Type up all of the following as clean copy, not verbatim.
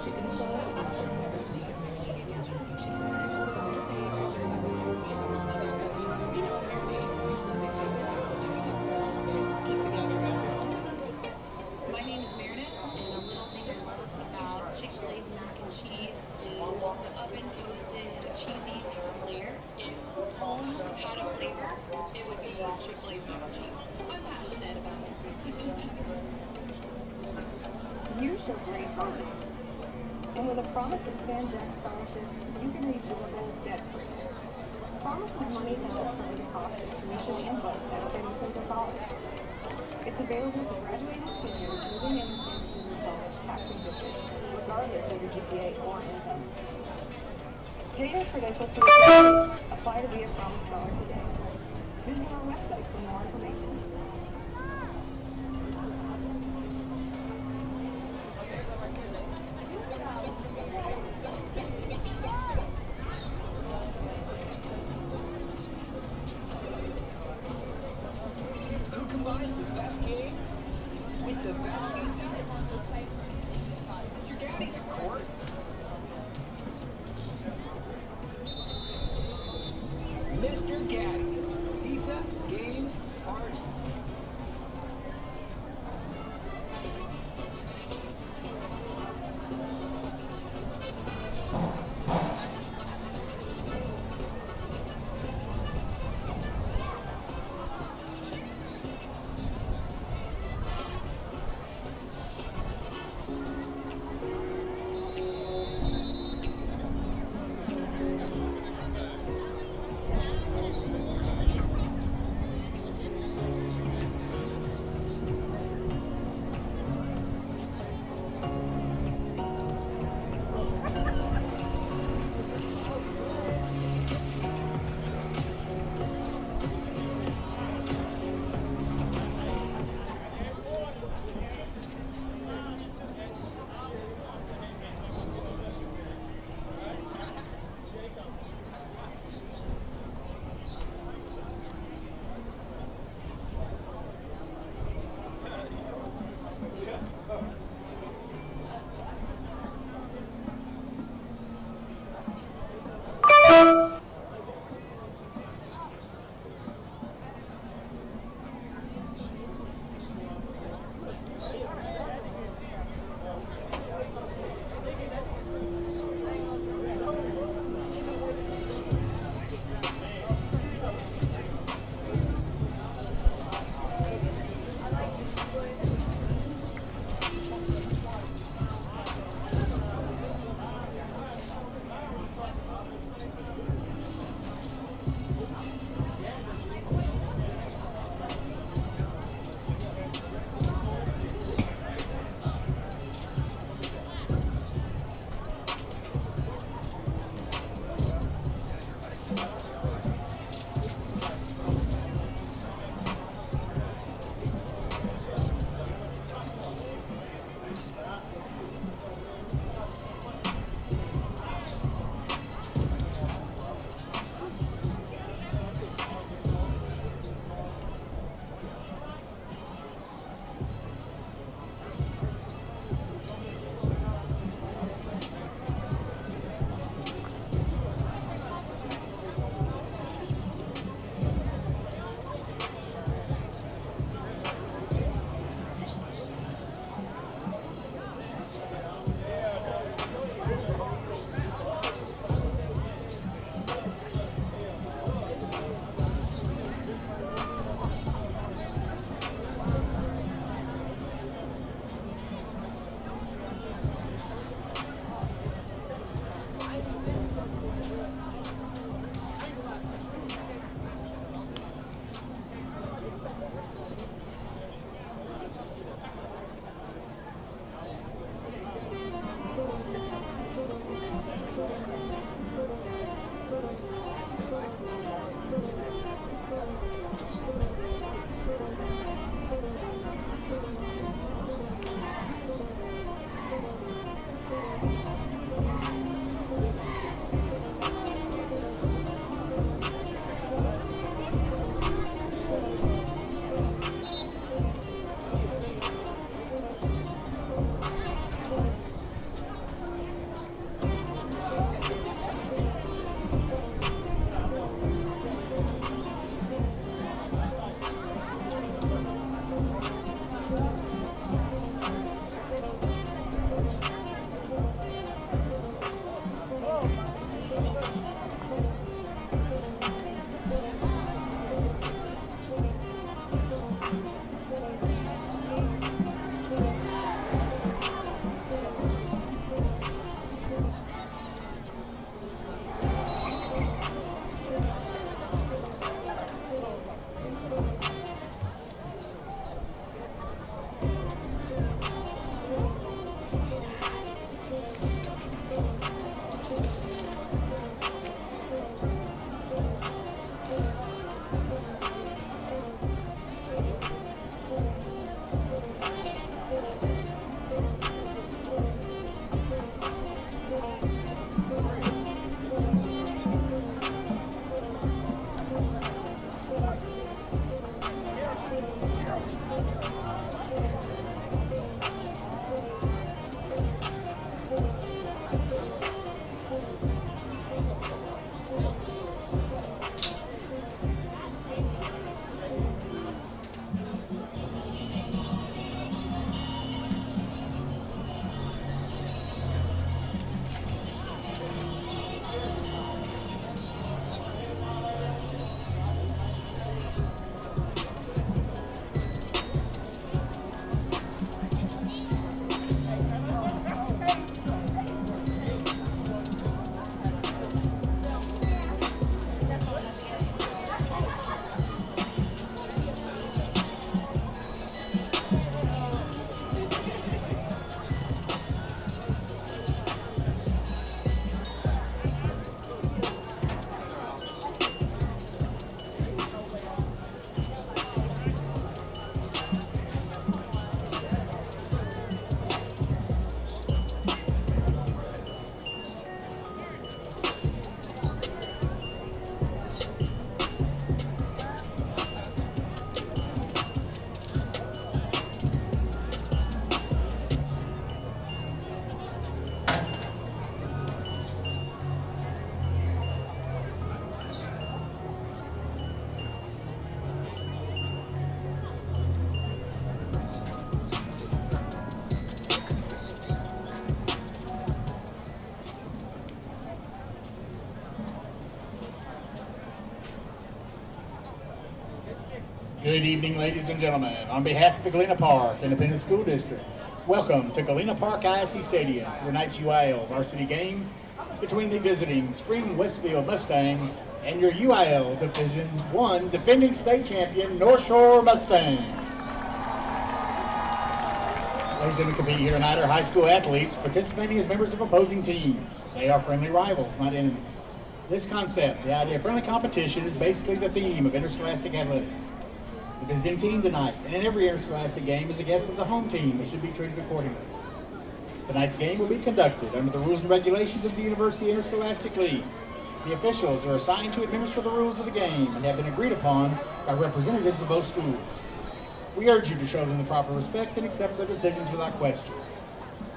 chicken club and juicy chicken. Others have, marinades. Usually they take out, and we can tell that it was put together at home. My name is Meredith, and a little thing I love about Chick-fil-A's mac and cheese is the oven toasted cheesy top layer. If home had a flavor, it would be Chick-fil-A's mac and cheese. I'm passionate about it. You show great promise. And with a Promise and San Jack scholarship, you can reach your goals debt-free. Promise is money to help cover the cost of tuition and books at San Jacinto College. It's available to graduating seniors living in the San Jacinto College taxing district, regardless of your GPA or income. Get your credentials to the apply to be a Promise Scholar today. Visit our website for more information. Who combines the best games with the best pizza? Mr. Gaddy's, of course. Mr. Gaddy's. Pizza, games, parties. Good evening, ladies and gentlemen. On behalf of the Galena Park Independent School District, welcome to Galena Park ISD Stadium for tonight's UIL varsity game between the visiting Spring Westfield Mustangs and your UIL Division I defending state champion North Shore Mustangs. Those going to compete here tonight are high school athletes participating as members of opposing teams. They are friendly rivals, not enemies. This concept, the idea of friendly competition, is basically the theme of interscholastic athletics. The visiting team tonight, and in every interscholastic game, is a guest of the home team and should be treated accordingly. Tonight's game will be conducted under the rules and regulations of the University Interscholastic League. The officials are assigned to administer the rules of the game and have been agreed upon by representatives of both schools. We urge you to show them the proper respect and accept their decisions without question.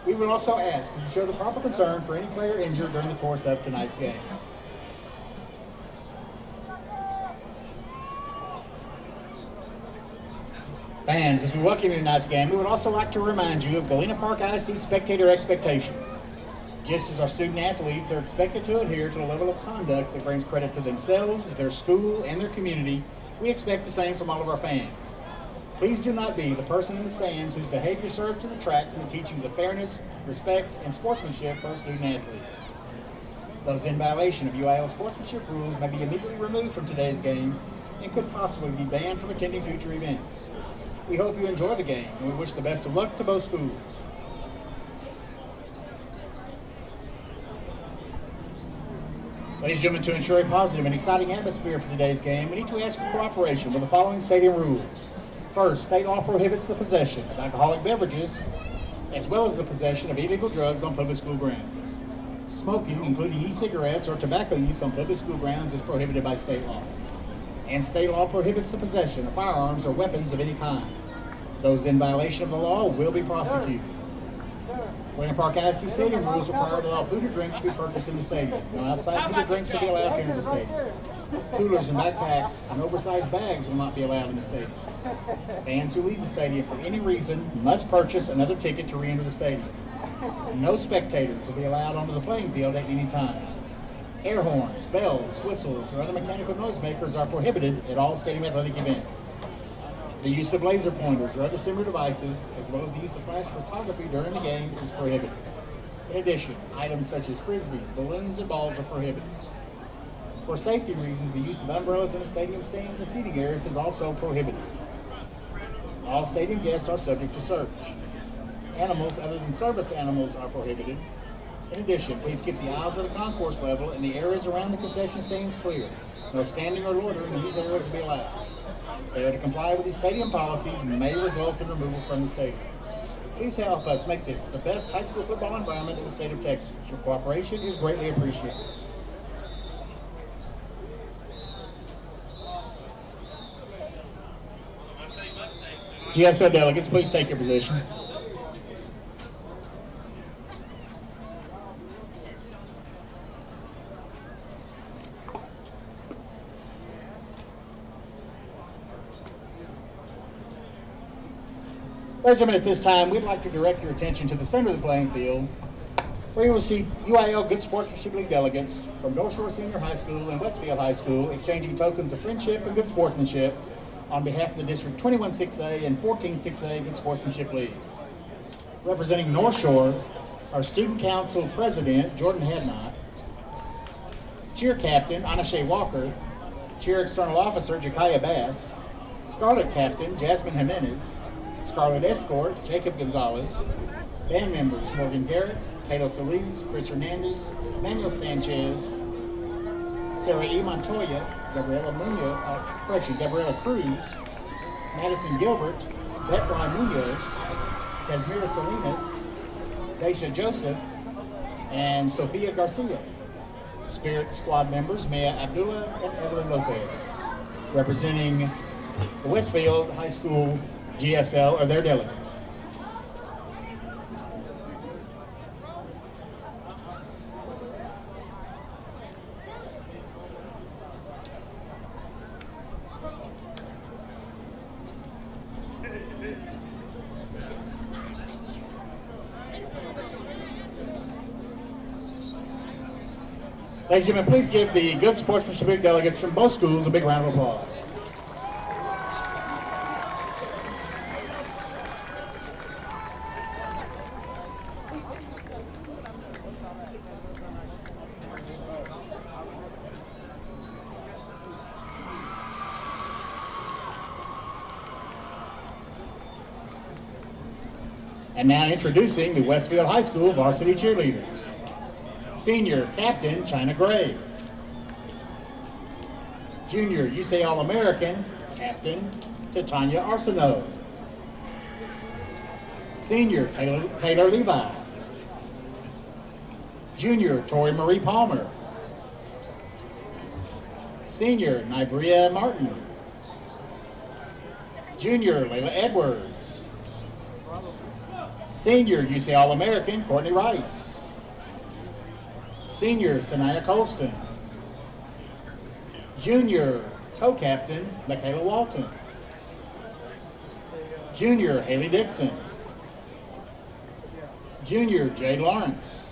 We would also ask that you show the proper concern for any player injured during the course of tonight's game. Fans, as we welcome you to tonight's game, we would also like to remind you of Galena Park ISD spectator expectations. Just as our student athletes are expected to adhere to a level of conduct that brings credit to themselves, their school, and their community, we expect the same from all of our fans. Please do not be the person in the stands whose behavior serves to detract from the teachings of fairness, respect, and sportsmanship for our student athletes. Those in violation of UIL sportsmanship rules may be immediately removed from today's game and could possibly be banned from attending future events. We hope you enjoy the game, and we wish the best of luck to both schools. Ladies and gentlemen, to ensure a positive and exciting atmosphere for today's game, we need to ask for cooperation with the following stadium rules. First, state law prohibits the possession of alcoholic beverages, as well as the possession of illegal drugs on public school grounds. Smoking, including e-cigarettes or tobacco use on public school grounds, is prohibited by state law. And state law prohibits the possession of firearms or weapons of any kind. Those in violation of the law will be prosecuted. Galena Park ISD Stadium rules require that all food or drinks be purchased in the stadium. No outside food or drinks will be allowed to enter the stadium. Coolers and backpacks and oversized bags will not be allowed in the stadium. Fans who leave the stadium for any reason must purchase another ticket to re-enter the stadium. No spectators will be allowed onto the playing field at any time. Air horns, bells, whistles, or other mechanical noisemakers are prohibited at all stadium athletic events. The use of laser pointers or other similar devices, as well as the use of flash photography during the game, is prohibited. In addition, items such as frisbees, balloons, and balls are prohibited. For safety reasons, the use of umbrellas in the stadium stands and seating areas is also prohibited. All stadium guests are subject to search. Animals other than service animals are prohibited. In addition, please keep the aisles of the concourse level and the areas around the concession stands clear. No standing or loitering in these areas will be allowed. Failure to comply with these stadium policies may result in removal from the stadium. Please help us make this the best high school football environment in the state of Texas. Your cooperation is greatly appreciated. GSO delegates, please take your position. Ladies and gentlemen, at this time, we'd like to direct your attention to the center of the playing field, where you will see UIL Good Sportsmanship League delegates from North Shore Senior High School and Westfield High School exchanging tokens of friendship and good sportsmanship on behalf of the District 21-6A and 14-6A Good Sportsmanship Leagues. Representing North Shore, our Student Council President, Jordan Hadnot, Cheer Captain, Anashay Walker, Cheer External Officer, Jakaya Bass, Scarlet Captain, Jasmine Jimenez, Scarlet Escort, Jacob Gonzalez, band members, Morgan Garrett, Cato Solis, Chris Hernandez, Manuel Sanchez, Sarah E. Montoya, Gabriela Cruz, Madison Gilbert, Beth Munoz, Casmira Salinas, Deja Joseph, and Sofia Garcia. Spirit Squad members, Maya Abdullah and Evelyn Lopez. Representing the Westfield High School GSL are their delegates. Ladies and gentlemen, please give the Good Sportsmanship League delegates from both schools a big round of applause. And now introducing the Westfield High School varsity cheerleaders. Senior captain, China Gray. Junior USA All-American, captain, Titania Arsenault. Senior Taylor Levi. Junior Tori Marie Palmer. Senior Nybria Martin. Junior Layla Edwards. Senior USA All-American Courtney Rice. Senior Sanaya Colston. Junior co-captain Michaela Walton. Junior Haley Dixon. Junior Jay Lawrence.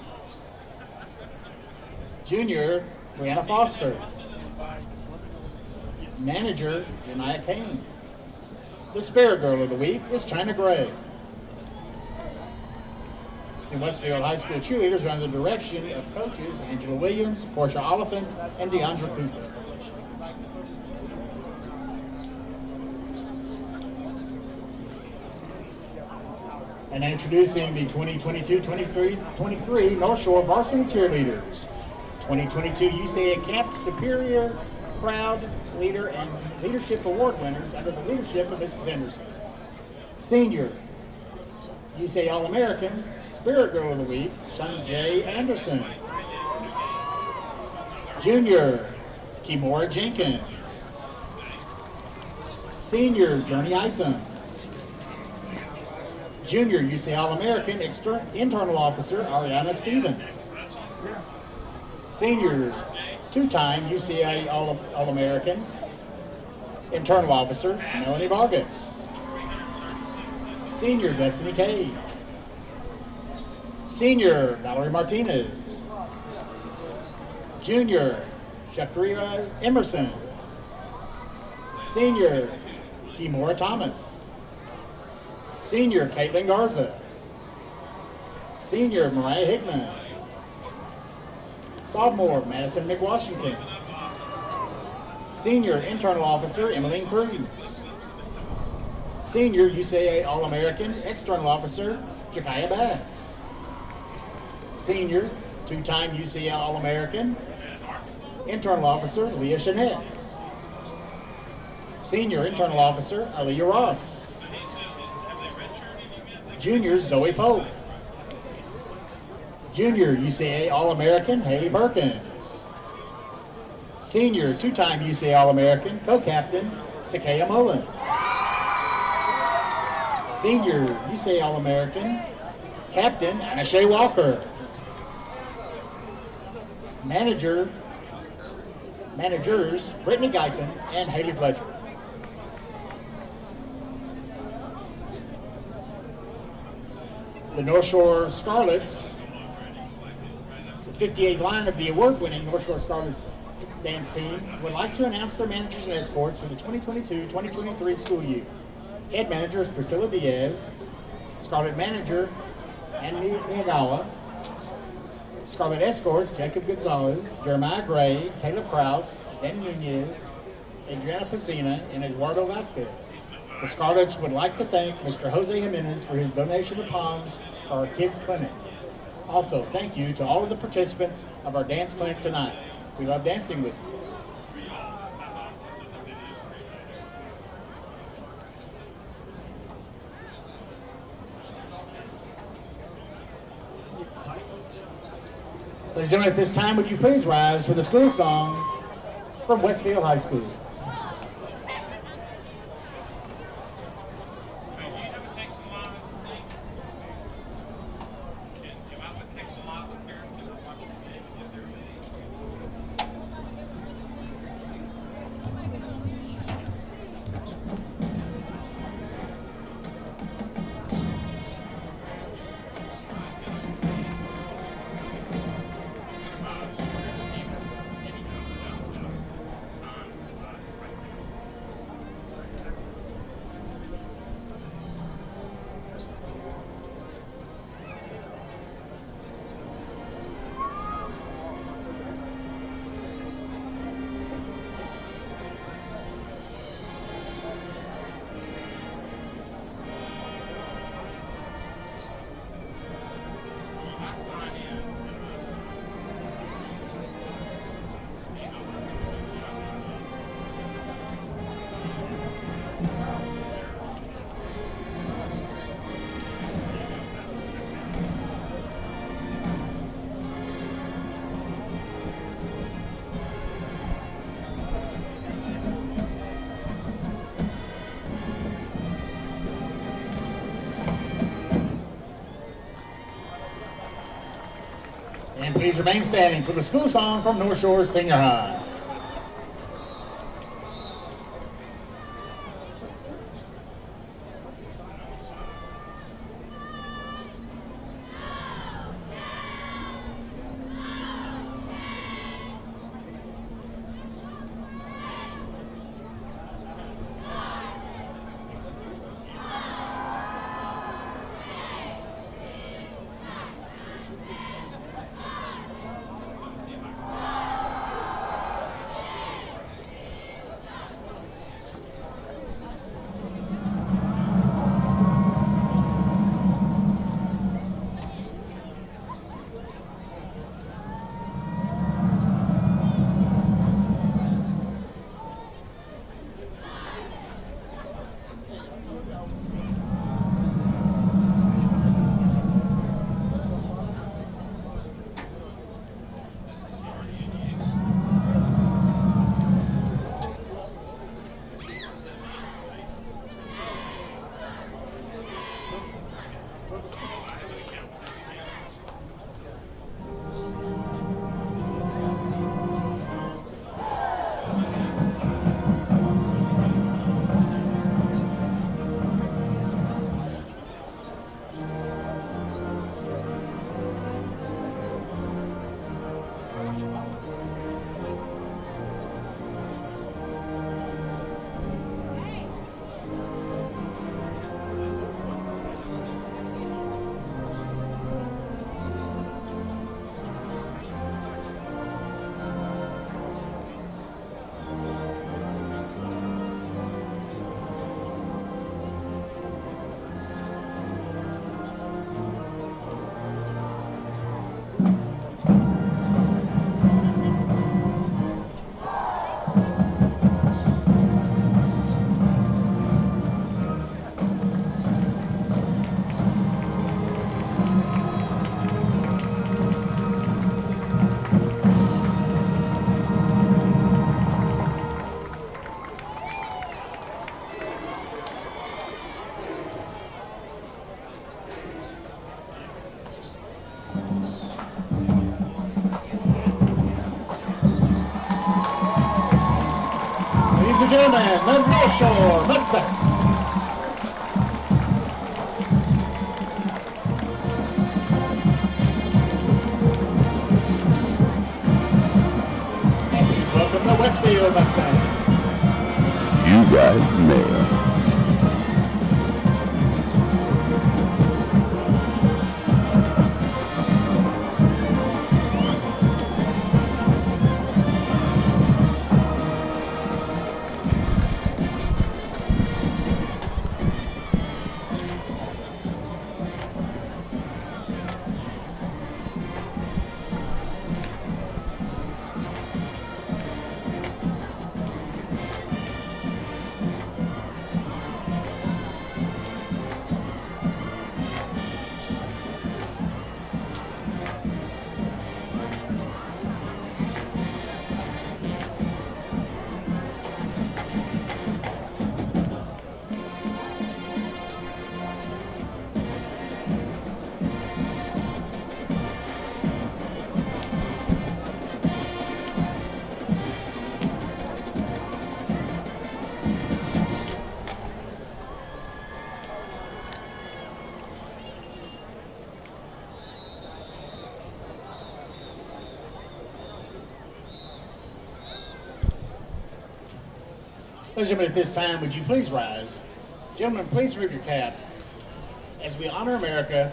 Junior Brianna Foster. Manager Janiah Kane. The Spirit Girl of the Week is China Gray. The Westfield High School cheerleaders are under the direction of coaches Angela Williams, Portia Oliphant, and DeAndre Cooper. And introducing the 2022-23 North Shore varsity cheerleaders. 2022 UCA Camp Superior Crowd Leader and Leadership Award winners under the leadership of Mrs. Henderson. Senior UCA All-American Spirit Girl of the Week, Shani J. Anderson. Junior Kimora Jenkins. Senior Journey Isom. Junior UCA All-American Internal Officer Ariana Stevens. Senior two-time UCA All-American Internal Officer Melanie Vargas. Senior Destiny Cage. Senior Valerie Martinez. Junior Shakira Emerson. Senior Kimora Thomas. Senior Caitlin Garza. Senior Mariah Hickman. Sophomore Madison McWashington. Senior Internal Officer Emmeline Cruz. Senior UCA All-American External Officer Jakaya Bass. Senior two-time UCA All-American Internal Officer Leah Chanette. Senior Internal Officer Aaliyah Ross. Junior Zoe Pope. Junior UCA All-American Haley Perkins. Senior two-time UCA All-American co-captain Sakaya Mullen. Senior UCA All-American captain Anna Shea Walker. Managers Brittany Guyton and Haley Fletcher. The North Shore Scarlets, the 58th line of the award-winning North Shore Scarlets dance team, would like to announce their managers and escorts for the 2022-2023 school year. Head manager is Priscilla Diaz. Scarlet manager Andy Miyagawa. Scarlet escorts Jacob Gonzalez, Jeremiah Gray, Caleb Krause, Dan Nunez, Adriana Pacina, and Eduardo Vasquez. The Scarlets would like to thank Mr. Jose Jimenez for his donation of palms for our kids' clinic. Also, thank you to all of the participants of our dance clinic tonight. We love dancing with you. Ladies and gentlemen, at this time, would you please rise for the school song from Westfield High School. Please remain standing for the school song from North Shore Senior High. Ladies and gentlemen, the North Shore Mustangs. And please welcome the Westfield Mustangs. You got mail. Ladies and gentlemen, at this time, would you please rise? Gentlemen, please remove your caps as we honor America,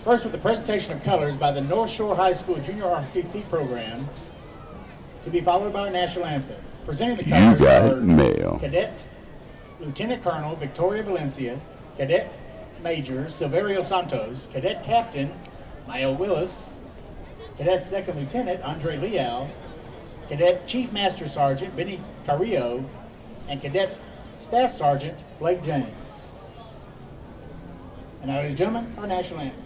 first with the presentation of colors by the North Shore High School Junior RTC program, to be followed by a national anthem. Presenting the colors You got are mail. Cadet Lieutenant Colonel Victoria Valencia, Cadet Major Silverio Santos, Cadet Captain Mayo Willis, Cadet Second Lieutenant Andre Leal, Cadet Chief Master Sergeant Benny Carrillo, and Cadet Staff Sergeant Blake James. And now, ladies and gentlemen, our national anthem.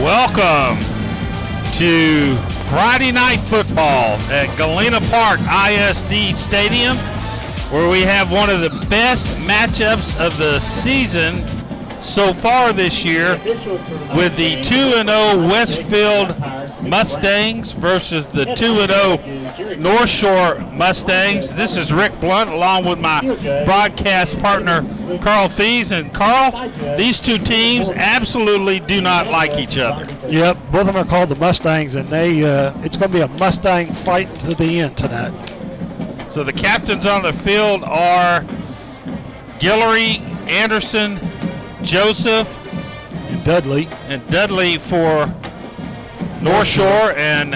Welcome to Friday Night Football at Galena Park ISD Stadium, where we have one of the best matchups of the season so far this year with the 2-0 Westfield Mustangs versus the 2-0 North Shore Mustangs. This is Rick Blunt along with my broadcast partner Carl Thies. And Carl, these two teams absolutely do not like each other. Yep, both of them are called the Mustangs, and it's going to be a Mustang fight to the end tonight. So the captains on the field are Guillory, Anderson, Joseph, and Dudley. And Dudley for North Shore, and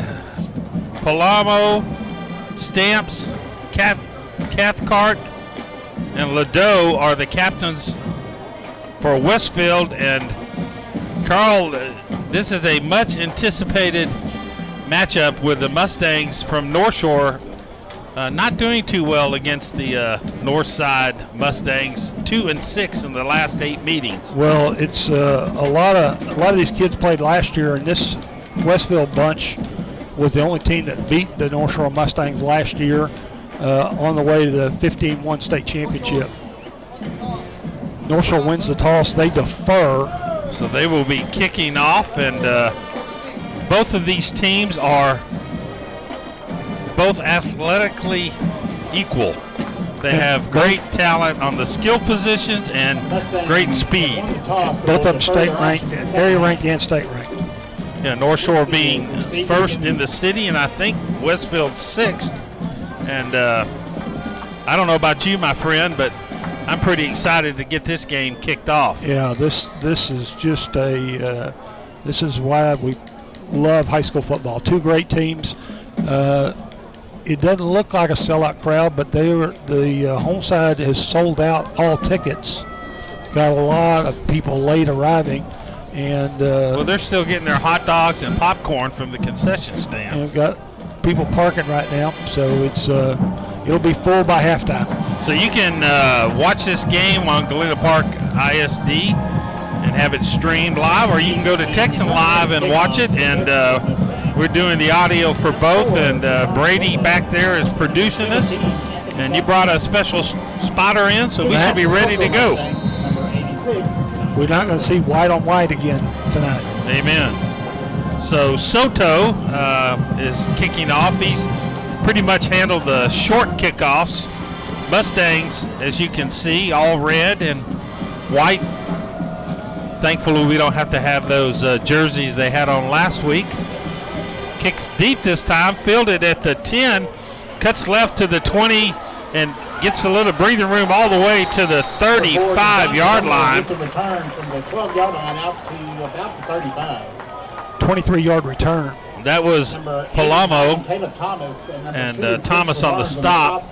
Palamo, Stamps, Cathcart, and Ladeau are the captains for Westfield. And Carl, this is a much anticipated matchup with the Mustangs from North Shore not doing too well against the North Side Mustangs, 2-6 in the last 8 meetings. Well, it's a lot of these kids played last year, and this Westfield bunch was the only team that beat the North Shore Mustangs last year on the way to the 15-1 state championship. North Shore wins the toss, they defer. So they will be kicking off, and both of these teams are both athletically equal. They have great talent on the skill positions and great speed. Both of them state ranked, area ranked and state ranked. Yeah, North Shore being first in the city, and I think Westfield 6th. And I don't know about you, my friend, but I'm pretty excited to get this game kicked off. Yeah, this is just this is why we love high school football. Two great teams. It doesn't look like a sellout crowd, but the home side has sold out all tickets. Got a lot of people late arriving, and well, they're still getting their hot dogs and popcorn from the concession stands. And got people parking right now, so it'll be full by halftime. So you can watch this game on Galena Park ISD and have it streamed live, or you can go to Texan Live and watch it. And we're doing the audio for both, and Brady back there is producing us. And you brought a special spotter in, so we should be ready to go. We're not going to see white on white again tonight. Amen. So Soto is kicking off. He's pretty much handled the short kickoffs. Mustangs, as you can see, all red and white. Thankfully, we don't have to have those jerseys they had on last week. Kicks deep this time, fielded at the 10, cuts left to the 20, and gets a little breathing room all the way to the 35-yard line. Return from the 12-yard line out to about the 35. 23-yard return. That was Palamo and Thomas on the stop.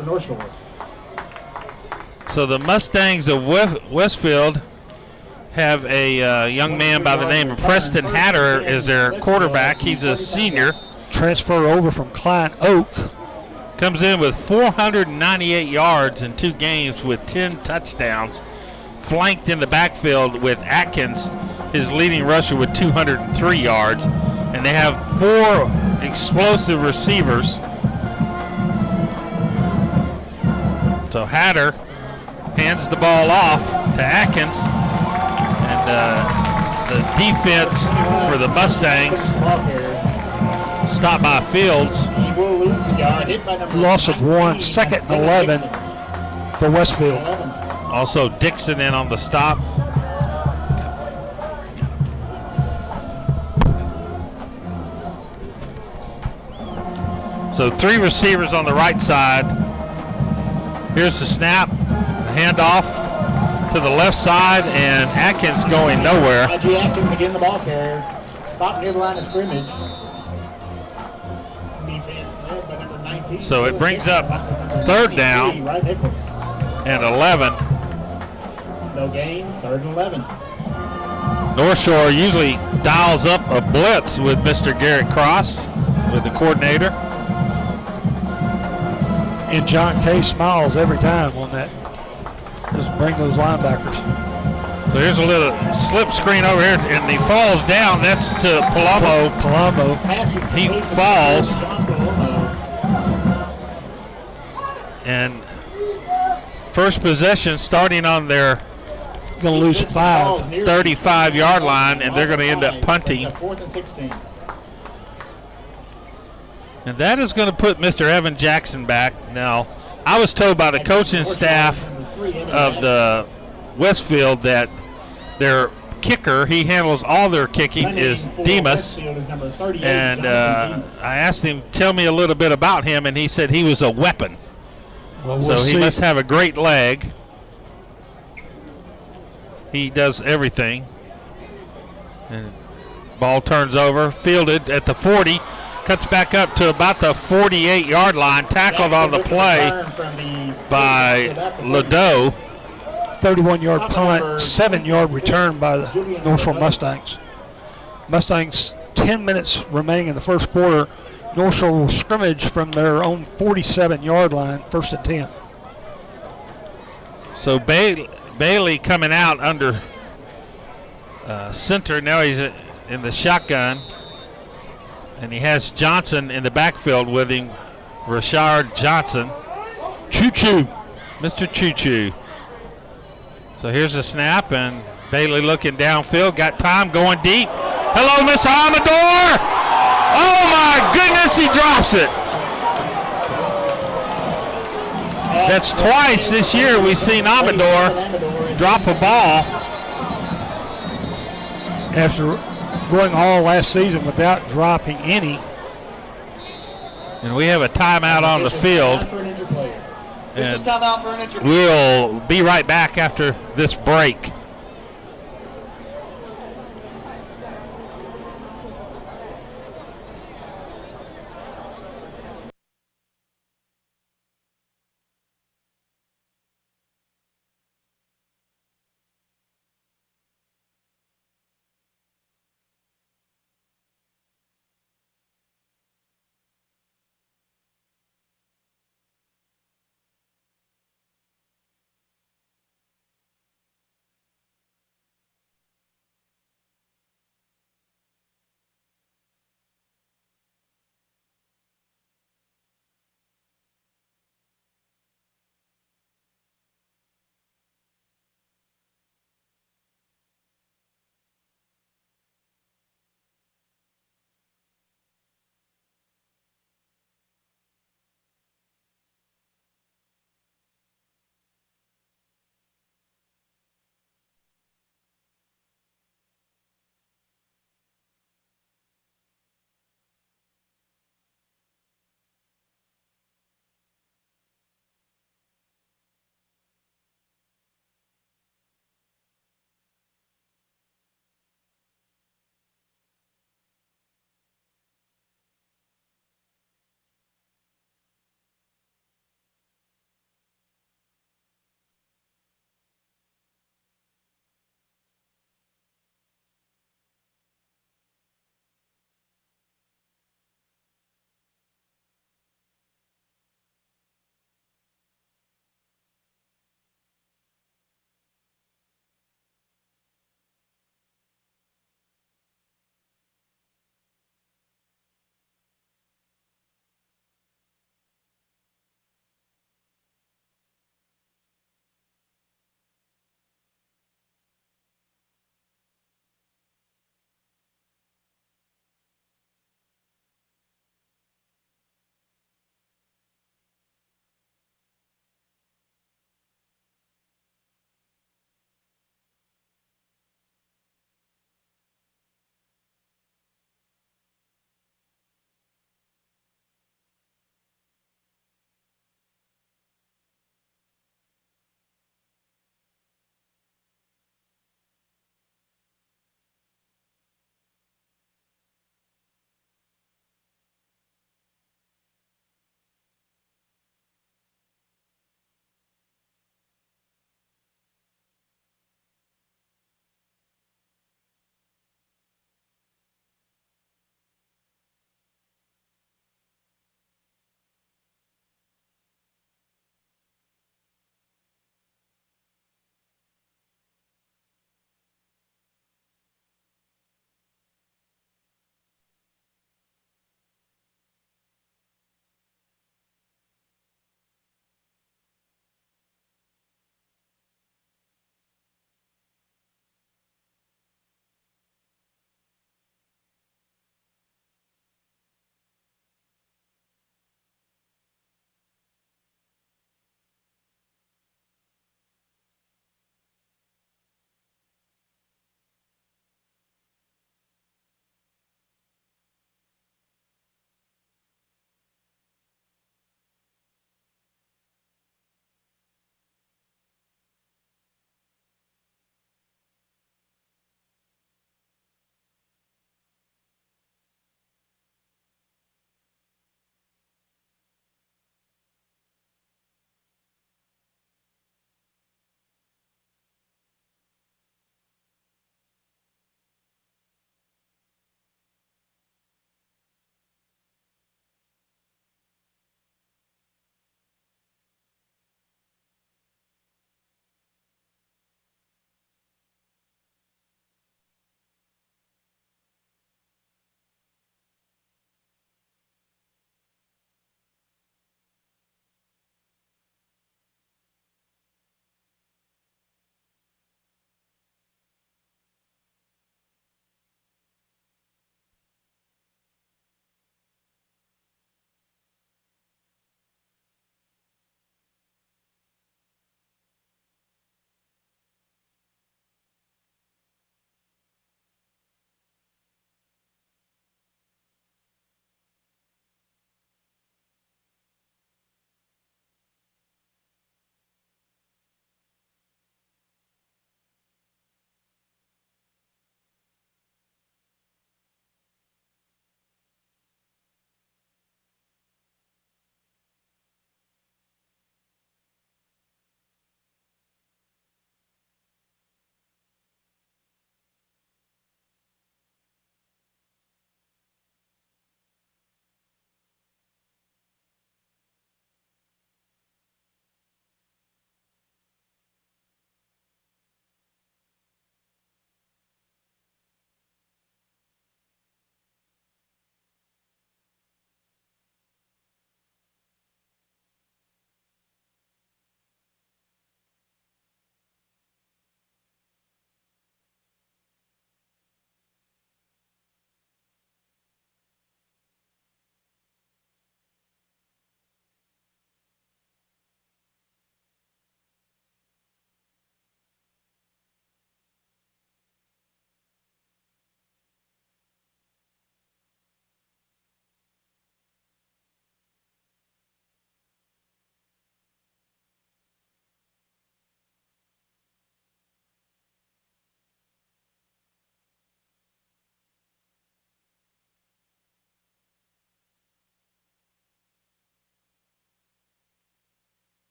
So the Mustangs of Westfield have a young man by the name of Preston Hatter as their quarterback. He's a senior. Transfer over from Klein Oak. Comes in with 498 yards in 2 games with 10 touchdowns. Flanked in the backfield with Atkins, his leading rusher, with 203 yards. And they have 4 explosive receivers. So Hatter hands the ball off to Atkins. And the defense for the Mustangs stopped by Fields. Loss of 1, 2nd and 11 for Westfield. Also Dixon in on the stop. So 3 receivers on the right side. Here's the snap, the handoff to the left side, and Atkins going nowhere. I.G. Atkins again, the ball carrier. Stopped near the line of scrimmage. So it brings up 3rd down and 11. No gain, 3rd and 11. North Shore usually dials up a blitz with Mr. Garrett Cross, with the coordinator. And John K. smiles every time on that. Just bring those linebackers. So here's a little slip screen over here, and he falls down. That's to Palamo. He falls. And first possession starting on their going to lose 5. 35-yard line, and they're going to end up punting. And that is going to put Mr. Evan Jackson back. Now, I was told by the coaching staff of the Westfield that their kicker, he handles all their kicking, is Demas. And I asked him, tell me a little bit about him, and he said he was a weapon. Well, so he must have a great leg. He does everything. And ball turns over, fielded at the 40, cuts back up to about the 48-yard line, tackled on the play by Ladeau. 31-yard punt, 7-yard return by the North Shore Mustangs. Mustangs, 10 minutes remaining in the first quarter. North Shore will scrimmage from their own 47-yard line, 1st and 10. So Bailey coming out under center. Now he's in the shotgun. And he has Johnson in the backfield with him, Rashard Johnson. Choo-choo. Mr. Choo-choo. So here's a snap, and Bailey looking downfield. Got time, going deep. Hello, Mr. Amador. Oh, my goodness, he drops it. That's twice this year we've seen Amador drop a ball. After going all last season without dropping any. And we have a timeout on the field. And we'll be right back after this break.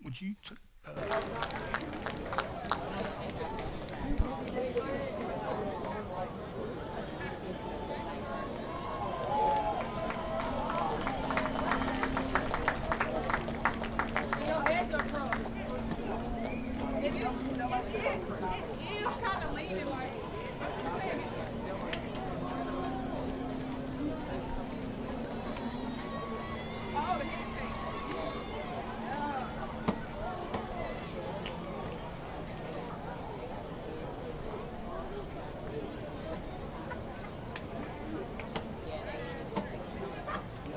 Would you?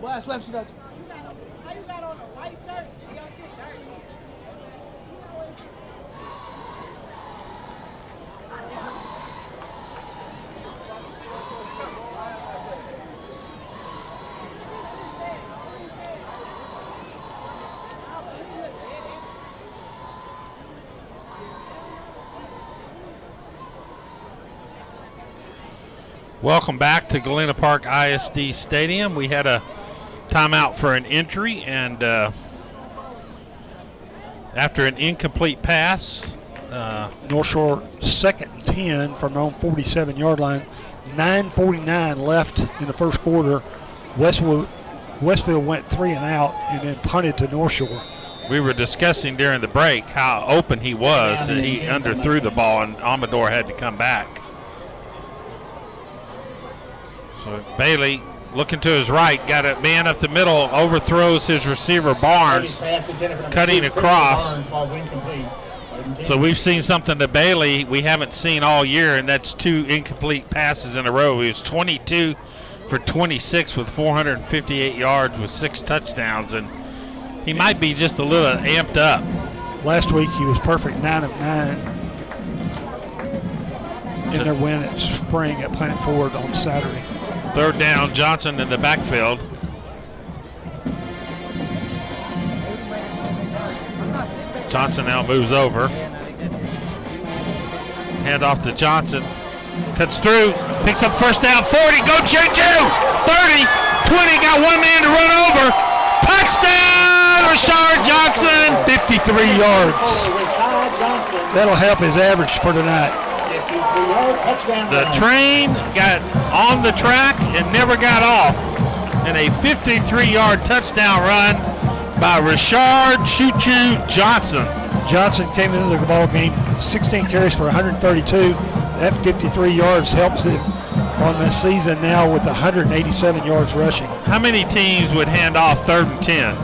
Last left you got. How you got on a white shirt and your shit dirty? Welcome back to Galena Park ISD Stadium. We had a timeout for an injury, and after an incomplete pass, North Shore 2nd and 10 from their own 47-yard line. 9:49 left in the first quarter. Westfield went 3 and out and then punted to North Shore. we were discussing during the break how open he was, and he underthrew the ball, and Amador had to come back. So Bailey, looking to his right, got a man up the middle, overthrows his receiver Barnes, cutting across. So we've seen something to Bailey we haven't seen all year, and that's 2 incomplete passes in a row. He was 22 for 26 with 458 yards with 6 touchdowns, and he might be just a little amped up. Last week he was perfect, 9 of 9 in their win at Spring at Planet Ford on Saturday. 3rd down, Johnson in the backfield. Johnson now moves over. Hand off to Johnson. Cuts through, picks up first down, 40, go Choo-Choo! 30, 20, got one man to run over. Touchdown, Rashard Johnson! 53 yards. That'll help his average for tonight. The train got on the track and never got off. And a 53-yard touchdown run by Rashard Choo-Choo Johnson. Johnson came into the ball game 16 carries for 132. That 53 yards helps him on this season now with 187 yards rushing. How many teams would hand off 3rd and 10?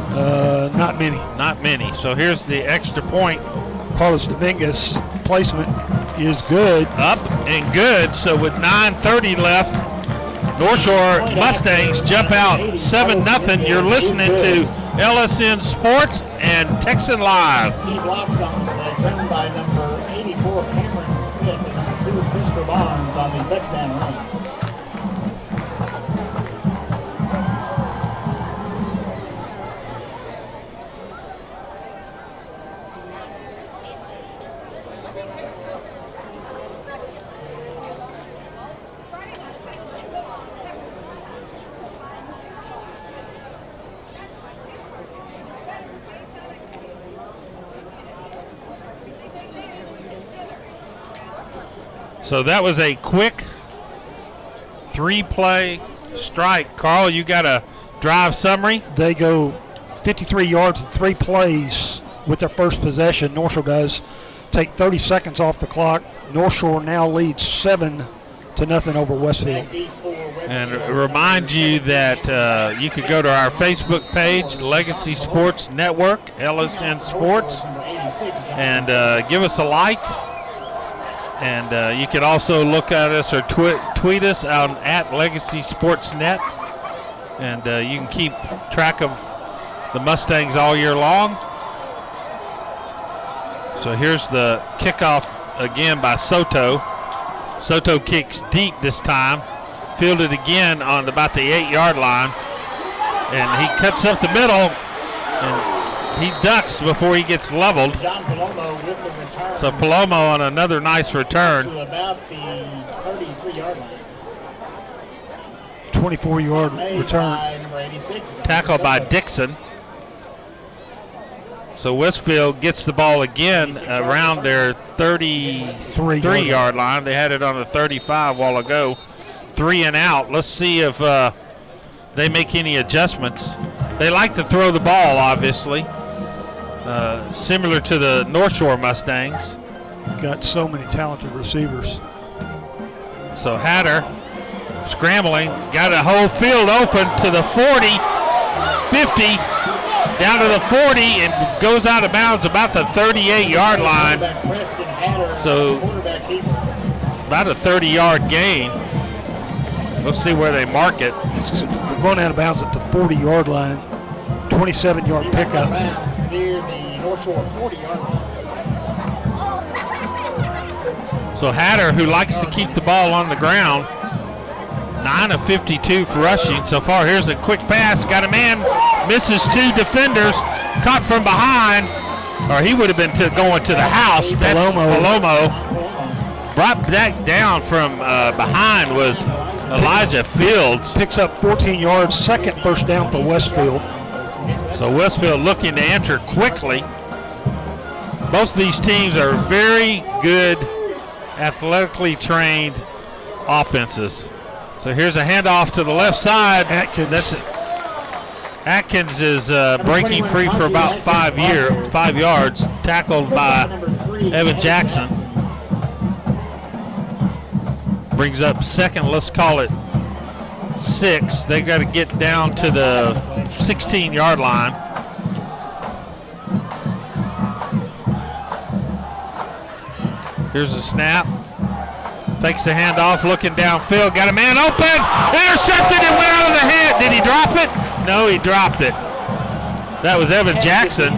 Not many. Not many. So here's the extra point. Carlos Dominguez placement is good. Up and good. So with 9:30 left, North Shore Mustangs jump out 7-0. You're listening to LSN Sports and Texan Live. Key blocks on by number 84 Cameron Smith and number 2 Christopher Barnes on the touchdown run. So that was a quick 3-play strike. Carl, you got a drive summary? They go 53 yards in 3 plays with their first possession. North Shore does. Take 30 seconds off the clock. North Shore now leads 7-0 over Westfield. And remind you that you could go to our Facebook page, Legacy Sports Network, LSN Sports, and give us a like. And you can also look at us or tweet us out at Legacy Sports Net. And you can keep track of the Mustangs all year long. So here's the kickoff again by Soto. Soto kicks deep this time. Fielded again on about the 8-yard line. And he cuts up the middle. And he ducks before he gets leveled. John Palomo with the return. So Palomo on another nice return. To about the 33-yard line. 24-yard return. By number 86. Tackle by Dixon. So Westfield gets the ball again around their 33-yard line. They had it on the 35 a while ago. 3 and out. Let's see if they make any adjustments. They like to throw the ball, obviously, similar to the North Shore Mustangs. Got so many talented receivers. So Hatter scrambling, got a whole field open to the 40, 50, down to the 40, and goes out of bounds about the 38-yard line. So about a 30-yard gain. We'll see where they mark it. We're going out of bounds at the 40-yard line. 27-yard pickup. Near the North Shore 40-yard line. So Hatter, who likes to keep the ball on the ground, 9 of 52 for rushing so far. Here's a quick pass. Got a man, misses 2 defenders, caught from behind, or he would have been going to the house. That's Palomo. Brought that down from behind was Elijah Fields. Picks up 14 yards, second first down for Westfield. So Westfield looking to answer quickly. Both of these teams are very good, athletically trained offenses. So here's a handoff to the left side. Atkins. That's it. Atkins is breaking free for about 5 yards, tackled by Evan Jackson. Brings up second, let's call it 6. They got to get down to the 16-yard line. Here's the snap. Takes the handoff, looking downfield. Got a man open. Intercepted. It went out of the hand. Did he drop it? No, he dropped it. That was Evan Jackson.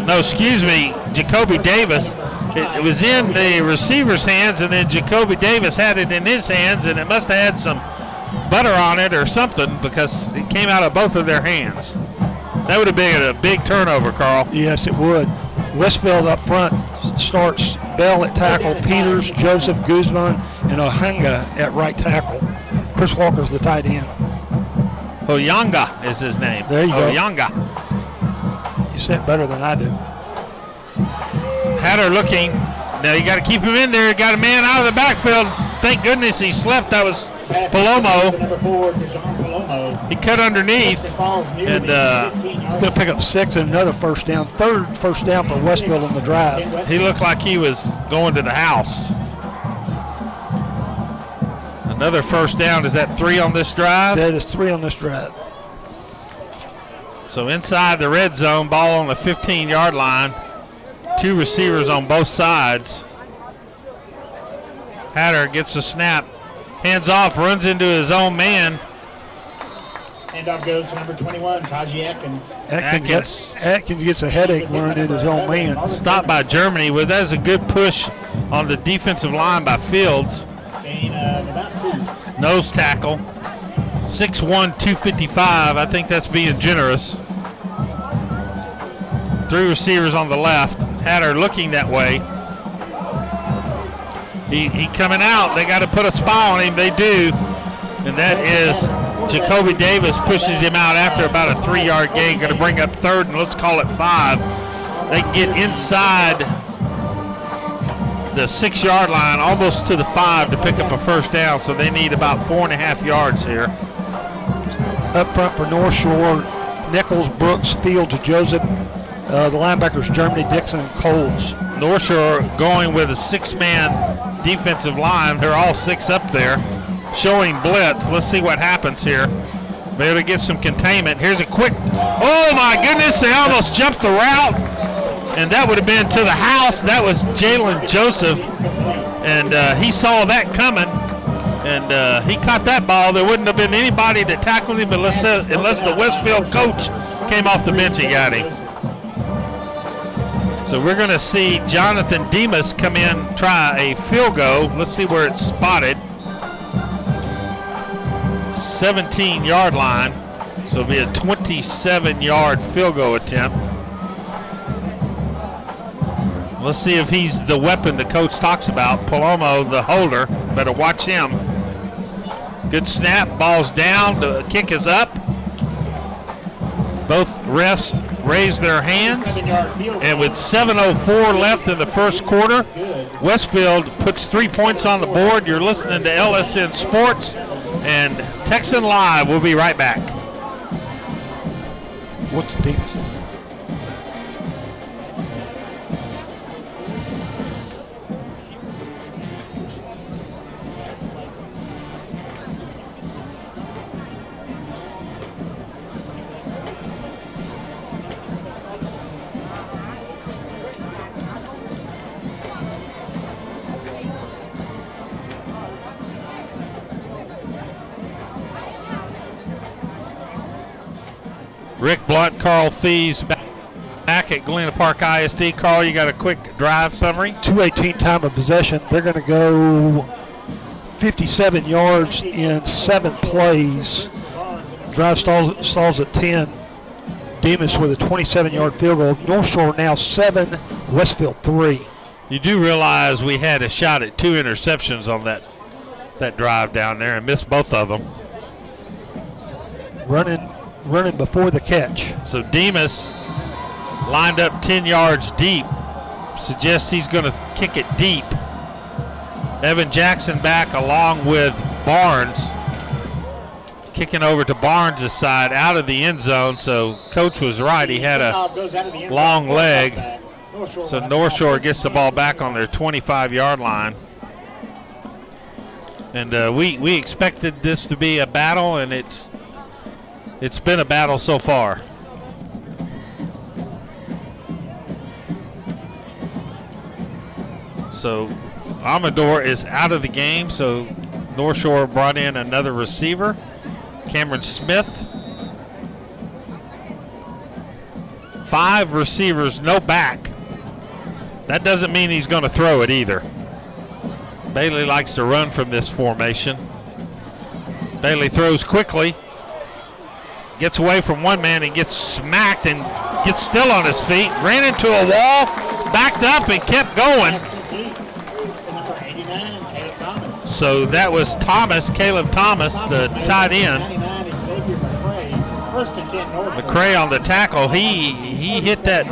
No, excuse me, Jacoby Davis. It was in the receiver's hands, and then Jacoby Davis had it in his hands, and it must have had some butter on it or something because it came out of both of their hands. That would have been a big turnover, Carl. Yes, it would. Westfield up front starts Bell at tackle, Peters, Joseph Guzman, and Ohanga at right tackle. Chris Walker's the tight end. Oyanga is his name. There you go. Oyanga. You said it better than I do. Hatter looking. Now you got to keep him in there. Got a man out of the backfield. Thank goodness he slept. That was Palomo. He cut underneath. And he's going to pick up 6 and another first down. Third first down for Westfield on the drive. He looked like he was going to the house. Another first down. Is that 3 on this drive? That is 3 on this drive. So inside the red zone, ball on the 15-yard line. 2 receivers on both sides. Hatter gets the snap. Hands off, runs into his own man. Handoff goes to number 21, Taji Atkins. Atkins gets a headache running in his own man. Stopped by Germany. Well, that is a good push on the defensive line by Fields. Gain of about 2. Nose tackle. 6'1", 255. I think that's being generous. 3 receivers on the left. Hatter looking that way. He coming out. They got to put a spy on him. They do. And that is Jacoby Davis pushes him out after about a 3-yard gain. Going to bring up 3rd and let's call it 5. They can get inside the 6-yard line, almost to the 5 to pick up a first down. So they need about 4.5 yards here. Up front for North Shore, Nichols, Brooks, Fields, Joseph. The linebackers, Germany, Dixon, and Coles. North Shore going with a 6-man defensive line. They're all 6 up there, showing blitz. Let's see what happens here. They're to get some containment. Here's a quick, oh my goodness, they almost jumped the route, and that would have been to the house. That was Jalen Joseph, and he saw that coming, and he caught that ball. There wouldn't have been anybody that tackled him unless the Westfield coach came off the bench and got him. So we're going to see Jonathan Demas come in, try a field goal. Let's see where it's spotted. 17-yard line. So it'll be a 27-yard field goal attempt. Let's see if he's the weapon the coach talks about. Palomo, the holder. Better watch him. Good snap. Ball's down. The kick is up. Both refs raise their hands. And with 7:04 left in the first quarter, Westfield puts 3 points on the board. You're listening to LSN Sports and Texan Live. We'll be right back. What's Demas? Rick Blunt, Carl Thieves back at Galena Park ISD. Carl, you got a quick drive summary? 2:18 time of possession. They're going to go 57 yards in 7 plays. Drive stalls at 10. Demas with a 27-yard field goal. North Shore now 7, Westfield 3. You do realize we had a shot at 2 interceptions on that drive down there and missed both of them. Running before the catch. So Demas lined up 10 yards deep. Suggests he's going to kick it deep. Evan Jackson back along with Barnes. Kicking over to Barnes' side out of the end zone. So Coach was right. He had a long leg. So North Shore gets the ball back on their 25-yard line. And we expected this to be a battle, and it's been a battle so far. So Amador is out of the game, so North Shore brought in another receiver, Cameron Smith. 5 receivers, no back. That doesn't mean he's going to throw it either. Bailey likes to run from this formation. Bailey throws quickly. Gets away from one man and gets smacked and gets still on his feet. Ran into a wall, backed up and kept going. So that was Caleb Thomas, the tight end. McCray on the tackle. He hit that.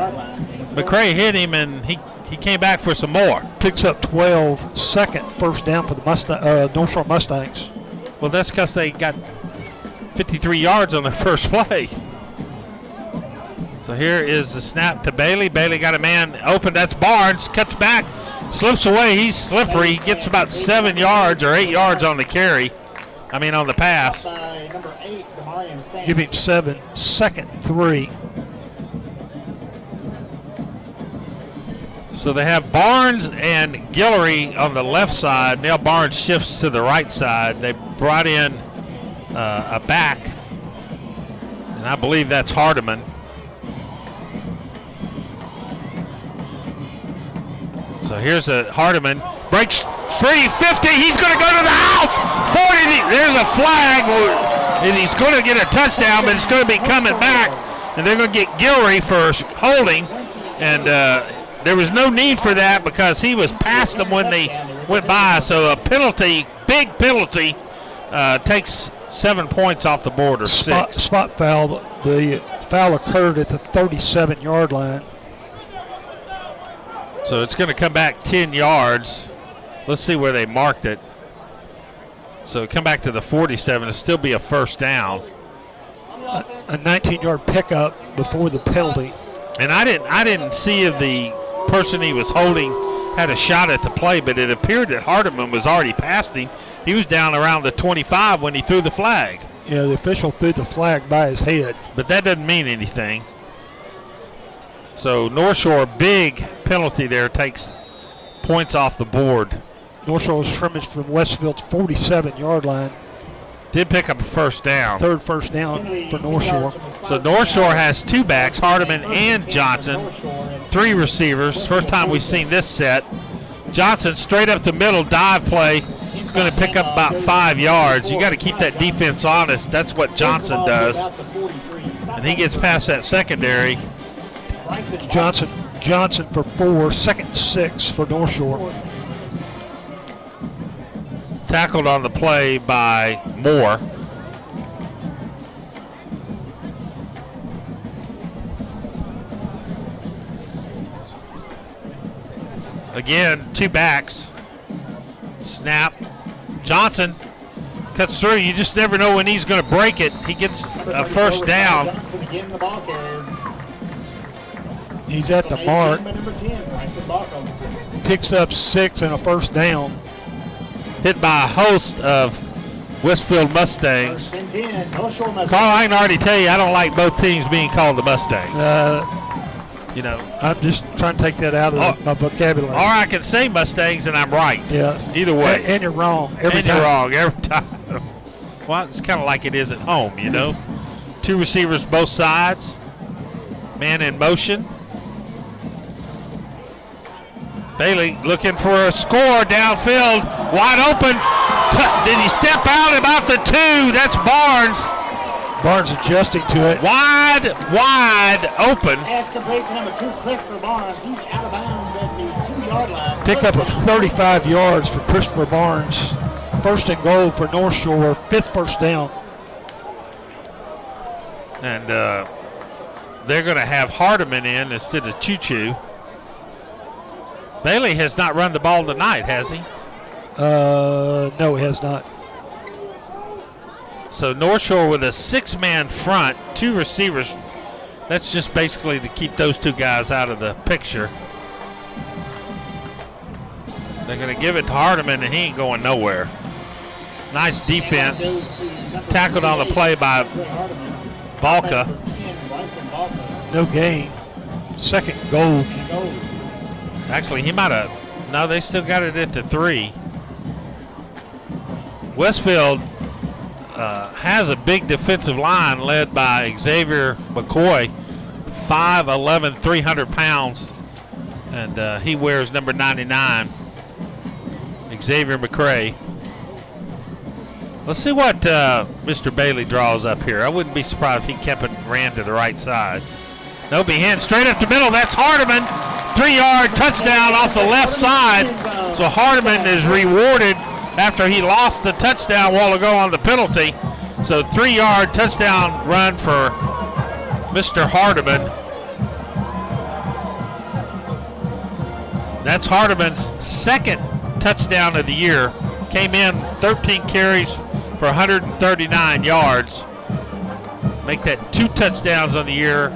McCray hit him and he came back for some more. Picks up 12, second first down for the North Shore Mustangs. Well, that's because they got 53 yards on the first play. So here is the snap to Bailey. Bailey got a man open. That's Barnes. Cuts back. Slips away. He's slippery. He gets about 7 yards or 8 yards on the carry. I mean on the pass. Give him 7. Second 3. So they have Barnes and Guillory on the left side. Now Barnes shifts to the right side. They brought in a back, and I believe that's Hardiman. So here's a Hardiman, breaks free, 50, he's going to go to the house, 40, there's a flag, and he's going to get a touchdown, but it's going to be coming back, and they're going to get Guillory for holding, and there was no need for that because he was past them when they went by, so a penalty, big penalty, takes 7 points off the board, or 6. Spot foul. The foul occurred at the 37-yard line. So it's going to come back 10 yards. Let's see where they marked it. So come back to the 47. It'll still be a first down. A 19-yard pickup before the penalty. And I didn't see if the person he was holding had a shot at the play, but it appeared that Hardiman was already past him. He was down around the 25 when he threw the flag. Yeah, the official threw the flag by his head. But that doesn't mean anything. So North Shore, big penalty there, takes points off the board. North Shore was scrimmaged from Westfield's 47-yard line. Did pick up a first down. Third first down for North Shore. So North Shore has 2 backs, Hardiman and Johnson. 3 receivers. First time we've seen this set. Johnson straight up the middle, dive play. He's going to pick up about 5 yards. You got to keep that defense honest. That's what Johnson does. And he gets past that secondary. Johnson for 4, second 6 for North Shore. Tackled on the play by Moore. Again, two backs. Snap. Johnson cuts through. You just never know when he's going to break it. He gets a first down. Johnson again, the ball carrier. He's at the mark. Number 10, Bryson Barco. Picks up 6 and a first down. Hit by a host of Westfield Mustangs. First and 10, North Shore Mustangs. Carl, I can already tell you I don't like both teams being called the Mustangs. You know, I'm just trying to take that out of my vocabulary. or I can say Mustangs and I'm right. Yeah. Either way. And you're wrong every and time. you're wrong every time. Well, it's kind of like it is at home, you know. Two receivers both sides. Man in motion. Bailey looking for a score downfield. Wide open. Did he step out about the 2? That's Barnes. Barnes adjusting to it. Wide open. Pass complete to number 2, Christopher Barnes. He's out of bounds at the 2-yard line. Pickup of 35 yards for Christopher Barnes. First and goal for North Shore. 5th first down. And they're going to have Hardeman in instead of Choo-Choo. Bailey has not run the ball tonight, has he? No, he has not. So North Shore with a 6-man front, 2 receivers. That's just basically to keep those 2 guys out of the picture. They're going to give it to Hardeman, and he ain't going nowhere. Nice defense. Tackled on the play by Balka. No gain. Second goal. Actually, he might have. No, they still got it at the 3. Westfield has a big defensive line led by Xavier McCoy, 5'11", 300 pounds, and he wears number 99, Xavier McCray. Let's see what Mr. Bailey draws up here. I wouldn't be surprised if he kept it and ran to the right side. Nope, he hands straight up the middle. That's Hardeman. 3-yard touchdown off the left side. So Hardeman is rewarded after he lost the touchdown a while ago on the penalty. So 3-yard touchdown run for Mr. Hardeman. That's Hardeman's 2nd touchdown of the year. Came in 13 carries for 139 yards. Make that 2 touchdowns on the year.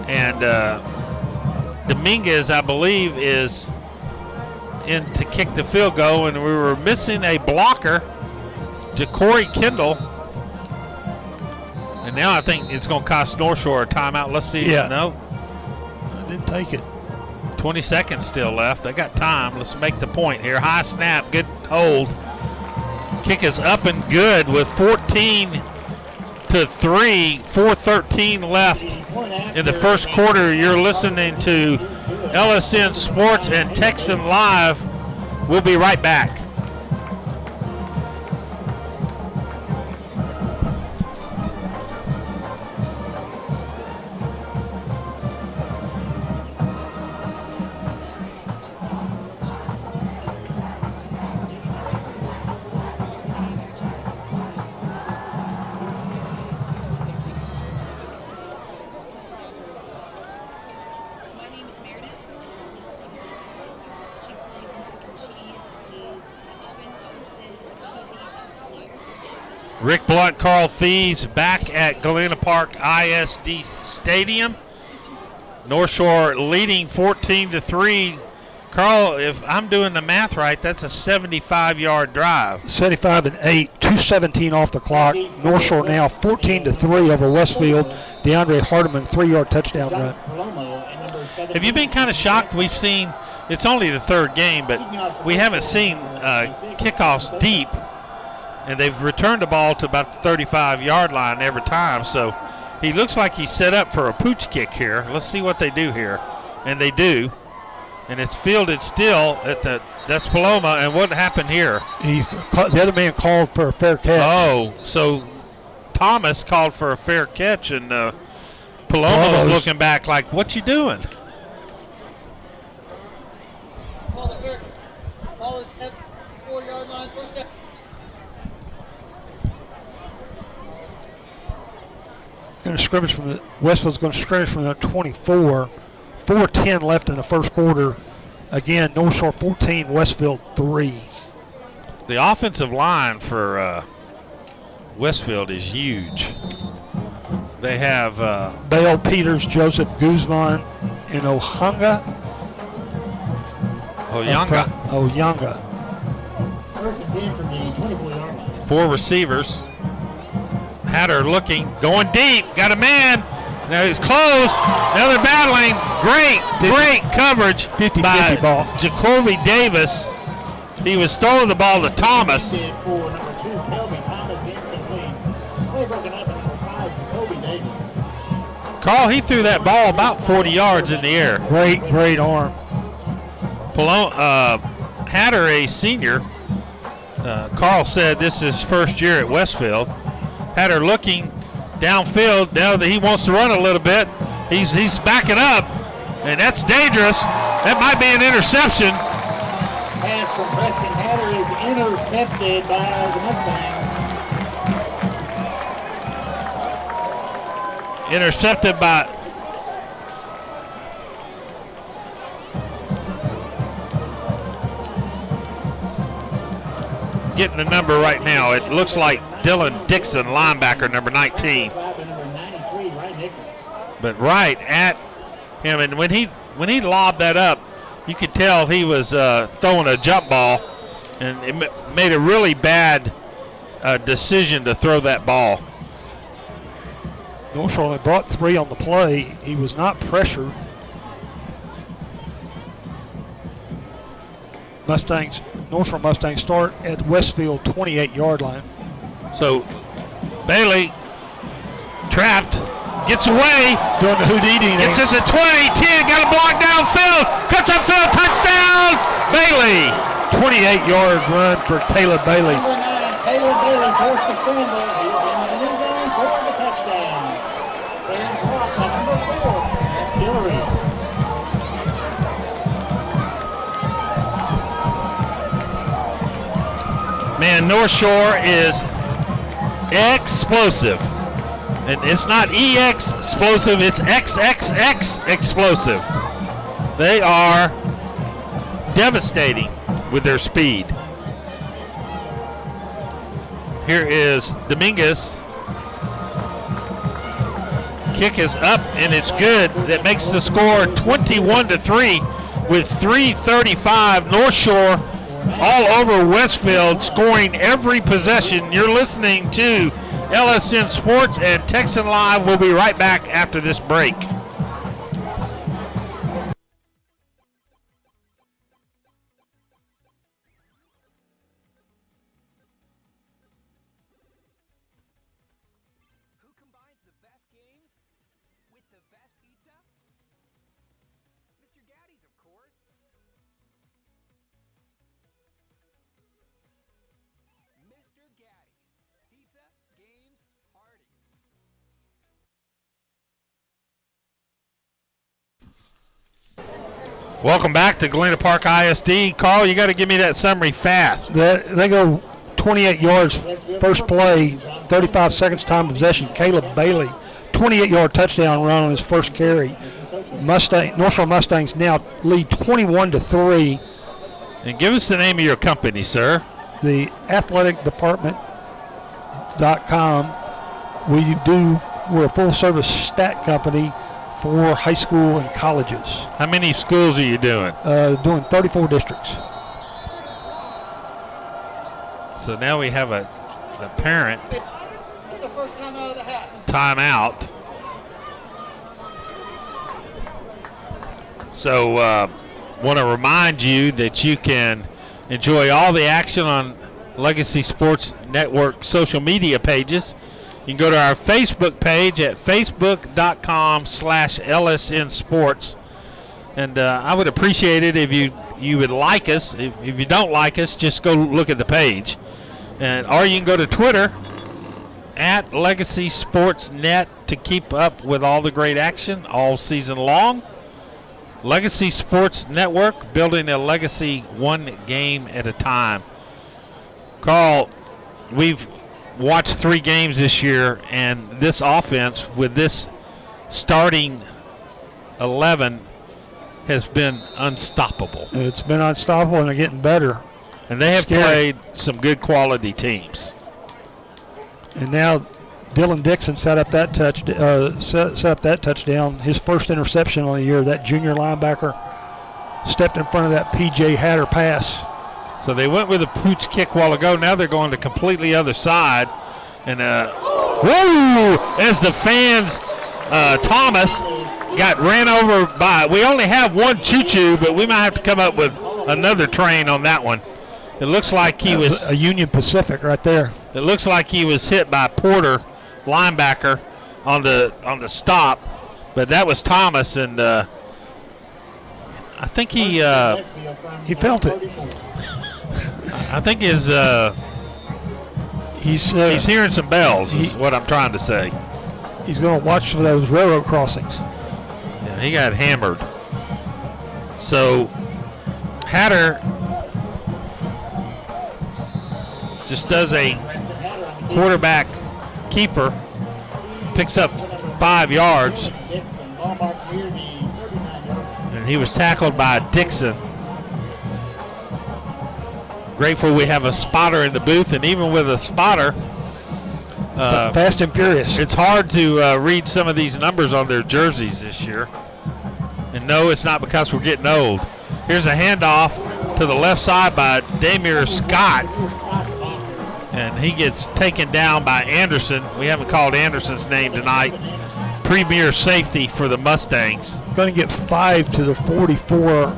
And Dominguez, I believe, is in to kick the field goal, and we were missing a blocker to Corey Kendall. And now I think it's going to cost North Shore a timeout. Let's see. Yeah. No. I didn't take it. 20 seconds still left. They got time. Let's make the point here. High snap. Good hold. Kick is up and good with 14-3. 4:13 left in the first quarter. You're listening to LSN Sports and Texan Live. We'll be right back. My name is Meredith. Chick-fil-A's mac and cheese is oven toasted cheesy taglier. Rick Blunt, Carl Thies back at Galena Park ISD Stadium. North Shore leading 14-3. Carl, if I'm doing the math right, that's a 75-yard drive. 75 and 8, 2:17 off the clock. North Shore now 14-3 over Westfield. DeAndre Hardeman 3-yard touchdown run. Have you been kind of shocked? We've seen, it's only the 3rd game, but we haven't seen kickoffs deep, and they've returned the ball to about the 35-yard line every time. So he looks like he's set up for a pooch kick here. Let's see what they do here. And they do. And it's fielded still at that's Paloma. And what happened here? The other man called for a fair catch. Oh, so Thomas called for a fair catch, and Paloma was looking back like, what you doing? Ball is at 4-yard line, first down. Going to scrimmage from Westfield's going to scrimmage from the 24. 4:10 left in the first quarter. Again, North Shore 14, Westfield 3. The offensive line for Westfield is huge. They have Bale Peters, Joseph Guzman, and Oyanga. First and 10 from the 24-yard line. 4 receivers. Hatter looking, going deep, got a man. Now he's closed. Now they're battling. Great coverage 50-50 by ball. Jacoby Davis. He was throwing the ball to Thomas. For number 2, Kelby Thomas, incomplete. Play broken up at number 5, Jacoby Davis. Carl, he threw that ball about 40 yards in the air. Great arm. Hatter, a senior. Carl said this is his first year at Westfield. Hatter looking downfield now that he wants to run a little bit. He's backing up, and that's dangerous. That might be an interception. Pass from Preston Hatter is intercepted by the Mustangs. Intercepted by getting the number right now. It looks like Dylan Dixon, linebacker, number 19. But right at him, and when he lobbed that up, you could tell he was throwing a jump ball, and it made a really bad decision to throw that ball. North Shore only brought 3 on the play. He was not pressured. North Shore Mustangs start at the Westfield 28-yard line. So Bailey trapped, gets away, doing the Houdini. Gets it to 20, 10, got a block downfield, cuts upfield, touchdown, Bailey. 28-yard run for Caleb Bailey. Number 9, Caleb Bailey forced the scramble. He's in the end zone for the touchdown. Clearing block by number 4. That's Hillary. Man, North Shore is explosive. And it's not EX explosive, it's XXX explosive. They are devastating with their speed. Here is Dominguez. Kick is up and it's good. That makes the score 21-3 with 3:35. North Shore all over Westfield, scoring every possession. You're listening to LSN Sports and Texan Live. We'll be right back after this break. Who combines the best games with the best pizza? Mr. Gaddy's, of course. Mr. Gaddy's. Pizza, games, parties. Welcome back to Galena Park ISD. Carl, you got to give me that summary fast. They go 28 yards first play, 35 seconds time of possession. Caleb Bailey, 28-yard touchdown run on his first carry. North Shore Mustangs now lead 21-3. And give us the name of your company, sir. The athleticdepartment.com. We're a full-service stat company for high school and colleges. How many schools are you doing? Doing 34 districts. So now we have a parent It's the first time out of the hat. timeout. So want to remind you that you can enjoy all the action on Legacy Sports Network social media pages. You can go to our Facebook page at facebook.com/LSN Sports. And I would appreciate it if you would like us. If you don't like us, just go look at the page. Or you can go to Twitter at Legacy Sports Net to keep up with all the great action all season long. Legacy Sports Network, building a legacy one game at a time. Carl, we've watched 3 games this year, and this offense with this starting 11 has been unstoppable. It's been unstoppable, and they're getting better. And they have Scary. played some good quality teams. And now Dylan Dixon set up that touchdown, his first interception on the year. That junior linebacker stepped in front of that P.J. Hatter pass. So they went with a pooch kick a while ago. Now they're going to completely other side. And whoa! As the fans, Thomas got ran over by. We only have one choo-choo, but we might have to come up with another train on that one. It looks like he was a Union Pacific right there. It looks like he was hit by Porter, linebacker, on the stop, but that was Thomas, and I think he felt it. I think he's hearing some bells. Is what I'm trying to say. He's going to watch for those railroad crossings. Yeah, he got hammered. So Hatter just does a quarterback keeper, picks up 5 yards, and he was tackled by Dixon. Grateful we have a spotter in the booth, and even with a spotter, fast and furious. It's hard to read some of these numbers on their jerseys this year. And no, it's not because we're getting old. Here's a handoff to the left side by Damir Scott. And he gets taken down by Anderson. We haven't called Anderson's name tonight. Premier safety for the Mustangs. Going to get 5 to the 44.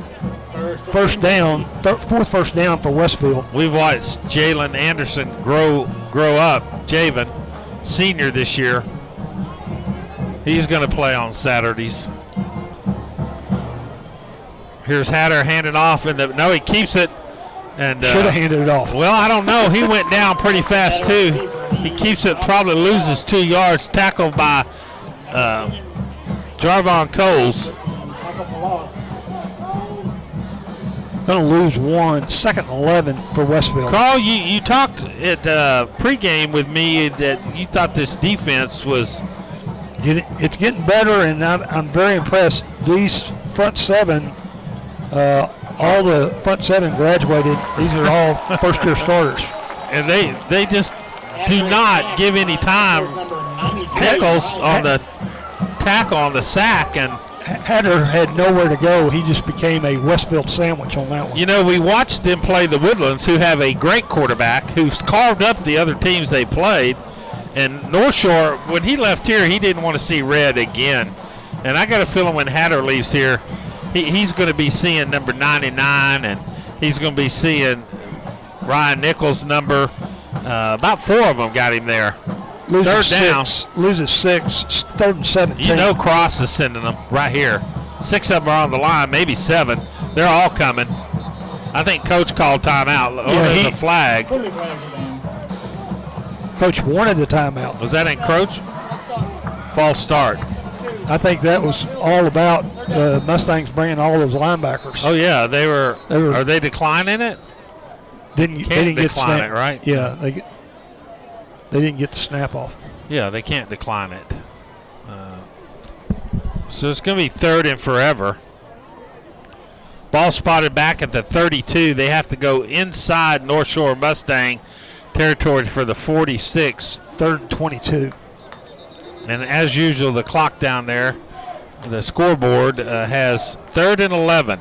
First down, fourth first down for Westfield. We've watched Jalen Anderson grow up. Javen, senior this year. He's going to play on Saturdays. Here's Hatter handing off, and he keeps it. And should have handed it off. Well, I don't know. He went down pretty fast too. He keeps it, probably loses 2 yards. Tackled by Jarvon Coles. Going to lose 1. Second and 11 for Westfield. Carl, you talked at pregame with me that you thought this defense was. It's getting better, and I'm very impressed. These front seven. All the front seven graduated. These are all first-year starters. And they just do not give any time. Nichols on the tackle on the sack, and Hatter had nowhere to go. He just became a Westfield sandwich on that one. You know, we watched them play the Woodlands, who have a great quarterback who's carved up the other teams they played. And North Shore, when he left here, he didn't want to see red again. And I got a feeling when Hatter leaves here, he's going to be seeing number 99, and he's going to be seeing Ryan Nichols' number. About 4 of them got him there. Loses third down. 6. Loses 6. 3rd and 17. You know Cross is sending them right here. 6 of them are on the line, maybe 7. They're all coming. I think Coach called timeout. There's a flag. Coach wanted the timeout. Was that encroach? False start. I think that was all about the Mustangs bringing all those linebackers. Oh yeah, they were. Are they declining it? They didn't get decline snap, it, right? Yeah, they didn't get the snap off. Yeah, they can't decline it. So it's going to be 3rd and forever. Ball spotted back at the 32. They have to go inside North Shore Mustang territory for the 46. 3rd and 22. And as usual, the clock down there, the scoreboard has 3rd and 11.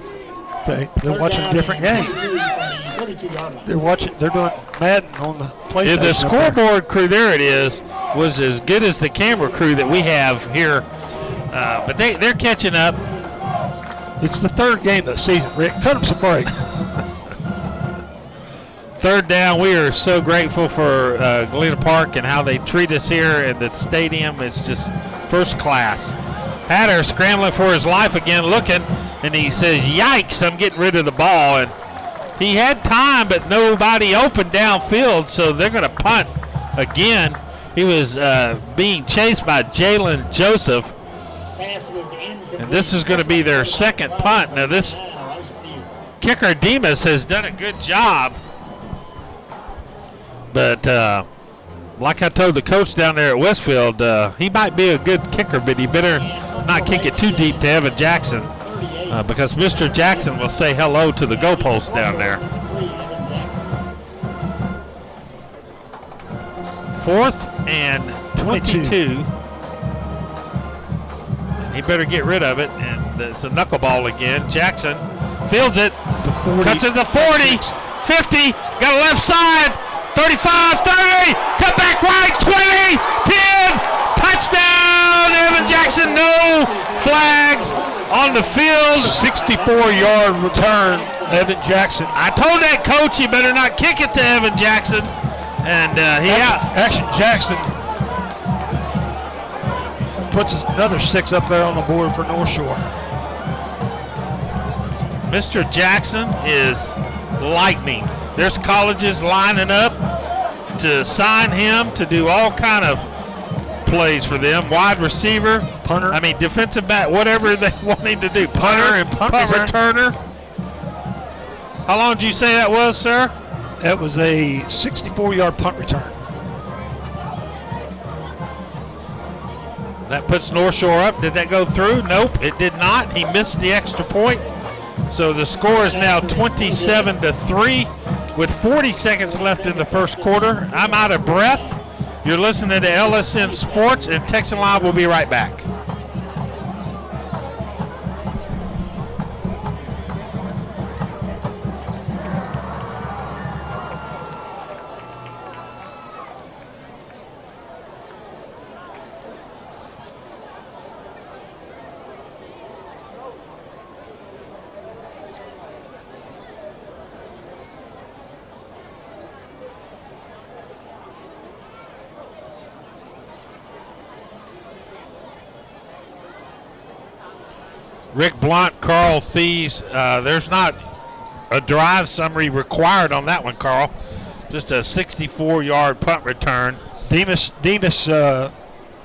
Okay, they're watching a different game. They're doing Madden on the PlayStation. Yeah, the scoreboard crew, there it is, was as good as the camera crew that we have here. But they're catching up. It's the 3rd game of the season, Rick. Cut them some break. 3rd down. We are so grateful for Galena Park and how they treat us here at the stadium. It's just first class. Hatter scrambling for his life again, looking, and he says, yikes, I'm getting rid of the ball. And he had time, but nobody open downfield, so they're going to punt again. He was being chased by Jalen Joseph. And this is going to be their 2nd punt. Now this kicker, Demas, has done a good job. But like I told the coach down there at Westfield, he might be a good kicker, but he better not kick it too deep to Evan Jackson. because Mr. Jackson will say hello to the goalpost down there. 4th and 22. And he better get rid of it. And it's a knuckleball again. Jackson fields it. Cuts it to 40, 50. Got a left side. 35, 30. Cut back right. 20, 10. Touchdown. Evan Jackson. No flags on the field. 64-yard return, Evan Jackson. I told that coach he better not kick it to Evan Jackson. And Action Jackson puts another 6 up there on the board for North Shore. Mr. Jackson is lightning. There's colleges lining up to sign him to do all kind of plays for them. Wide receiver, punter. I mean defensive back, whatever they want him to do. Punter and punt returner. How long did you say that was, sir? That was a 64-yard punt return. That puts North Shore up. Did that go through? Nope, it did not. He missed the extra point. So the score is now 27-3 with 40 seconds left in the first quarter. I'm out of breath. You're listening to LSN Sports, and Texan Live will be right back. Rick Blunt, Carl Thies. There's not a drive summary required on that one, Carl. Just a 64-yard punt return. Demas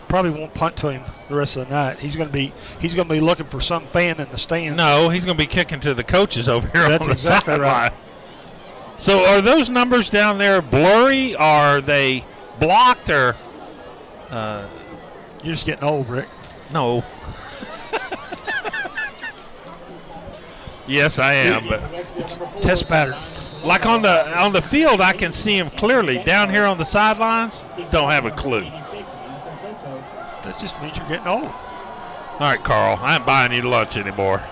probably won't punt to him the rest of the night. He's going to be looking for some fan in the stands. No, he's going to be kicking to the coaches over here on the exactly sideline. right. So are those numbers down there blurry? Are they blocked or? You're just getting old, Rick. No. Yes, I am, but it's test pattern. Like on the field, I can see him clearly. Down here on the sidelines, don't have a clue. That just means you're getting old. All right, Carl, I ain't buying you lunch anymore.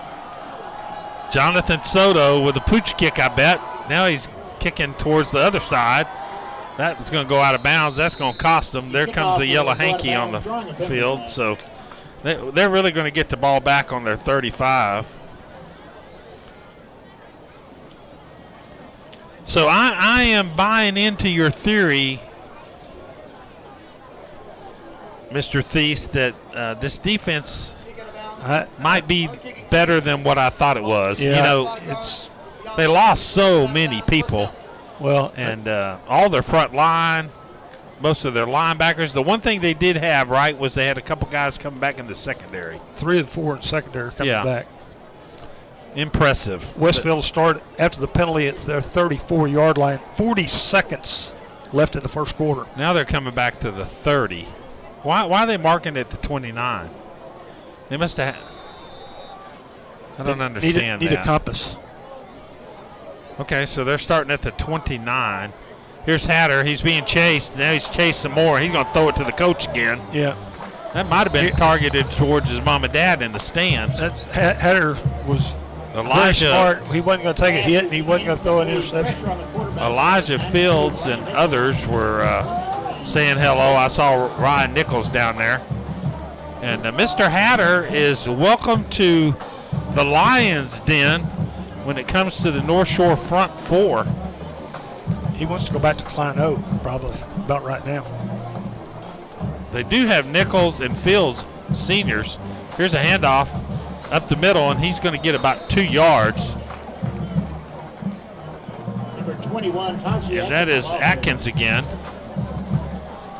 Jonathan Soto with a pooch kick, I bet. Now he's kicking towards the other side. That was going to go out of bounds. That's going to cost them. There comes the yellow hanky on the field. So they're really going to get the ball back on their 35. So I am buying into your theory, Mr. Thies, that this defense might be better than what I thought it was. Yeah, you know, they lost so many people. Well, and all their front line, most of their linebackers. The one thing they did have right was they had a couple guys coming back in the secondary. 3 of the 4 in secondary coming back. Impressive. Westfield started after the penalty at their 34-yard line. 40 seconds left in the first quarter. Now they're coming back to the 30. Why are they marking it to 29? They must have. I don't understand Need a compass. Okay, so they're starting at the 29. Here's Hatter. He's being chased. Now he's chased some more. He's going to throw it to the coach again. Yeah. That might have been targeted towards his mom and dad in the stands. Hatter was Elijah, very smart. He wasn't going to take a hit, and he wasn't going to throw an interception. Elijah Fields and others were saying hello. I saw Ryan Nichols down there. And Mr. Hatter is welcome to the Lions' Den when it comes to the North Shore front four. He wants to go back to Klein Oak, probably, about right now. They do have Nichols and Fields seniors. Here's a handoff up the middle, and he's going to get about 2 yards. Number 21, and that is Atkins again.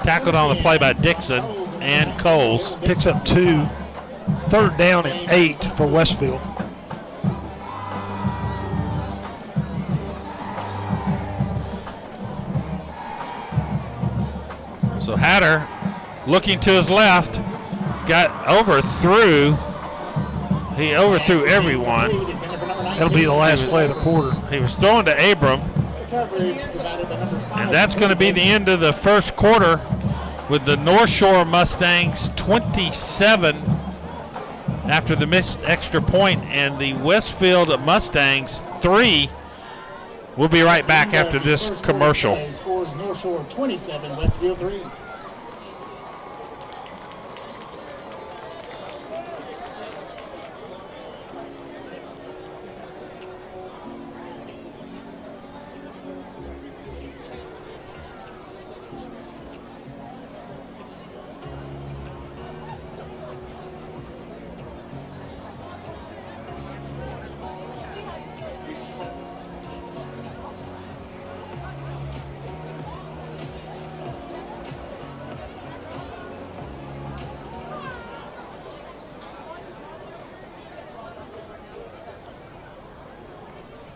Tackled on the play by Dixon and Coles. Picks up 2. 3rd down and 8 for Westfield. So Hatter looking to his left, got overthrew He overthrew everyone. That'll be the last play of the quarter. He was throwing to Abram. And that's going to be the end of the first quarter with the North Shore Mustangs 27 after the missed extra point, and the Westfield Mustangs 3. We'll be right back after this commercial. North Shore 27, Westfield 3.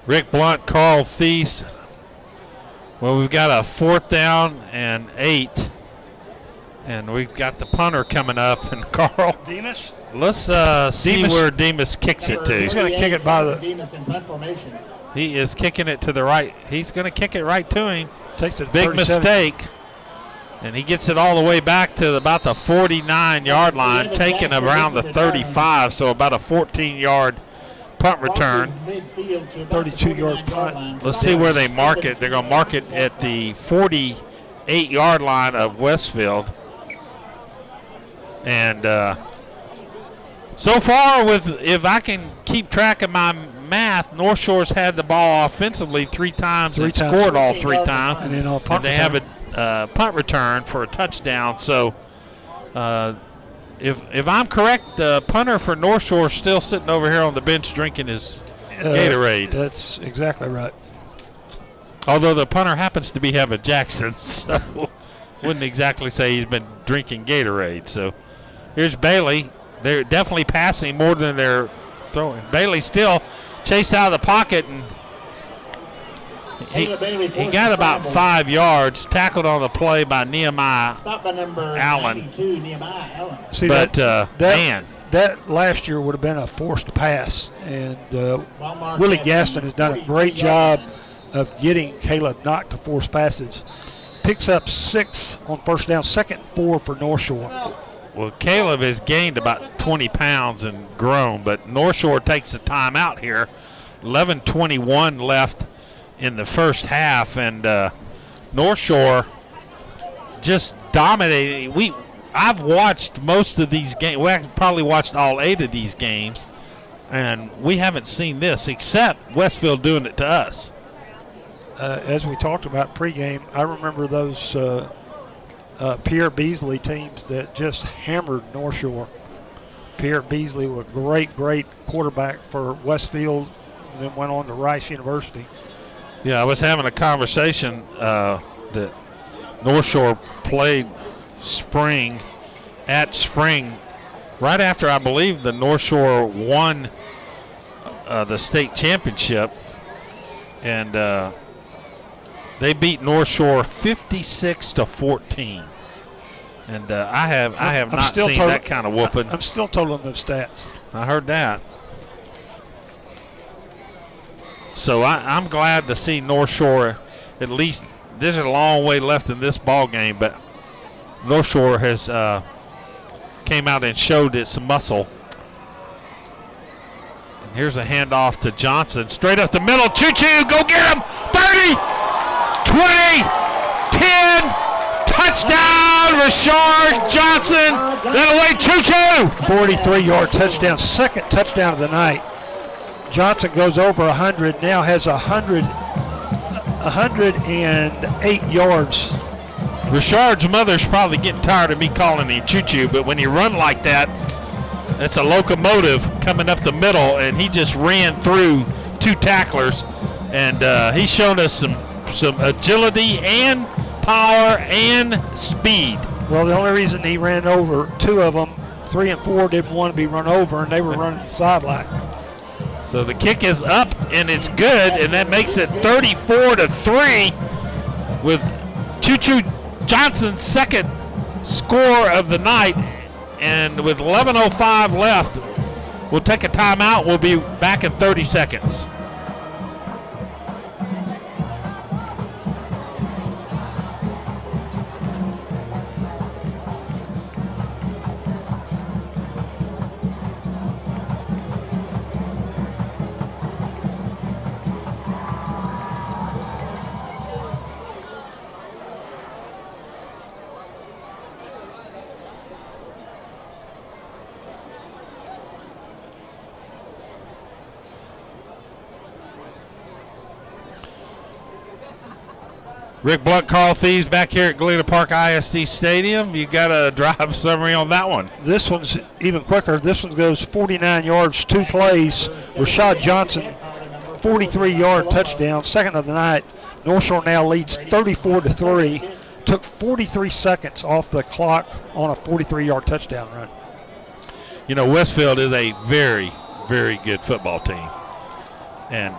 Rick Blunt, Carl Thies. Well, we've got a 4th down and 8. And we've got the punter coming up. And Carl, Demas? let's see where Demas kicks it to. He's going to kick it by the... Demas in punt formation. He is kicking it to the right. He's going to kick it right to him. Takes it Big 37. mistake. And he gets it all the way back to about the 49-yard line, taking around the 35, so about a 14-yard punt return. 32-yard punt. Let's see where they mark it. They're going to mark it at the 48-yard line of Westfield. And so far, if I can keep track of my math, North Shore's had the ball offensively 3 times and scored all 3 times. And then and they have a punt return for a touchdown. So if I'm correct, the punter for North Shore is still sitting over here on the bench drinking his Gatorade. That's exactly right. Although the punter happens to be having Jackson, so wouldn't exactly say he's been drinking Gatorade. So here's Bailey. They're definitely passing more than they're throwing. Bailey still chased out of the pocket, and he got about 5 yards, tackled on the play by Nehemiah Stopped by number Allen. 92, Nehemiah Allen. See, But, man. That last year would have been a forced pass, and Willie Gaston has done a great job of getting Caleb not to force passes. Picks up 6 on first down, 2nd and 4 for North Shore. Well, Caleb has gained about 20 pounds and grown, but North Shore takes a timeout here. 11:21 left in the first half, and North Shore just dominating. I've watched most of these games. We probably watched all 8 of these games, and we haven't seen this except Westfield doing it to us. As we talked about pregame, I remember those Pierre Beasley teams that just hammered North Shore. Pierre Beasley was a great quarterback for Westfield, and then went on to Rice University. Yeah, I was having a conversation that North Shore played Spring right after, I believe, the North Shore won the state championship, and they beat North Shore 56-14. And I have not seen that kind of whooping. I'm still totaling those stats. I heard that. So I'm glad to see North Shore, at least there's a long way left in this ball game, but North Shore has came out and showed its muscle. And here's a handoff to Johnson, straight up the middle. Choo-choo, go get him! 30, 20, 10, touchdown, Rashard Johnson. That away, Choo-choo! 43-yard touchdown, 2nd touchdown of the night. Johnson goes over 100, now has 108 yards. Rashard's mother's probably getting tired of me calling him choo-choo, but when you run like that, that's a locomotive coming up the middle, and he just ran through 2 tacklers, and he's shown us some agility and power and speed. Well, the only reason he ran over 2 of them, 3 and 4 didn't want to be run over, and they were running the sideline. So the kick is up, and it's good, and that makes it 34-3 with Choo-Choo Johnson's 2nd score of the night. And with 11:05 left, We'll take a timeout. We'll be back in 30 seconds. Rick Blunt, Carl Thieves back here at Galena Park ISD Stadium. You got a drive summary on that one. This one's even quicker. This one goes 49 yards, 2 plays. Rashad Johnson, 43-yard touchdown, second of the night. North Shore now leads 34-3. Took 43 seconds off the clock on a 43-yard touchdown run. You know, Westfield is a very, very good football team. And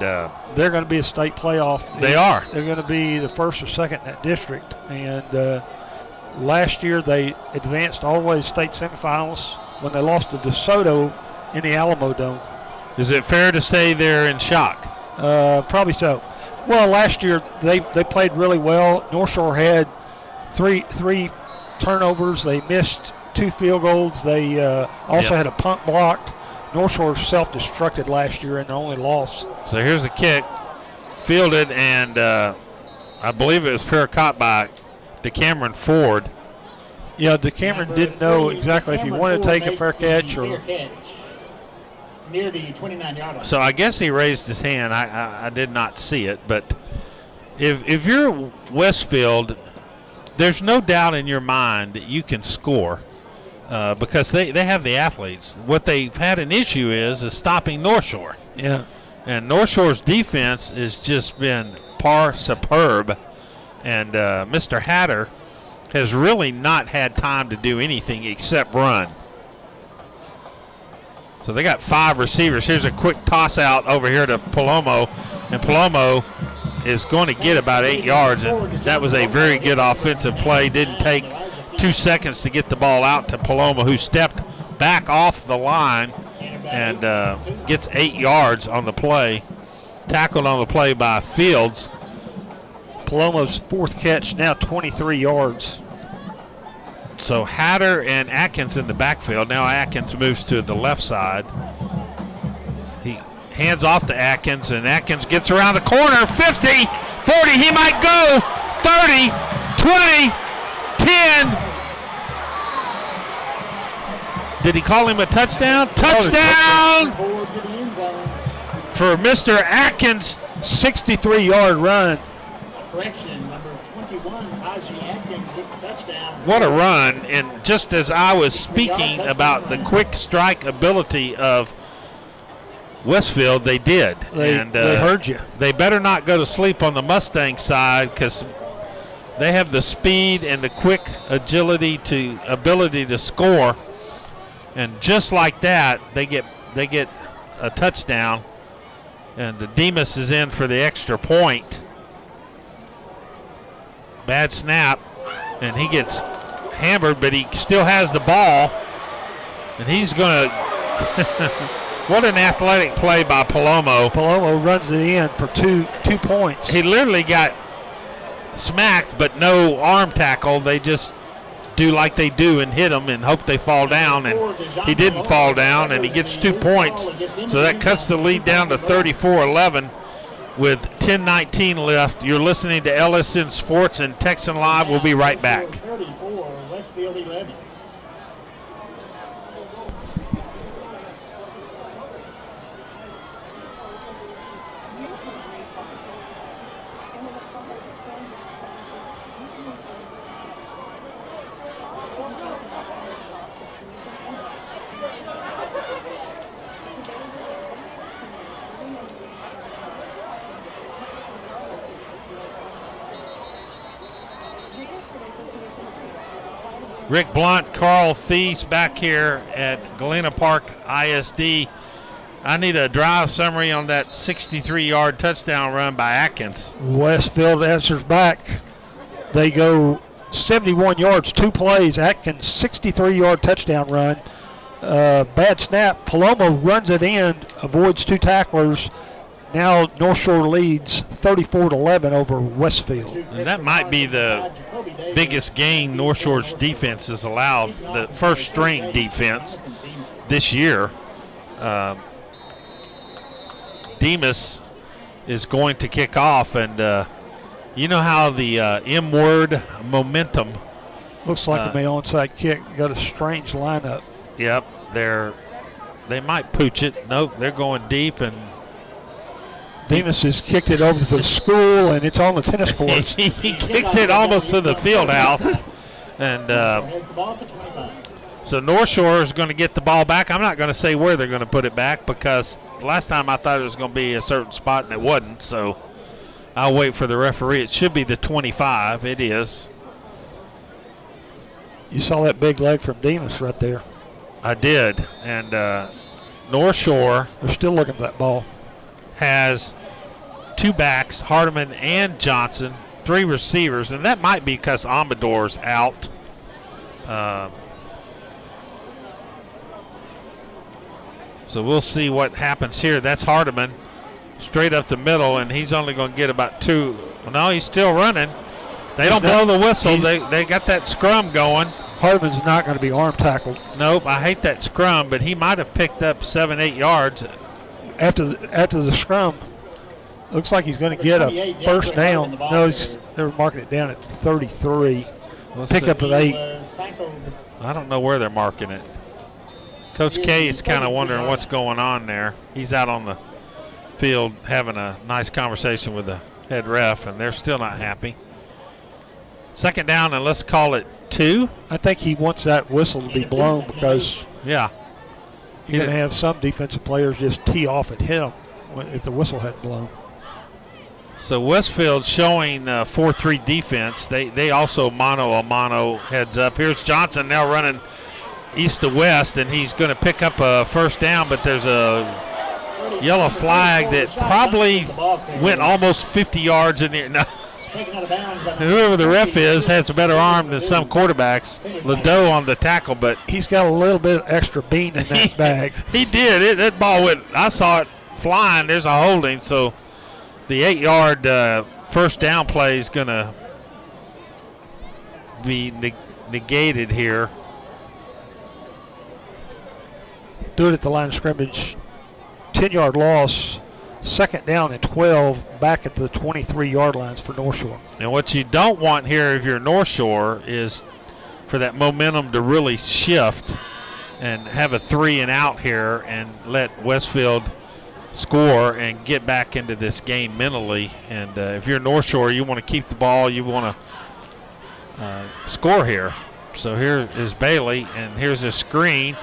they're going to be a state playoff. They are. They're going to be the first or second in that district. And last year they advanced all the way to state semifinals when they lost to DeSoto in the Alamo Dome. Is it fair to say they're in shock? Probably so. Well, last year they played really well. North Shore had three turnovers. They missed 2 field goals. They also had a punt blocked. North Shore self-destructed last year in their only loss. So here's a kick, fielded, and I believe it was fair caught by DeCameron Ford. Yeah, DeCameron didn't know exactly if he wanted to take a fair catch or. Near the 29-yard line. So I guess he raised his hand. I did not see it, but if you're Westfield, there's no doubt in your mind that you can score. Because they have the athletes. What they've had an issue is stopping North Shore. Yeah. And North Shore's defense has just been par superb. And Mr. Hatter has really not had time to do anything except run. So they got 5 receivers. Here's a quick toss out over here to Palomo. And Palomo is going to get about 8 yards. And that was a very good offensive play. Didn't take 2 seconds to get the ball out to Paloma, who stepped back off the line and gets 8 yards on the play. Tackled on the play by Fields. Paloma's 4th catch, now 23 yards. So Hatter and Atkins in the backfield. Now Atkins moves to the left side. He hands off to Atkins, and Atkins gets around the corner. 50, 40, he might go. 30, 20, 10. Did he call him a touchdown? Touchdown for Mr. Atkins. 63-yard run. Correction, number 21, Tajee Atkins with the touchdown. What a run. And just as I was speaking about the quick strike ability of Westfield, they did. They heard you. They better not go to sleep on the Mustang side, because they have the speed and the quick ability to score. And just like that, they get a touchdown. And Demas is in for the extra point. Bad snap, and he gets hammered, but he still has the ball. And he's going to – what an athletic play by Palomo. Palomo runs it in for two points. He literally got smacked, but no arm tackle. They just do like they do and hit them and hope they fall down, and he didn't fall down, and he gets 2 points. So that cuts the lead down to 34-11 with 10:19 left. You're listening to LSN Sports and Texan Live. We'll be right back. 34, Westfield 11. Rick Blunt, Carl Thies back here at Galena Park ISD. I need a drive summary on that 63-yard touchdown run by Atkins. Westfield answers back. They go 71 yards, 2 plays. Atkins, 63-yard touchdown run. Bad snap. Paloma runs it in, avoids 2 tacklers. Now North Shore leads 34-11 over Westfield. And that might be the biggest gain North Shore's defense has allowed, the first string defense this year. Demas is going to kick off, and you know how the M word, momentum. Looks like a onside kick. Got a strange lineup. Yep, they might pooch it. Nope, they're going deep, and Demas has kicked it over to the school, and it's on the tennis courts. he kicked it almost to the field house. And so North Shore is going to get the ball back. I'm not going to say where they're going to put it back because last time I thought it was going to be a certain spot, and it wasn't. So I'll wait for the referee. It should be the 25. It is. You saw that big leg from Demas right there. I did. And North Shore. They're still looking at that ball. Has 2 backs, Hardiman and Johnson, 3 receivers, and that might be because Amador's out. So we'll see what happens here. That's Hardiman straight up the middle, and he's only going to get about 2. No, he's still running. They don't blow the whistle. They got that scrum going. Hardiman's not going to be arm tackled. Nope, I hate that scrum, but he might have picked up 7-8 yards. After the scrum, looks like he's going to get a first down. No, they're marking it down at 33. Pick up at 8. I don't know where they're marking it. Coach K is kind of wondering what's going on there. He's out on the field having a nice conversation with the head ref, and they're still not happy. Second down, and let's call it 2. I think he wants that whistle to be blown because you're going to have some defensive players just tee off at him if the whistle hadn't blown. So Westfield showing 4-3 defense. They also mano-a-mano heads up. Here's Johnson now running east to west, and he's going to pick up a first down, but there's a yellow flag that probably went almost 50 yards in there. No. Whoever the ref is has a better arm than some quarterbacks. Ladeau on the tackle, but he's got a little bit of extra bean in that bag. He did. That ball went, I saw it flying. There's a holding, so the 8-yard first down play is going to be negated here. Do it at the line of scrimmage. 10-yard loss. Second down and 12 back at the 23-yard lines for North Shore. And what you don't want here if you're North Shore is for that momentum to really shift and have a 3 and out here and let Westfield score and get back into this game mentally. And if you're North Shore, you want to keep the ball. You want to score here. So here is Bailey, and here's a screen.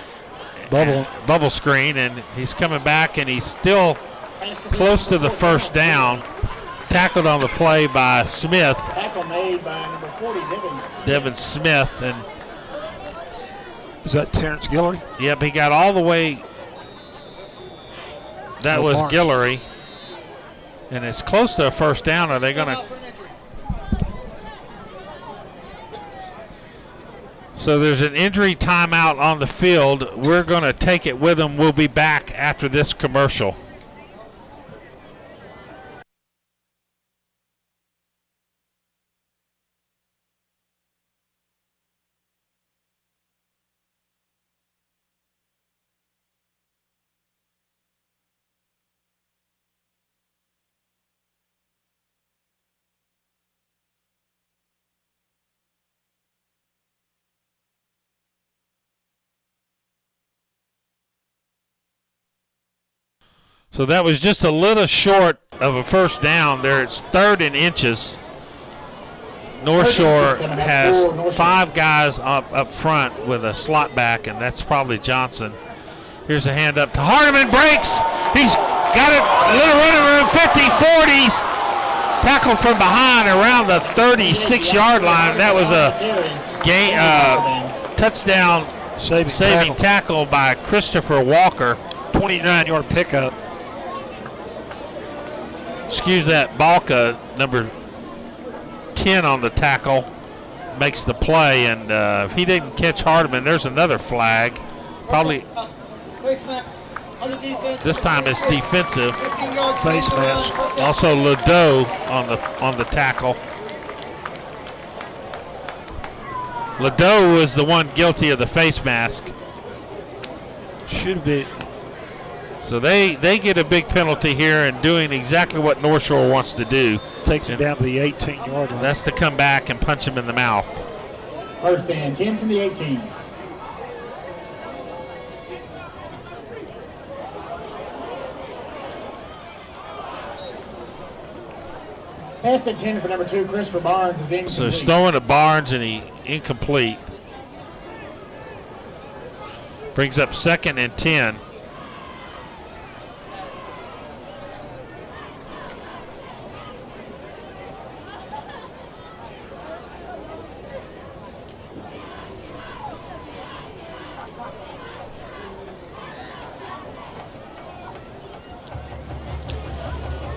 Bubble screen, and he's coming back, and he's still close to the first down. Tackled on the play by Smith. Tackle made by number 40, Devin Smith. And is that Terrence Guillory? Yep, he got all the way. That was Barnes. Guillory. And it's close to a first down. Are they going to? So there's an injury timeout on the field. We're going to take it with them. We'll be back after this commercial. So that was just a little short of a first down there. It's 3rd and inches. North Shore has 5 guys up front with a slot back, and that's probably Johnson. Here's a hand up to Hardiman. Breaks. He's got it. A little running room. 50, 40s. Tackled from behind around the 36-yard line. That was a touchdown saving tackle by Christopher Walker. 29-yard pickup. Excuse that, Balka, number 10 on the tackle, makes the play. And if he didn't catch Hardiman, there's another flag. Probably Face mask on the defense. this time it's defensive. 15 yards. Face mask. Also Ledoux on the tackle. Ledoux was the one guilty of the face mask. Should be. So they get a big penalty here and doing exactly what North Shore wants to do. Takes it down to the 18-yard line. That's to come back and punch him in the mouth. First and 10 from the 18. Pass intended for number 2, Christopher Barnes, is incomplete. So it's throwing to Barnes and he incomplete. Brings up 2nd and 10.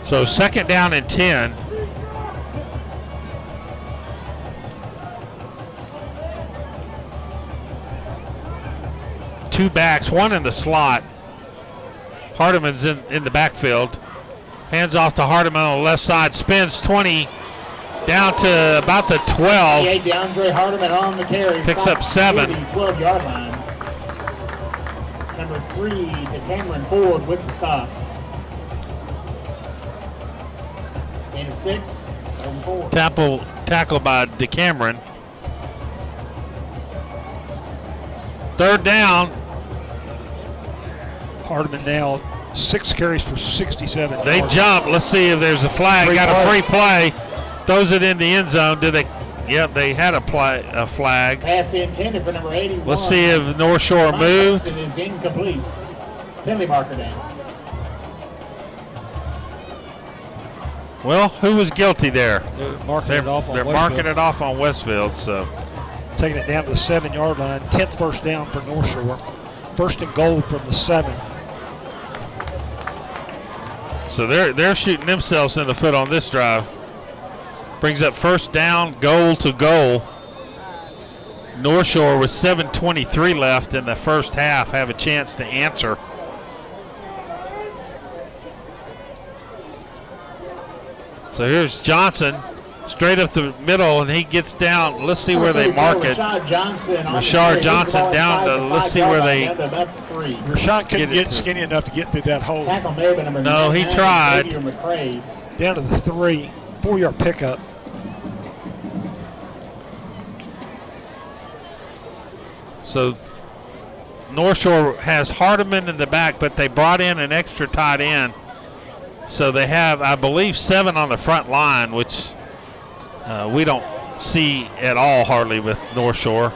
So 2nd down and 10. Two backs, one in the slot. Hardiman's in the backfield. Hands off to Hardiman on the left side. Spins 20 down to about the 12. 28, DeAndre Hardiman on the carry. Picks Stop up 7. near the 12-yard line. Number 3, DeCameron Ford with the stop. Gain of 6, over 4. Tackle by DeCameron. 3rd down. Hardiman now 6 carries for 67 They yards. jump. Let's see if there's a flag. Free Got a play. free play. Throws it in the end zone. Do they? Yep, they had a flag. Pass intended for number 81. Let's see if North Shore moved. It is incomplete. Penalty marker down. Well, who was guilty there? They're marking They're, it off on they're Westfield. marking it off on Westfield. So Taking it down to the 7-yard line. 10th first down for North Shore. 1st and goal from the 7. So they're shooting themselves in the foot on this drive. Brings up 1st down, goal to goal. North Shore with 7:23 left in the first half have a chance to answer. So here's Johnson, straight up the middle, and he gets down. Let's see where they mark it. Rashad Johnson, Rashad Johnson down to, let's see where they. Rashad couldn't Get it get to- skinny enough to get through that hole. Tackle made by number No, he 99, tried. Xavier McCray. Down to the 3. 4-yard pickup. So North Shore has Hardiman in the back, but they brought in an extra tight end. So they have, I believe, 7 on the front line, which we don't see at all hardly with North Shore.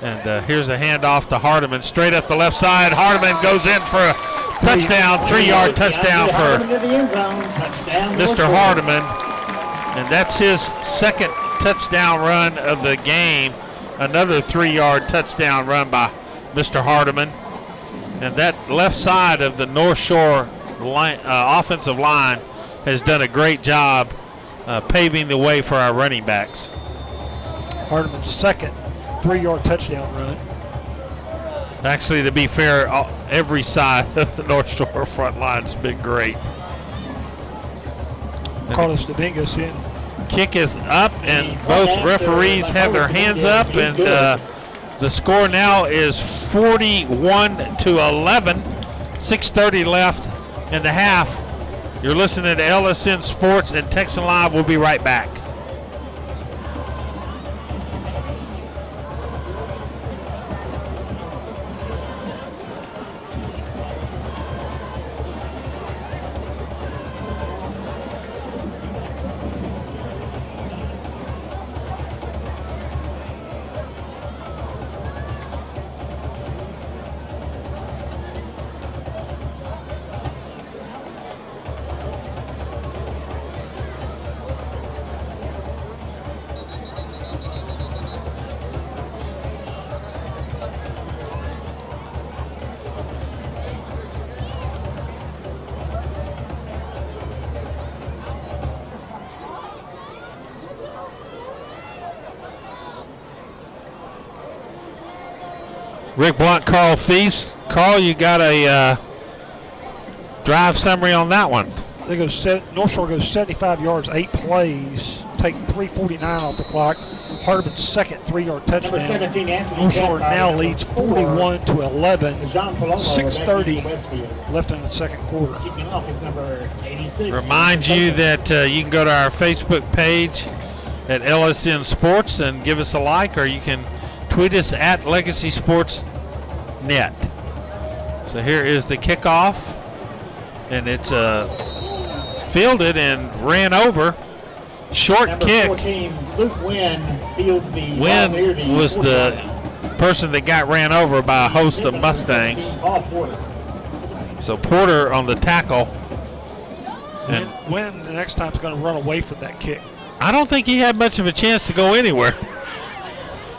And here's a handoff to Hardiman, straight up the left side. Hardiman goes in for a touchdown, 3-yard touchdown for Mr. Hardiman. And that's his 2nd touchdown run of the game. Another 3-yard touchdown run by Mr. Hardiman. And that left side of the North Shore line, offensive line has done a great job paving the way for our running backs. Hardiman's 2nd 3-yard touchdown run. Actually, to be fair, every side of the North Shore front line's been great. Carlos Dominguez in. Kick is up, and both referees have their hands up, and the score now is 41-11. 6:30 left in the half. You're listening to LSN Sports and Texan Live. We'll be right back. Rick Blunt, Carl Thies. Carl, you got a drive summary on that one. They go North Shore goes 75 yards, 8 plays, take 3:49 off the clock. Hardman's second 3-yard touchdown. 17, North Shore now leads 41-11. 6:30 left in the second quarter. Kicking off is number 86. Remind you that you can go to our Facebook page at LSN Sports and give us a like, or you can tweet us at Legacy Sports Net. So here is the kickoff, and it's fielded and ran over. Short number kick. 14, Luke Wynn fields the Wynn ball near the was 40 the line. person that got ran over by a host of Mustangs. Paul Porter. So Porter on the tackle. And Wynn the next time is going to run away from that kick. I don't think he had much of a chance to go anywhere.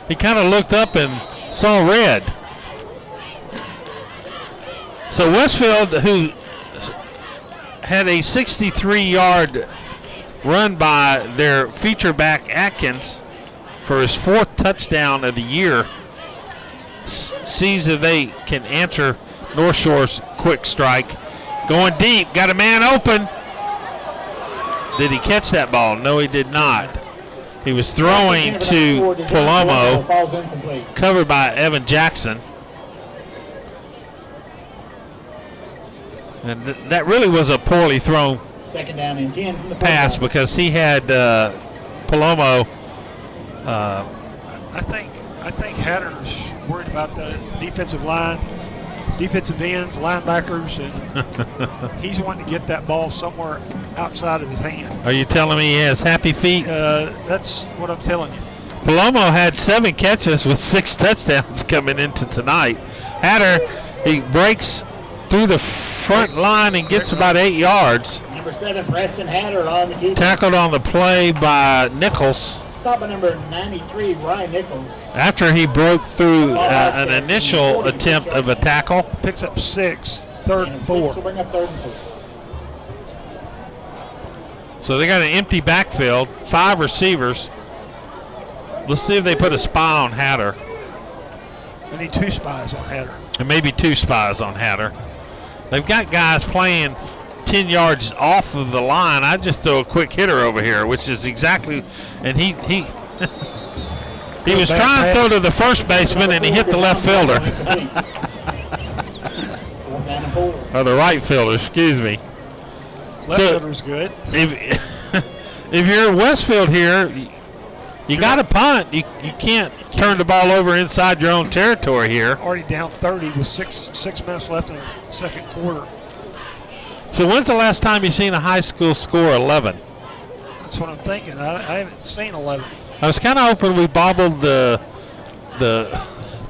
He kind of looked up and saw red. So Westfield, who had a 63-yard run by their feature back Atkins for his 4th touchdown of the year, sees if they can answer North Shore's quick strike. Going deep, got a man open. Did he catch that ball? No, he did not. He was throwing to Palomo, covered by Evan Jackson. And that really was a poorly thrown Second down and 10 from the pass because he had Palomo. I think Hatter's worried about the defensive line, defensive ends, linebackers, and he's wanting to get that ball somewhere outside of his hand. Are you telling me he has happy feet? That's what I'm telling you. Palomo had 7 catches with 6 touchdowns coming into tonight. Hatter, he breaks through the front line and gets about 8 yards. Number 7, Preston Hatter on the kick. Tackled on the play by Nichols. Stop by number 93, Ryan Nichols. After he broke through an initial attempt of a tackle. Picks up 6, 3rd and 4. So bring up 3rd and 4. So they got an empty backfield, 5 receivers. Let's see if they put a spy on Hatter. They need 2 spies on Hatter. And maybe 2 spies on Hatter. They've got guys playing 10 yards off of the line. I just throw a quick hitter over here, which is exactly, and he was trying to throw to the first baseman and he hit the left fielder. Or the right fielder, excuse me. Left fielder's good. If you're Westfield here, you got to punt. You can't turn the ball over inside your own territory here. Already down 30 with 6 minutes left in the second quarter. So when's the last time you seen a high school score 11? That's what I'm thinking. I haven't seen 11. I was kind of hoping we bobbled the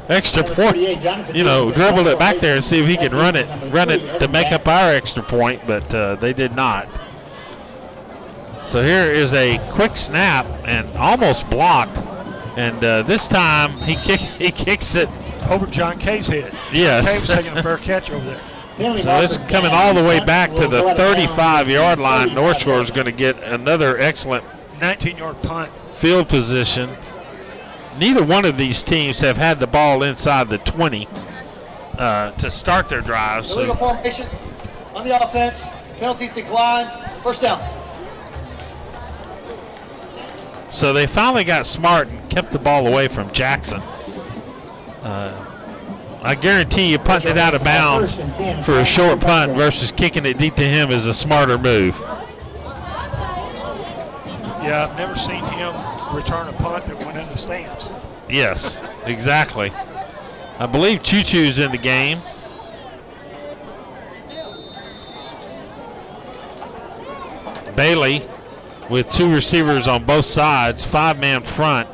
extra point. You know, dribbled it back there and see if he could run it to make up our extra point, but they did not. So here is a quick snap and almost blocked, and this time he kicks it over John Kay's head. Yes. Kay was taking a fair catch over there. So this coming all the way back to the 35-yard line. North Shore is going to get another excellent 19-yard punt. Field position. Neither one of these teams have had the ball inside the 20 to start their drives. Illegal formation on the offense. Penalties decline. First down. So they finally got smart and kept the ball away from Jackson. I guarantee you punting it out of bounds for a short punt versus kicking it deep to him is a smarter move. Yeah, I've never seen him return a punt that went in the stands. Yes, exactly. I believe Choo-Choo's in the game. Bailey with 2 receivers on both sides, 5-man front.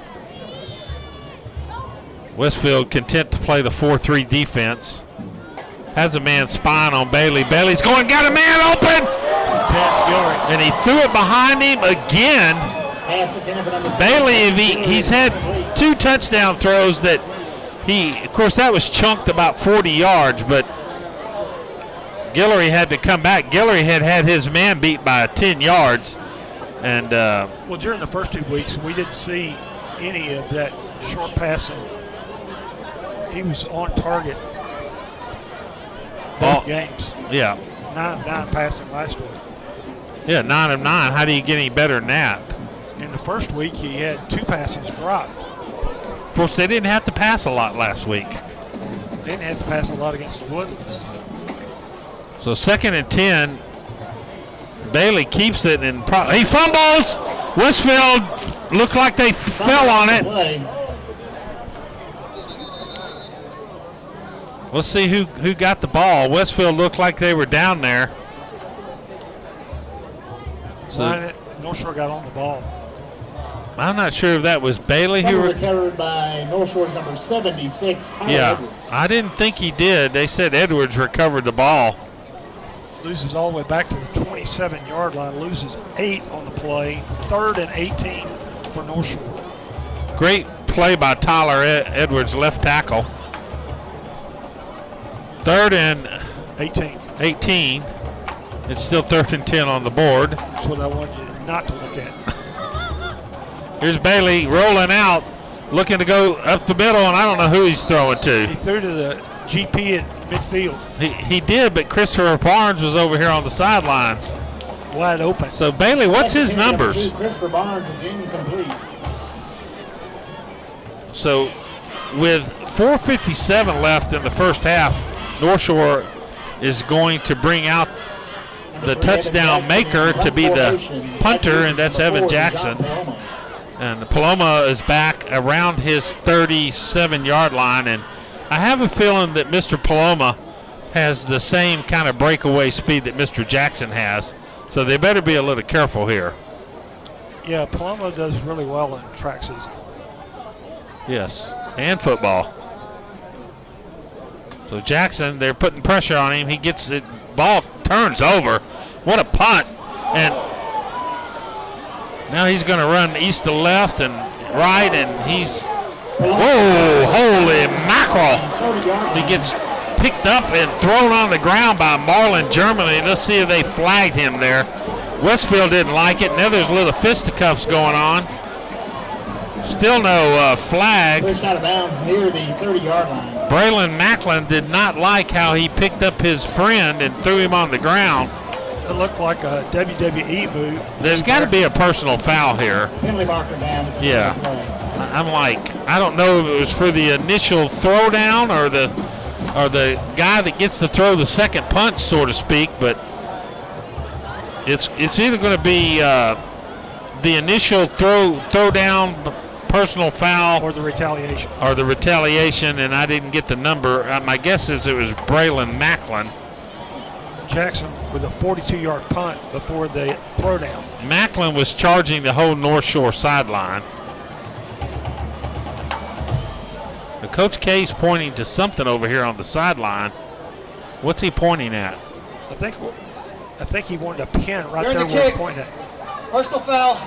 Westfield content to play the 4-3 defense. Has a man spying on Bailey. Bailey's going, got a man open! And he threw it behind him again. Bailey, he's had 2 touchdown throws that of course that was chunked about 40 yards, but Guillory had to come back. Guillory had his man beat by 10 yards. And well, during the first 2 weeks, we didn't see any of that short passing He was on target Ball- both games. Yeah. 9 of 9 passing last week. Yeah, 9 of 9. How do you get any better than that? In the first week, he had 2 passes dropped. Of course, they didn't have to pass a lot last week. They didn't have to pass a lot against the Woodlands. So 2nd and 10. Bailey keeps it and he fumbles. Westfield looks like they fell on it. Let's see who got the ball. Westfield looked like they were down there. So North Shore got on the ball. I'm not sure if that was Bailey who recovered by North Shore's number 76. Tyler Edwards. I didn't think he did. They said Edwards recovered the ball. Loses all the way back to the 27-yard line. Loses 8 on the play. 3rd and 18 for North Shore. Great play by Tyler Edwards, left tackle. 3rd and 18. It's still 3rd and 10 on the board. That's what I wanted you not to look at. Here's Bailey rolling out, looking to go up the middle, and I don't know who he's throwing to. He threw to the GP at midfield. He did, but Christopher Barnes was over here on the sidelines. Wide open. So, Bailey, what's his numbers? Christopher Barnes is incomplete. So, with 4:57 left in the first half, North Shore is going to bring out the touchdown maker to be the punter, and that's Evan Jackson. And Paloma is back around his 37-yard line, and I have a feeling that Mr. Paloma has the same kind of breakaway speed that Mr. Jackson has, so they better be a little careful here. Yeah, Paloma does really well in track season. Yes, and football. So Jackson, they're putting pressure on him. He gets it, ball turns over. What a punt. And now he's going to run east to left and right, and he's, whoa, holy mackerel. He gets picked up and thrown on the ground by Marlon Germany. Let's see if they flagged him there. Westfield didn't like it. Now there's little fisticuffs going on. Still no flag. Push out of bounds near the 30-yard line. Braylon Macklin did not like how he picked up his friend and threw him on the ground. It looked like a WWE move. There's got to be a personal foul here. Penalty marker down. Yeah. I'm like, I don't know if it was for the initial throwdown or the guy that gets to throw the second punch, so to speak, but it's either going to be the initial throwdown, personal foul, or the retaliation. And I didn't get the number. My guess is it was Braylon Macklin. Jackson with a 42-yard punt before the throwdown. Macklin was charging the whole North Shore sideline. The Coach K's pointing to something over here on the sideline. What's he pointing at? I think he wanted a pin right During there the where he's kick. pointing at. Personal foul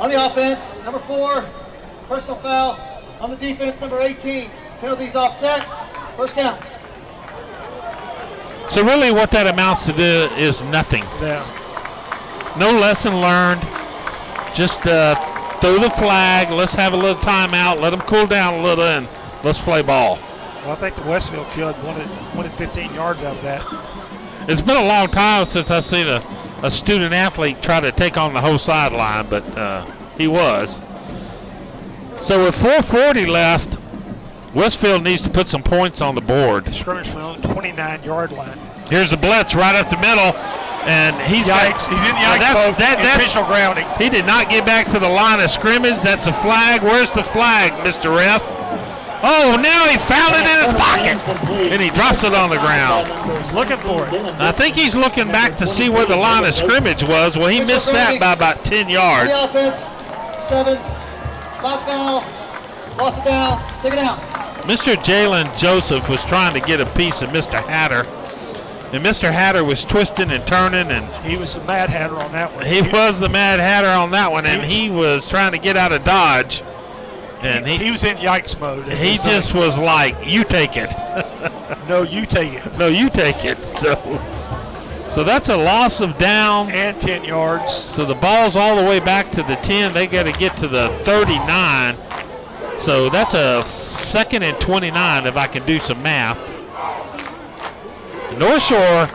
on the offense, number 4. Personal foul on the defense, number 18. Penalties offset. First down. So really what that amounts to do is nothing. Yeah. No lesson learned. Just throw the flag. Let's have a little timeout. Let them cool down a little, and let's play ball. Well, I think the Westfield kid wanted 15 yards out of that. It's been a long time since I've seen a student athlete try to take on the whole sideline, but he was. So with 4:40 left, Westfield needs to put some points on the board. Scrimmage from the 29-yard line. Here's the blitz right up the middle, and he's He's in yikes mode. that's Official grounding. He did not get back to the line of scrimmage. That's a flag. Where's the flag, Mr. Ref? Oh, now he found it in his pocket, and he drops it on the ground. He's looking for it. I think he's looking back to see where the line of scrimmage was. Well, he missed that by about 10 On yards. the offense, 7. Spot foul. Lost it down. Stick it out. Mr. Jalen Joseph was trying to get a piece of Mr. Hatter, and Mr. Hatter was twisting and turning, and He was the Mad Hatter on that one. he was the Mad Hatter on that one, and he was trying to get out of Dodge, and He was in yikes mode. as he they say. just was like, you take it. No, you take it. No, you take it. So that's a loss of down. And 10 yards. So the ball's all the way back to the 10. They got to get to the 39. So that's a 2nd and 29 if I can do some math. North Shore,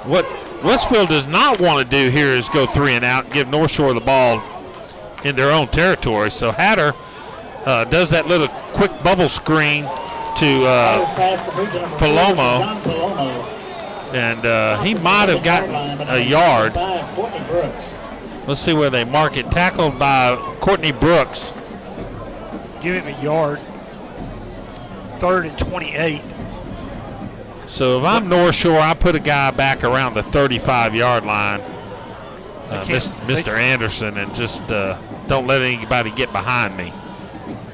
what Westfield does not want to do here is go 3 and out and give North Shore the ball in their own territory. So Hatter does that little quick bubble screen to Palomo, and he might have gotten a yard. Let's see where they mark it. Tackled by Courtney Brooks. Give him a yard. 3rd and 28. So if I'm North Shore, I put a guy back around the 35-yard line, Mr. Anderson, and just don't let anybody get behind me.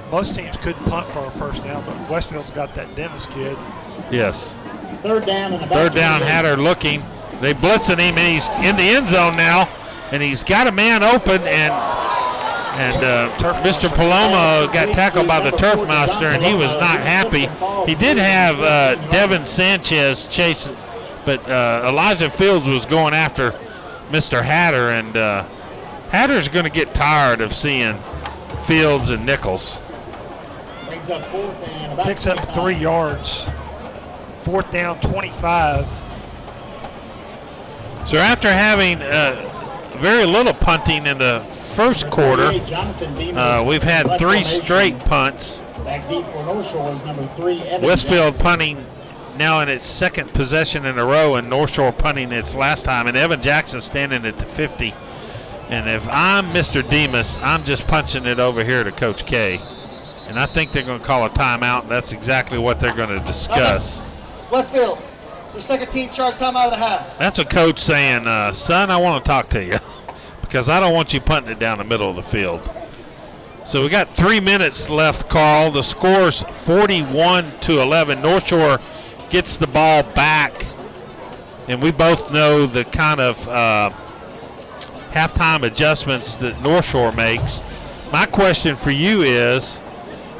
Most teams couldn't punt for a first down, but Westfield's got that Dennis kid. Yes. 3rd down. Third down, Hatter looking. They blitzing him, and he's in the end zone now, and he's got a man open, and Mr. Paloma got tackled by the Turf Master, and he was not happy. He did have Devin Sanchez chasing, but Elijah Fields was going after Mr. Hatter, and Hatter's going to get tired of seeing Fields and Nichols. Picks up 3 yards. 4th down, 25. So after having very little punting in the first quarter, we've had 3 straight punts. Westfield punting now in its 2nd possession in a row, and North Shore punting its last time, and Evan Jackson standing at the 50. And if I'm Mr. Demas, I'm just punching it over here to Coach K. And I think they're going to call a timeout. That's exactly what they're going to discuss. Westfield, it's their 2nd team charge timeout of the half. That's a coach saying, son, I want to talk to you because I don't want you punting it down the middle of the field. So we got 3 minutes left, Carl. The score's 41-11. North Shore gets the ball back, and we both know the kind of halftime adjustments that North Shore makes. My question for you is,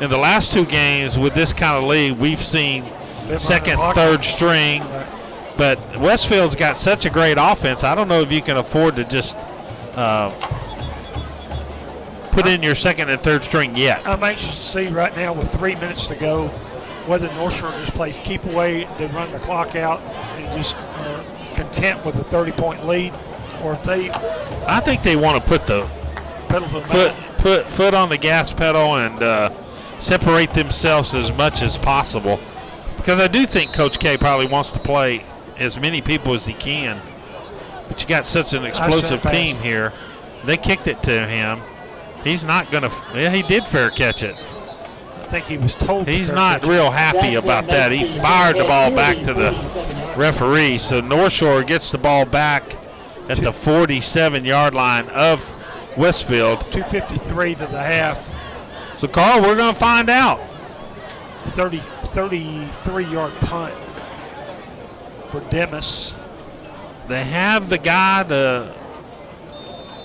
in the last 2 games with this kind of lead, we've seen 2nd, 3rd string, but Westfield's got such a great offense. I don't know if you can afford to just put in your 2nd and 3rd string yet. I'm anxious to see right now with 3 minutes to go whether North Shore just plays keep away, they run the clock out, and just are content with a 30-point lead, or if they. I think they want to put the pedal to the foot on the gas pedal and separate themselves as much as possible, because I do think Coach K probably wants to play as many people as he can. But you got such an explosive team here. They kicked it to him. He's not going to. Yeah, he did fair catch it. I think he was told. He's not real happy about that. He fired the ball back to the referee. So North Shore gets the ball back at the 47-yard line of Westfield. 2:53 to the half. So, Carl, we're going to find out. 33-yard punt for Demas. They have the guy to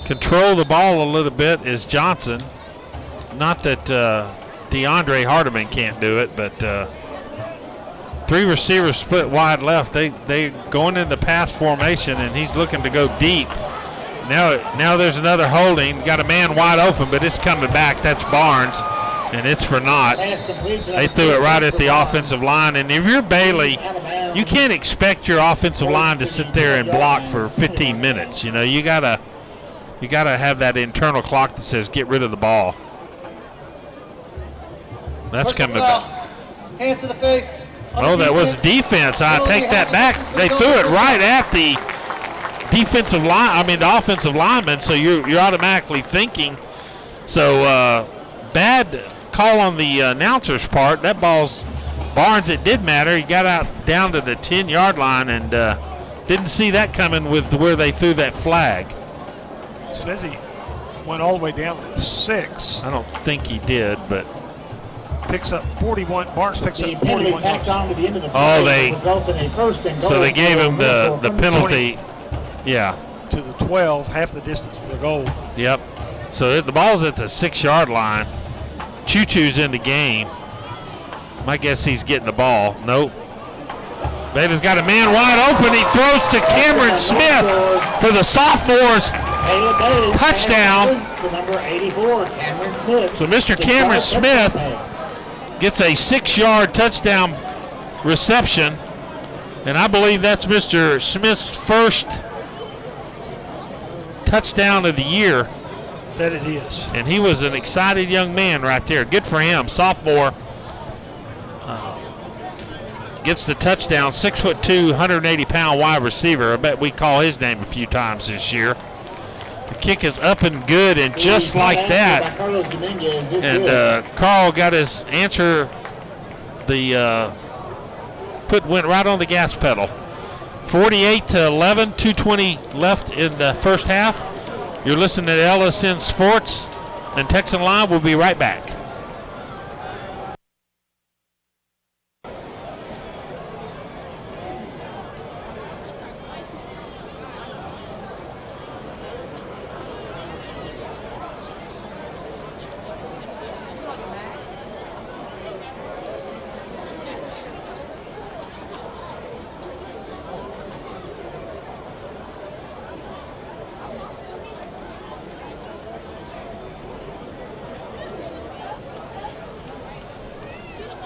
control the ball a little bit is Johnson. Not that DeAndre Hardiman can't do it, but 3 receivers split wide left. They going in the pass formation, and he's looking to go deep. Now there's another holding. Got a man wide open, but it's coming back. That's Barnes, and it's for naught. They threw it right at the offensive line. And if you're Bailey, you can't expect your offensive line to sit there and block for 15 minutes. You know, you gotta have that internal clock that says get rid of the ball. That's coming back. Hands to the face. Oh, that was defense. I take that back. They threw it right at the defensive line. I mean, the offensive lineman. So you're automatically thinking. So bad call on the announcer's part. That ball's Barnes. It did matter. He got out down to the 10-yard line and didn't see that coming with where they threw that flag. It says he went all the way down to 6. I don't think he did, but. Picks up 41. Barnes picks up 41. Oh, so they gave him the penalty. 20 yeah. To the 12, half the distance to the goal. Yep. So the ball's at the 6-yard line. Choo-choo's in the game. My guess he's getting the ball. Nope. Bader's got a man wide open. He throws to Cameron Smith for the sophomores. Touchdown. Number 84, Cameron Smith. So Mr. Cameron Smith gets a 6-yard touchdown reception, and I believe that's Mr. Smith's first touchdown of the year. That it is. And he was an excited young man right there. Good for him. Sophomore gets the touchdown. 6'2", 180-pound wide receiver. I bet we call his name a few times this year. The kick is up and good, and just like that. And Carl got his answer. The foot went right on the gas pedal. 48-11, 2:20 left in the first half. You're listening to LSN Sports and Texan Live. We'll be right back.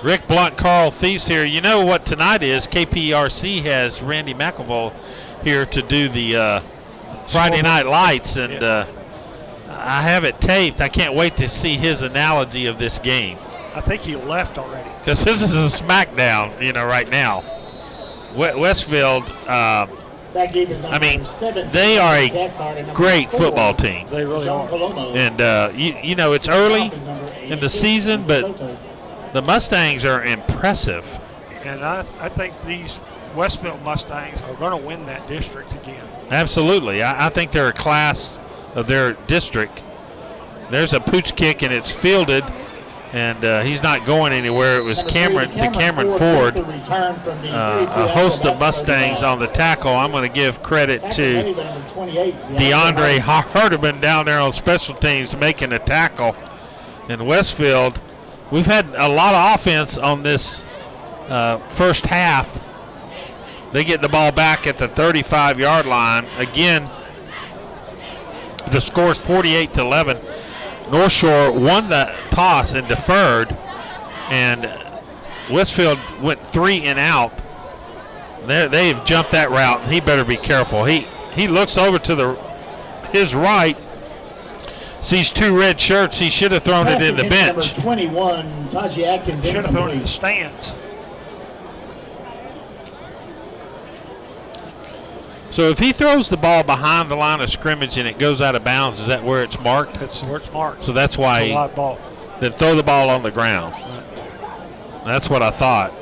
Rick Blunt, Carl Thieves here. You know what tonight is? KPRC has Randy McEvoy here to do the Friday Night Lights, and I have it taped. I can't wait to see his analogy of this game. I think he left already. Because this is a smackdown, right now. Westfield, I mean, they are a great football team. They really are. And, it's early in the season, but the Mustangs are impressive. And I think these Westfield Mustangs are going to win that district again. Absolutely. I think they're a class of their district. There's a pooch kick, and it's fielded, and he's not going anywhere. It was Cameron Ford, a host of Mustangs on the tackle. I'm going to give credit to DeAndre Hardeman down there on special teams making a tackle. In Westfield, we've had a lot of offense on this first half. They get the ball back at the 35-yard line. Again, the score is 48-11. North Shore won the toss and deferred, and Westfield went 3 and out. They've jumped that route. He better be careful. He looks over to his right, sees 2 red shirts. He should have thrown it in the bench. Number 21, Taji Atkins. Should have thrown it in the stands. So if he throws the ball behind the line of scrimmage and it goes out of bounds, is that where it's marked? That's where it's marked. So that's why it's a live ball. Then throw the ball on the ground. Right. That's what I thought.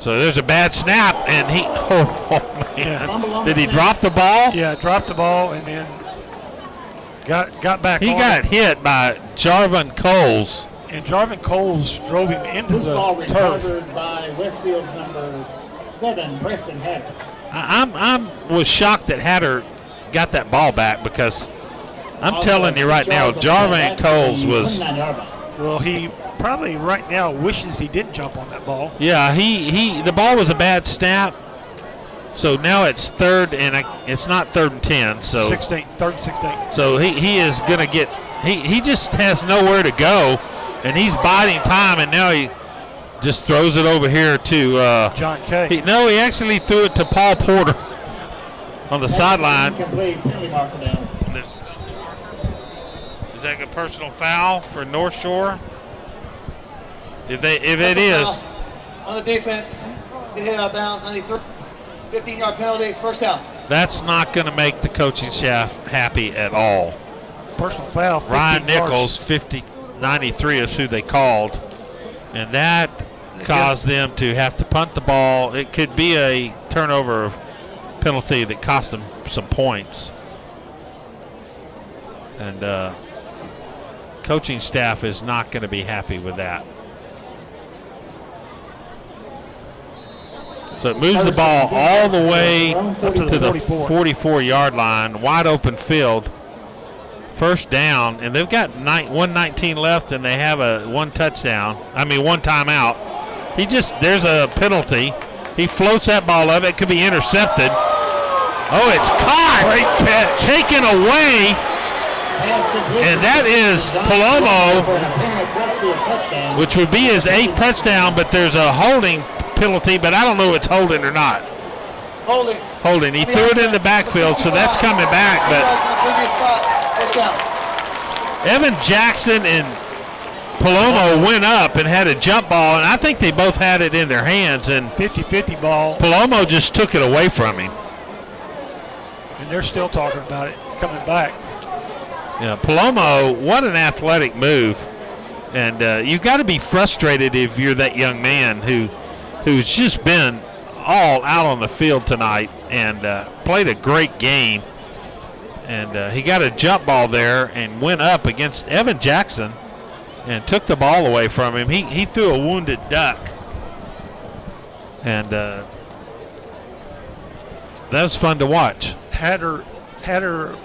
So there's a bad snap, and oh man. Did he drop the ball? Yeah, dropped the ball and then got back on. He got hit by Jarvin Coles. And Jarvin Coles drove him into the turf. Recovered by Westfield's number 7, Preston Hatter. I was shocked that Hatter got that ball back, because I'm telling you right now, Jarvin Coles was. Well, he probably right now wishes he didn't jump on that ball. Yeah, the ball was a bad snap. So now it's third, and it's not 3rd and 10. So 3rd and 16. So he is going to get. He just has nowhere to go, and he's biding time, and now he just throws it over here to John Kay. He actually threw it to Paul Porter on the sideline. Is that a personal foul for North Shore? If it is, on the defense, get hit out of bounds. 93, 15-yard penalty, first down. That's not going to make the coaching staff happy at all. Personal foul. Ryan Nichols, 93 is who they called, and that caused them to have to punt the ball. It could be a turnover penalty that cost them some points. And coaching staff is not going to be happy with that. So it moves the ball all the way up to the 44-yard line, wide open field. First down, and they've got 1:19 left, and they have one timeout. There's a penalty. He floats that ball up. It could be intercepted. Oh, it's caught. Great catch. Taken away. And that is Palomo Westfield touchdown. which would be his 8th touchdown, but there's a holding penalty, but I don't know if it's holding or not. Holding. Holding. He threw it in the backfield, so that's coming back. But Evan Jackson and Palomo went up and had a jump ball, and I think they both had it in their hands. And 50-50 ball. Palomo just took it away from him. And they're still talking about it coming back. Yeah, Palomo, what an athletic move. And you've got to be frustrated if you're that young man who's just been all out on the field tonight and played a great game. And he got a jump ball there and went up against Evan Jackson and took the ball away from him. He threw a wounded duck. And that was fun to watch. Hatter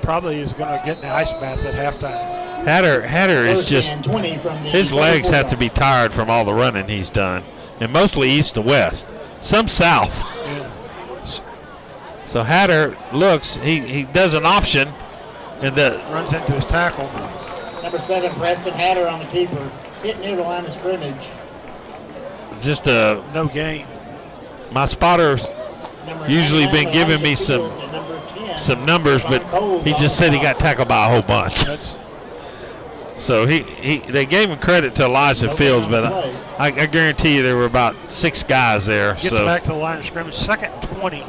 probably is going to get in the ice bath at halftime. Hatter is just, his legs have to be tired from all the running he's done, and mostly east to west, some south. Yeah. So Hatter looks, he does an option, and runs into his tackle. Number 7, Preston Hatter on the keeper, hit near the line of scrimmage. Just a no gain. My spotter's usually been giving me some numbers, but he just said he got tackled by a whole bunch. So they gave him credit to Elijah Fields, but I guarantee you there were about 6 guys there. Gets back to the line of scrimmage, 2nd and 20.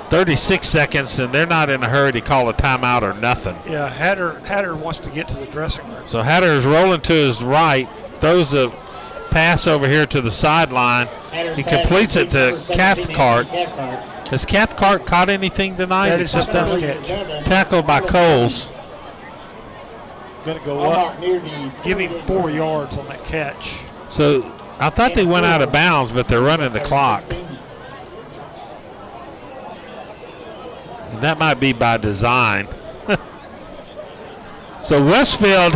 36 seconds, and they're not in a hurry to call a timeout or nothing. Yeah, Hatter wants to get to the dressing room. So Hatter is rolling to his right, throws a pass over here to the sideline. He completes it to Cathcart. Has Cathcart caught anything tonight? That is his first catch. Tackled by Coles. Going to go up, give him 4 yards on that catch. So I thought they went out of bounds, but they're running the clock. And that might be by design. So Westfield,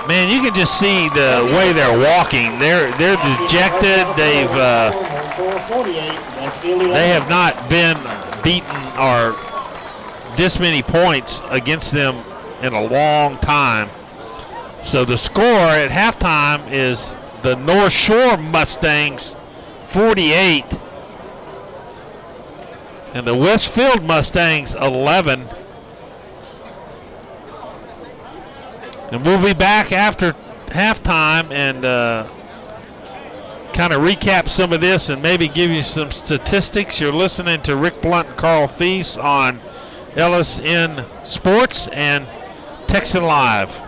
man, you can just see the way they're walking. They're dejected. They have not been beaten or this many points against them in a long time. So the score at halftime is the North Shore Mustangs 48 and the Westfield Mustangs 11. And we'll be back after halftime and kind of recap some of this and maybe give you some statistics. You're listening to Rick Blunt and Carl Thies on LSN Sports and Texan Live.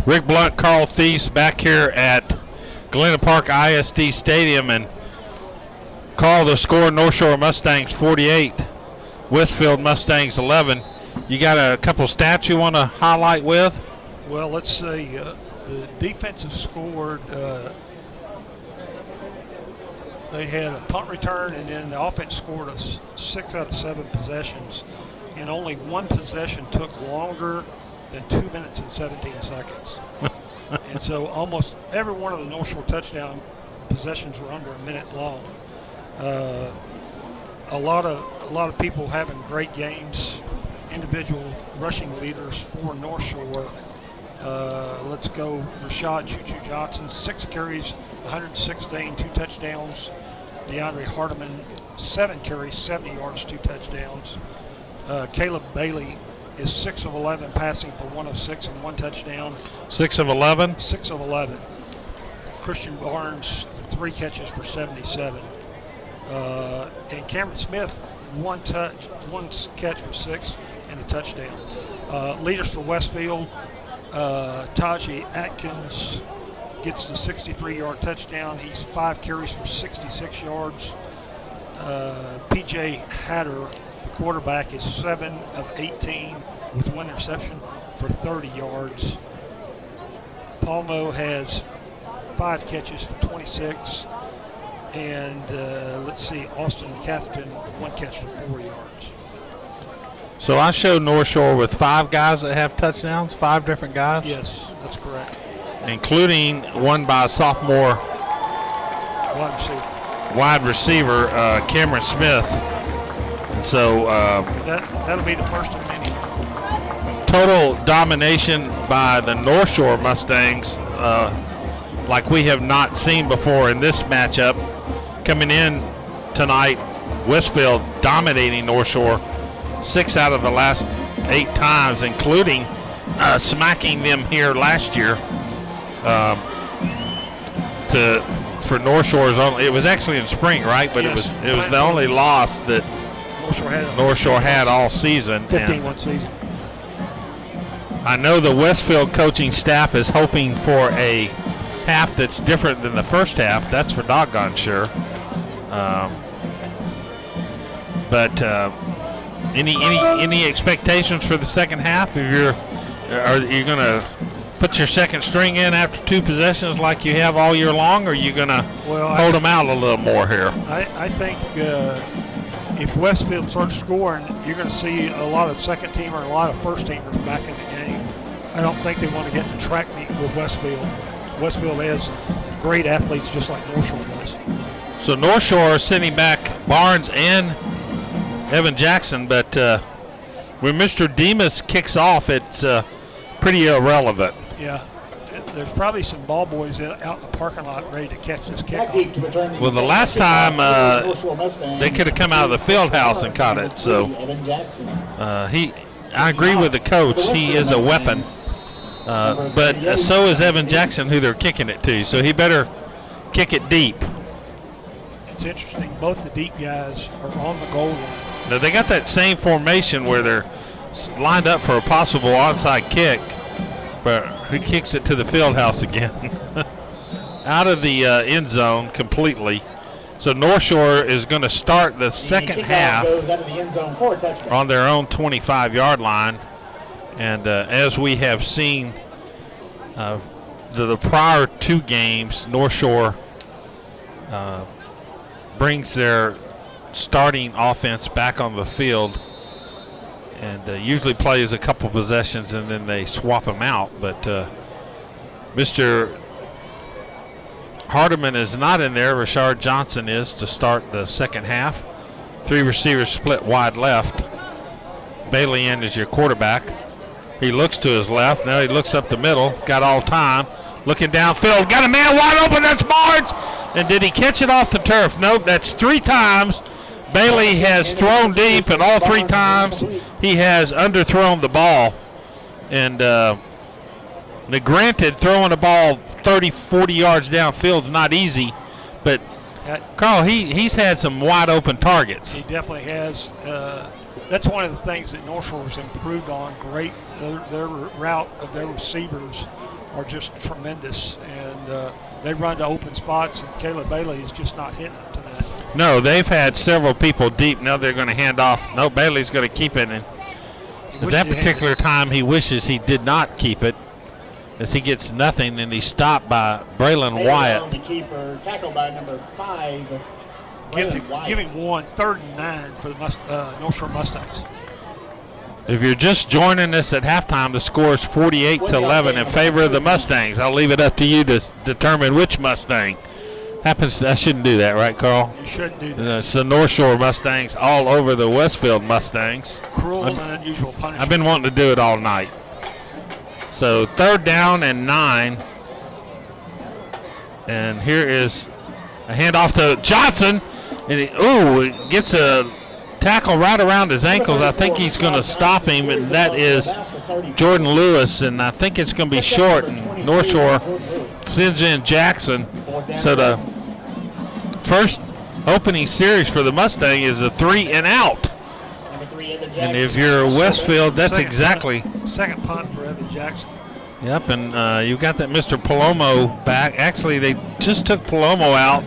Rick Blunt, Carl Thies back here at Galena Park ISD Stadium, and Carl, the score, North Shore Mustangs 48, Westfield Mustangs 11. You got a couple stats you want to highlight with? Well, let's say the defensive scored. They had a punt return, and then the offense scored 6 out of 7 possessions, and only one possession took longer than 2 minutes and 17 seconds. And so almost every one of the North Shore touchdown possessions were under a minute long. A lot of people having great games, individual rushing leaders for North Shore. Let's go Rashad Choo-Choo Johnson, 6 carries, 116, 2 touchdowns. DeAndre Hardiman, 7 carries, 70 yards, 2 touchdowns. Caleb Bailey is 6 of 11 passing for 106 and 1 touchdown. 6 of 11? 6 of 11. Christian Barnes, 3 catches for 77. And Cameron Smith, 1 catch for 6 and a touchdown. Leaders for Westfield, Taji Atkins gets the 63-yard touchdown. He's 5 carries for 66 yards. P.J. Hatter, the quarterback, is 7 of 18 with 1 interception for 30 yards. Palmo has 5 catches for 26. And let's see, Austin Catherton, 1 catch for 4 yards. So I showed North Shore with 5 guys that have touchdowns, 5 different guys? Yes, that's correct. Including one by a sophomore wide receiver, Cameron Smith. And so that'll be the first of many. Total domination by the North Shore Mustangs, like we have not seen before in this matchup. Coming in tonight, Westfield dominating North Shore 6 out of the last 8 times, including smacking them here last year. For North Shore's only, it was actually in spring, right? But yes, it was the only loss that North Shore had all season. 15-1 season. I know the Westfield coaching staff is hoping for a half that's different than the first half. That's for doggone sure. But any expectations for the second half? If are you going to put your second string in after 2 possessions like you have all year long, or are you going to hold them out a little more here? I think if Westfield starts scoring, you're going to see a lot of second teamer and a lot of first teamers back in the game. I don't think they want to get in the track meet with Westfield. Westfield has great athletes just like North Shore does. So North Shore sending back Barnes and Evan Jackson, but when Mr. Demas kicks off, it's pretty irrelevant. Yeah, there's probably some ball boys out in the parking lot ready to catch this kickoff. Well, the last time they could have come out of the field house and caught it. So I agree with the coach. He is a weapon. But so is Evan Jackson, who they're kicking it to. So he better kick it deep. It's interesting. Both the deep guys are on the goal line. Now, they got that same formation where they're lined up for a possible onside kick, but who kicks it to the field house again? Out of the end zone completely. So North Shore is going to start the second half on their own 25-yard line. And as we have seen the prior 2 games, North Shore brings their starting offense back on the field and usually plays a couple possessions and then they swap them out. But Mr. Hardiman is not in there. Rashard Johnson is to start the second half. 3 receivers split wide left. Bailey in is your quarterback. He looks to his left. Now he looks up the middle. Got all time. Looking downfield. Got a man wide open. That's Barnes. And did he catch it off the turf? Nope. That's 3 times. Bailey has thrown deep, and all 3 times he has underthrown the ball. And granted, throwing the ball 30, 40 yards downfield is not easy. But, Carl, he's had some wide open targets. He definitely has. That's one of the things that North Shore's improved on. Great, their route of their receivers are just tremendous, and they run to open spots, and Caleb Bailey is just not hitting them tonight. No, they've had several people deep. Now they're going to hand off. No, Bailey's going to keep it. And at that particular time, he wishes he did not keep it, as he gets nothing, and he's stopped by Braylon Wyatt. The keeper, tackled by number 5. Give him 1, 3rd and 9 for the North Shore Mustangs. If you're just joining us at halftime, the score is 48-11 in favor of the Mustangs. I'll leave it up to you to determine which Mustang. I shouldn't do that, right, Carl? You shouldn't do that. It's the North Shore Mustangs all over the Westfield Mustangs. Cruel and unusual punishment. I've been wanting to do it all night. So 3rd down and 9. And here is a handoff to Johnson. And he gets a tackle right around his ankles. I think he's going to stop him, and that is Jordan Lewis. And I think it's going to be short. And North Shore sends in Jackson. So the first opening series for the Mustang is a 3 and out. And if you're Westfield, that's exactly. Second punt for Evan Jackson. Yep, and you've got that Mr. Palomo back. Actually, they just took Palomo out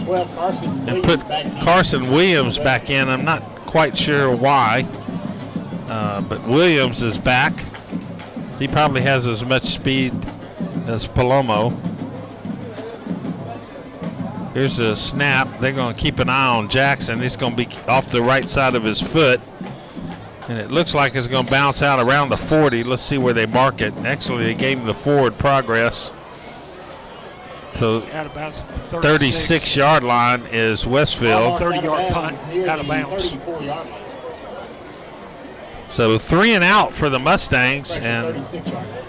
and put Carson Williams back in. I'm not quite sure why, but Williams is back. He probably has as much speed as Palomo. Here's a snap. They're going to keep an eye on Jackson. He's going to be off the right side of his foot. And it looks like it's going to bounce out around the 40. Let's see where they mark it. Actually, they gave him the forward progress. So 36-yard line is Westfield. 30-yard punt out of bounds. So 3 and out for the Mustangs. And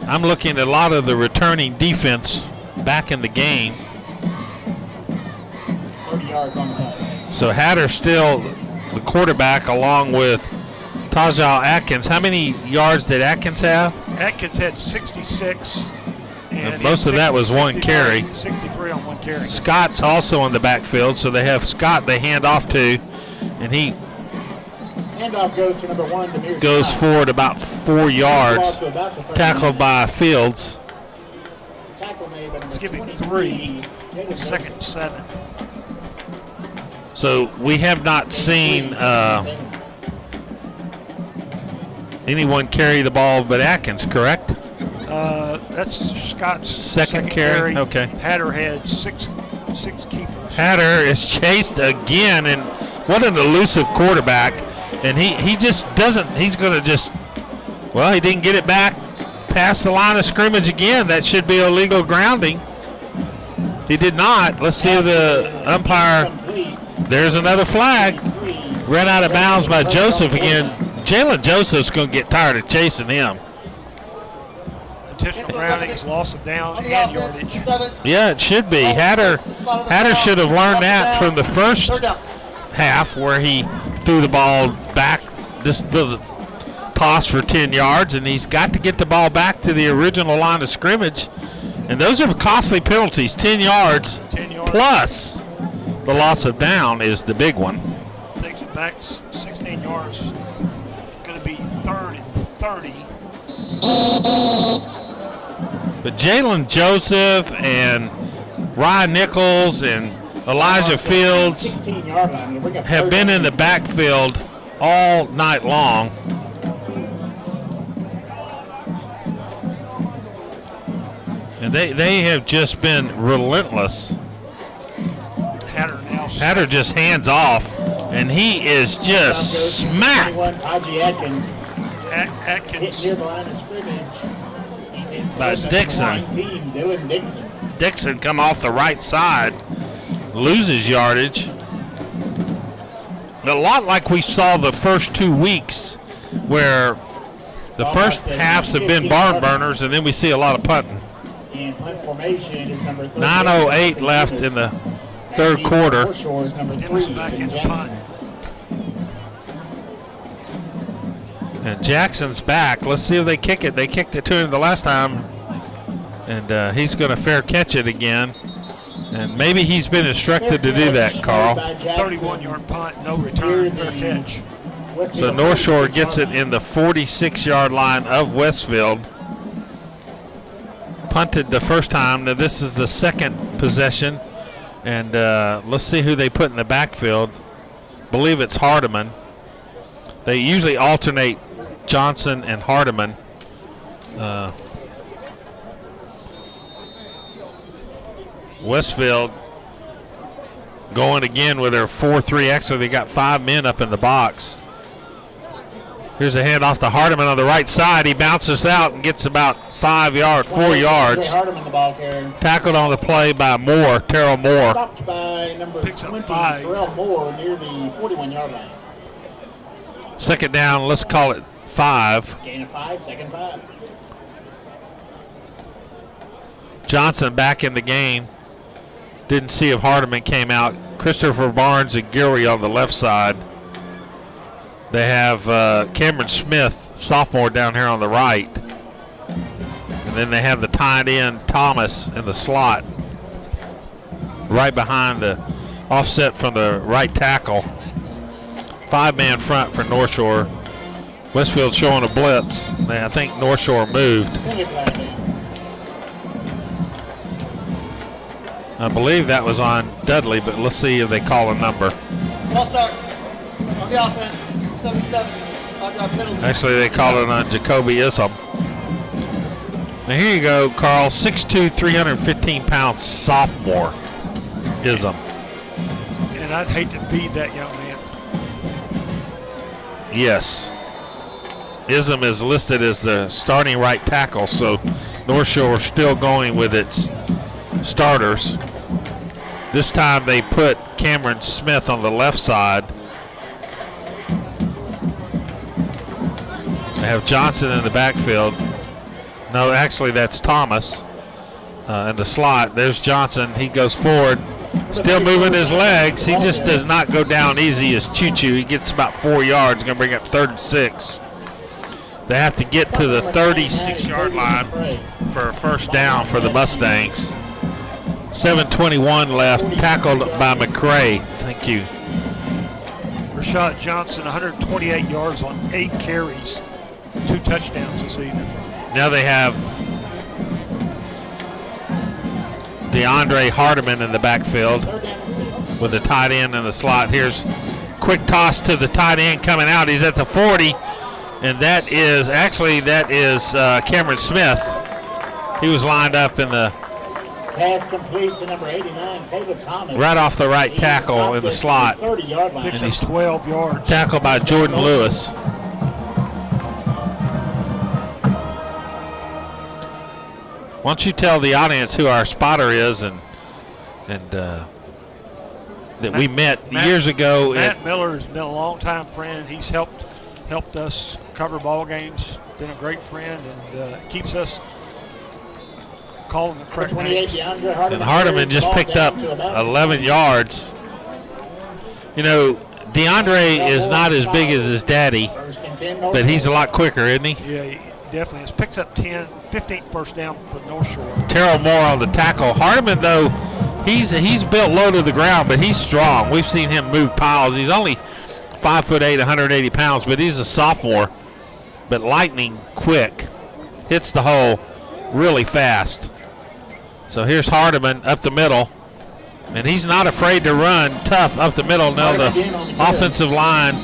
I'm looking at a lot of the returning defense back in the game. So Hatter still the quarterback along with Tajal Atkins. How many yards did Atkins have? Atkins had 66. And most of that was one carry. 63 on one carry. Scott's also on the backfield, so they have Scott they hand off to, and he handoff goes to number 1, Demir goes Scott. forward about 4 yards, tackled by Fields. Let's give him 3, 2nd and 7. So we have not seen anyone carry the ball but Atkins, correct? That's Scott's second carry. Okay. Hatter had six keepers. Hatter is chased again, and what an elusive quarterback. And he just doesn't, he's going to just, well, he didn't get it back past the line of scrimmage again. That should be illegal grounding. He did not. Let's see if the umpire, there's another flag. Ran out of bounds by Joseph again. Jalen Joseph's going to get tired of chasing him. Intentional grounding is loss of down and yardage. Yeah, it should be. Hatter should have learned that from the first half where he threw the ball back, this little toss for 10 yards, and he's got to get the ball back to the original line of scrimmage. And those are costly penalties, 10 yards, plus the loss of down is the big one. Takes it back 16 yards. Going to be 3rd and 30. But Jalen Joseph and Ryan Nichols and Elijah Fields have been in the backfield all night long. And they have just been relentless. Hatter just hands off, and he is just smacked. Atkins near the line of scrimmage. By Dixon. Dixon come off the right side, loses yardage. A lot like we saw the first 2 weeks, where the first halves have been barn burners, and then we see a lot of punting. 9:08 left in the third quarter. Dennis back in the punt. And Jackson's back. Let's see if they kick it. They kicked it to him the last time, and he's going to fair catch it again. And maybe he's been instructed to do that, Carl. 31-yard punt, no return, fair catch. So North Shore gets it in the 46-yard line of Westfield. punted the first time. Now this is the second possession, and let's see who they put in the backfield. Believe it's Hardiman. They usually alternate Johnson and Hardiman. Westfield going again with their 4-3. Actually, they got 5 men up in the box. Here's a handoff to Hardiman on the right side. He bounces out and gets about 4 yards. Tackled on the play by Moore, Terrell Moore. Stopped by number 20, Terrell Moore, near the 41-yard line. Second down, let's call it 5. Gain of 5, second 5. Johnson back in the game. Didn't see if Hardiman came out. Christopher Barnes and Gilry on the left side. They have Cameron Smith, sophomore, down here on the right. And then they have the tight end Thomas in the slot, right behind the offset from the right tackle. 5-man front for North Shore. Westfield showing a blitz. I think North Shore moved. I believe that was on Dudley, but let's see if they call a number. Ball start on the offense, 77. Penalty. Actually, they called it on Jacoby Ism. Now here you go, Carl. 6'2", 315-pound sophomore Ism. And I'd hate to feed that young man. Yes. Ism is listed as the starting right tackle, so North Shore still going with its starters. This time they put Cameron Smith on the left side. They have Johnson in the backfield. No, actually that's Thomas in the slot. There's Johnson. He goes forward, still moving his legs. He just does not go down easy as Choo-Choo. He gets about 4 yards, going to bring up 3rd and 6. They have to get to the 36-yard line for a first down for the Mustangs. 7:21 left, tackled by McCray. Thank you. Rashad Johnson, 128 yards on 8 carries, 2 touchdowns this evening. Now they have DeAndre Hardiman in the backfield with the tight end in the slot. Here's quick toss to the tight end coming out. He's at the 40, and that is Cameron Smith. He was lined up in the pass complete to number 89, Caleb Thomas. Right off the right tackle in the slot. 30-yard line. Picks up 12 yards. Tackled by Jordan Lewis. Why don't you tell the audience who our spotter is and that we met years ago. Matt Miller has been a long-time friend. He's helped us cover ball games. Been a great friend and keeps us calling the correct names. And Hardiman just picked up 11 yards. You know, DeAndre is not as big as his daddy, but he's a lot quicker, isn't he? Yeah, he definitely is. Picks up 15th first down for North Shore. Terrell Moore on the tackle. Hardiman, though, he's built low to the ground, but he's strong. We've seen him move piles. He's only 5'8", 180 pounds, but he's a sophomore, but lightning quick. Hits the hole really fast. So here's Hardiman up the middle, and he's not afraid to run tough up the middle. Now the offensive line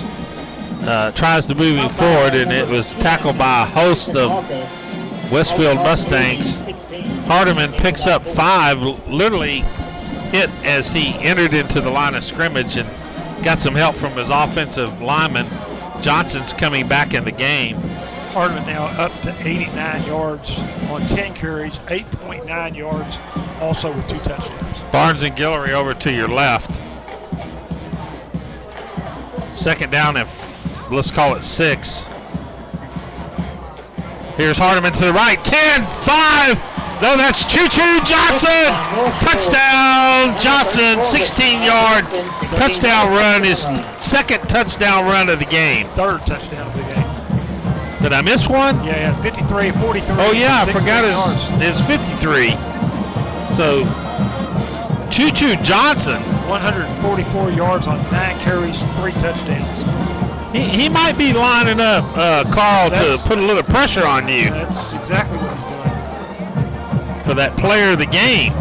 tries to move him forward, and it was tackled by a host of Westfield Mustangs. Hardiman picks up 5, literally hit as he entered into the line of scrimmage and got some help from his offensive lineman. Johnson's coming back in the game. Hardiman now up to 89 yards on 10 carries, 8.9 yards, also with 2 touchdowns. Barnes and Guillory over to your left. Second down and let's call it 6. Here's Hardiman to the right, 10, 5. No, that's Choo-Choo Johnson. Touchdown, Johnson, 16-yard touchdown run, his second touchdown run of the game. 3rd touchdown of the game. Did I miss one? Yeah, 53, 43. Oh, yeah, I forgot his 53. So, Choo-Choo Johnson. 144 yards on 9 carries, 3 touchdowns. He might be lining up, Carl, to put a little pressure on you. That's exactly what he's doing. for that player of the game.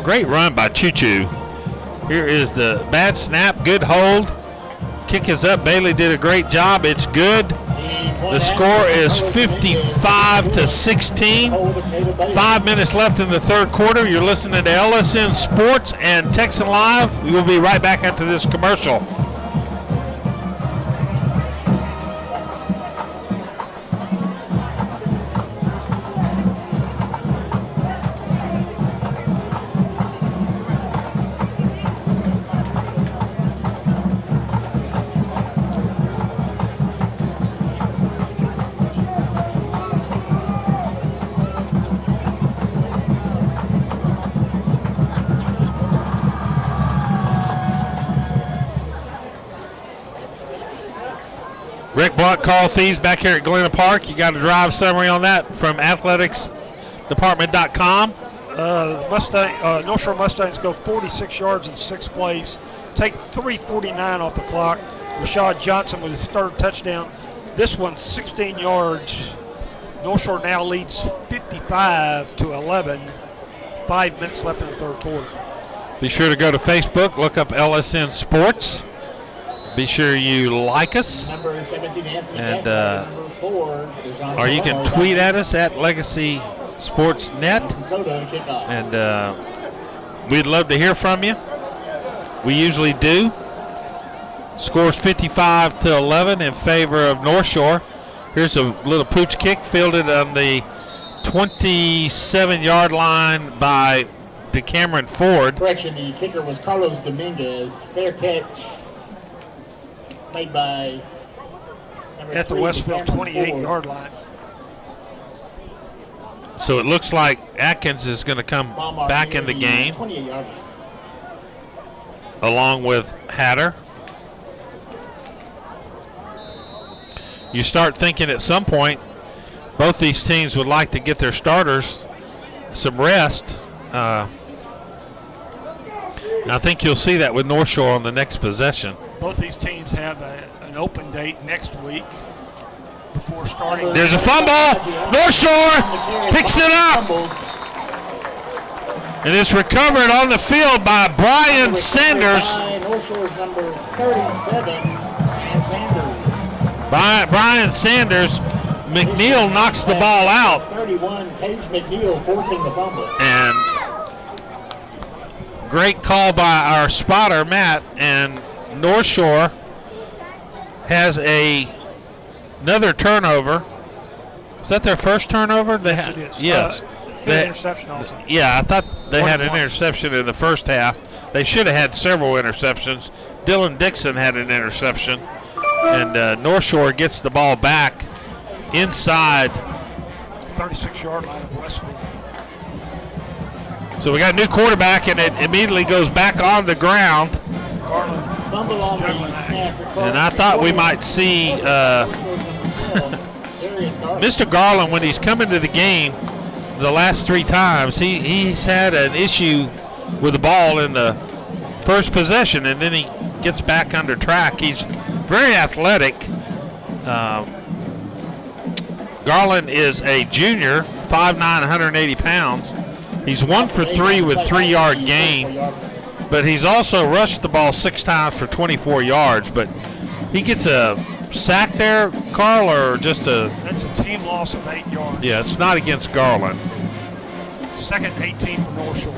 Great run by Choo Choo. Here is the bad snap, good hold. Kick is up. Bailey did a great job. It's good. The score is 55-16. 5 minutes left in the third quarter. You're listening to LSN Sports and Texan Live. We will be right back after this commercial. Rick Blunt call thieves back here at Galena Park. You got a drive summary on that from athleticsdepartment.com. North Shore Mustangs go 46 yards in 6 plays, take 3:49 off the clock. Rashad Johnson with his third touchdown. This one's 16 yards. North Shore now leads 55-11. 5 minutes left in the third quarter. Be sure to go to Facebook, look up LSN Sports. Be sure you like us. Number 17, And number 4, or you can tweet at us at Legacy Sports Net. And we'd love to hear from you. We usually do. Scores 55-11 in favor of North Shore. Here's a little pooch kick fielded on the 27-yard line by DeCameron Ford. Correction, the kicker was Carlos Dominguez. Fair catch made by at the Westfield 28-yard line. So it looks like Atkins is going to come back in the game, along with Hatter. You start thinking at some point both these teams would like to get their starters some rest. I think you'll see that with North Shore on the next possession. Both these teams have an open date next week before starting. There's a fumble. North Shore picks it up. And it's recovered on the field by Brian Sanders. North Shore's number 37, Brian Sanders. McNeil knocks the ball out. 31, Cage McNeil forcing the fumble. And great call by our spotter, Matt. And North Shore has another turnover. Is that their first turnover? Yes, it is. Yes. Interception also. Yeah, I thought they had an interception in the first half. They should have had several interceptions. Dylan Dixon had an interception. And North Shore gets the ball back inside 36-yard line of Westfield. So we got a new quarterback, and it immediately goes back on the ground. Garland. And I thought we might see Mr. Garland, when he's come into the game the last 3 times, he's had an issue with the ball in the first possession, and then he gets back under track. He's very athletic. Garland is a junior, 5'9", 180 pounds. He's 1 for 3 with 3-yard gain, but he's also rushed the ball 6 times for 24 yards. But he gets a sack there, Carl, or just a... That's a team loss of 8 yards. Yeah, it's not against Garland. Second 18 for North Shore.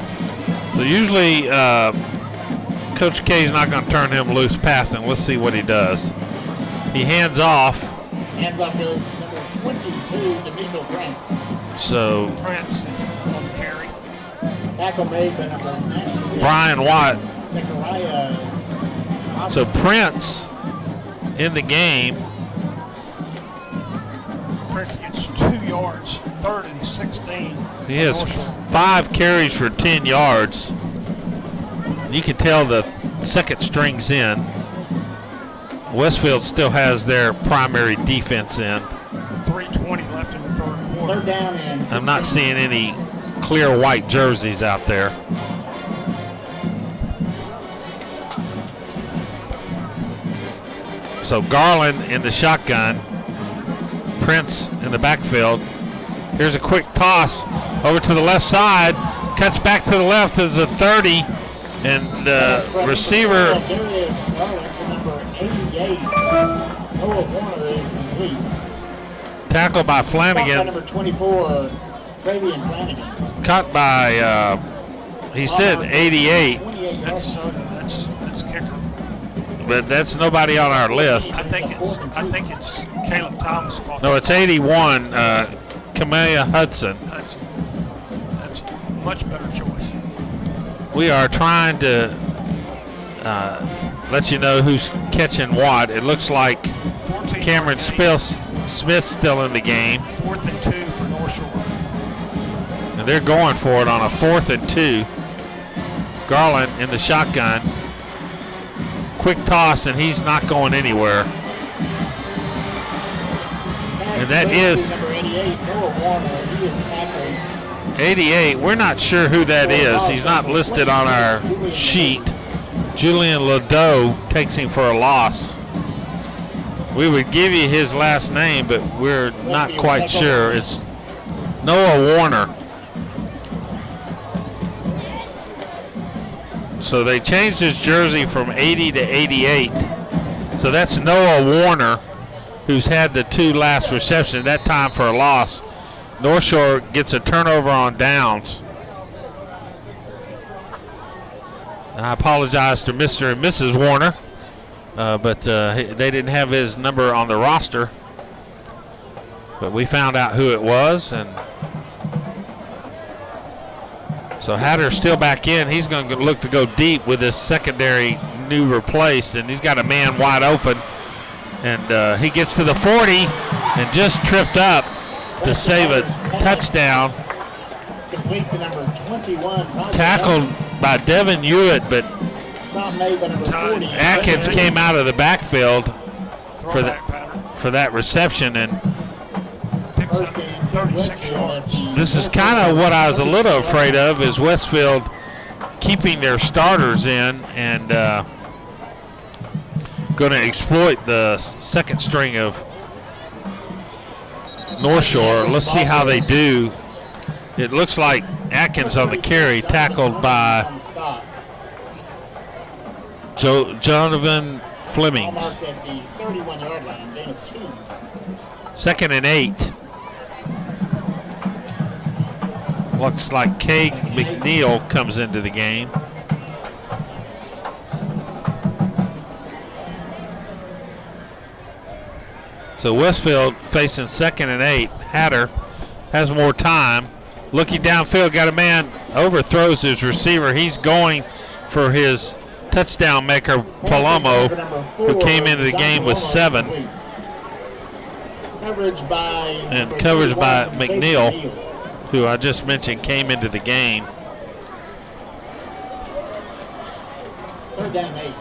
So usually Coach K is not going to turn him loose passing. Let's see what he does. He hands off. Hands off goes to number 22, D'Amico Prince. So Prince on the carry. Tackle made by number 96. Brian Watt. Zechariah. So Prince in the game. Prince gets 2 yards, 3rd and 16. He has 5 carries for 10 yards. You can tell the second string's in. Westfield still has their primary defense in. 3:20 left in the third quarter. Third down and I'm not seeing any clear white jerseys out there. So Garland in the shotgun. Prince in the backfield. Here's a quick toss over to the left side, cuts back to the left as a 30, and the receiver. There is Garland for number 88. Noah Warner is complete. Tackled by Flanagan. Number 24, Travian Flanagan. Caught by, he said 88. That's Soda. That's kicker. But that's nobody on our list. I think it's Caleb Thomas. No, it's 81. Kamea Hudson. That's a much better choice. We are trying to let you know who's catching what. It looks like Cameron Smith's still in the game. 4th and 2 for North Shore. And they're going for it on a 4th and 2. Garland in the shotgun. Quick toss, and he's not going anywhere. And that is number 88, Noah Warner. He is tackling 88. We're not sure who that is. He's not listed on our sheet. Julian Ladeau takes him for a loss. We would give you his last name, but we're not quite sure. It's Noah Warner. So they changed his jersey from 80 to 88. So that's Noah Warner, who's had the 2 last receptions, that time for a loss. North Shore gets a turnover on downs. I apologize to Mr. and Mrs. Warner, but they didn't have his number on the roster. But we found out who it was, and so Hatter's still back in. He's going to look to go deep with his secondary new replaced, and he's got a man wide open. And he gets to the 40 and just tripped up to save a touchdown. complete to number 21. Tackled by Devin Hewitt, but Atkins came out of the backfield for that reception, and picks up 36 yards. this is kind of what I was a little afraid of, is Westfield keeping their starters in and going to exploit the second string of North Shore. Let's see how they do. It looks like Atkins on the carry, tackled by Jonathan Flemings. 31-yard line, gain of 2. 2nd and 8. Looks like Cade McNeil comes into the game. So Westfield facing 2nd and 8. Hatter has more time. Looking downfield, got a man, overthrows his receiver. He's going for his touchdown maker, Palomo, who came into the game with 7. Coverage by McNeil, who I just mentioned came into the game. 3rd down 8.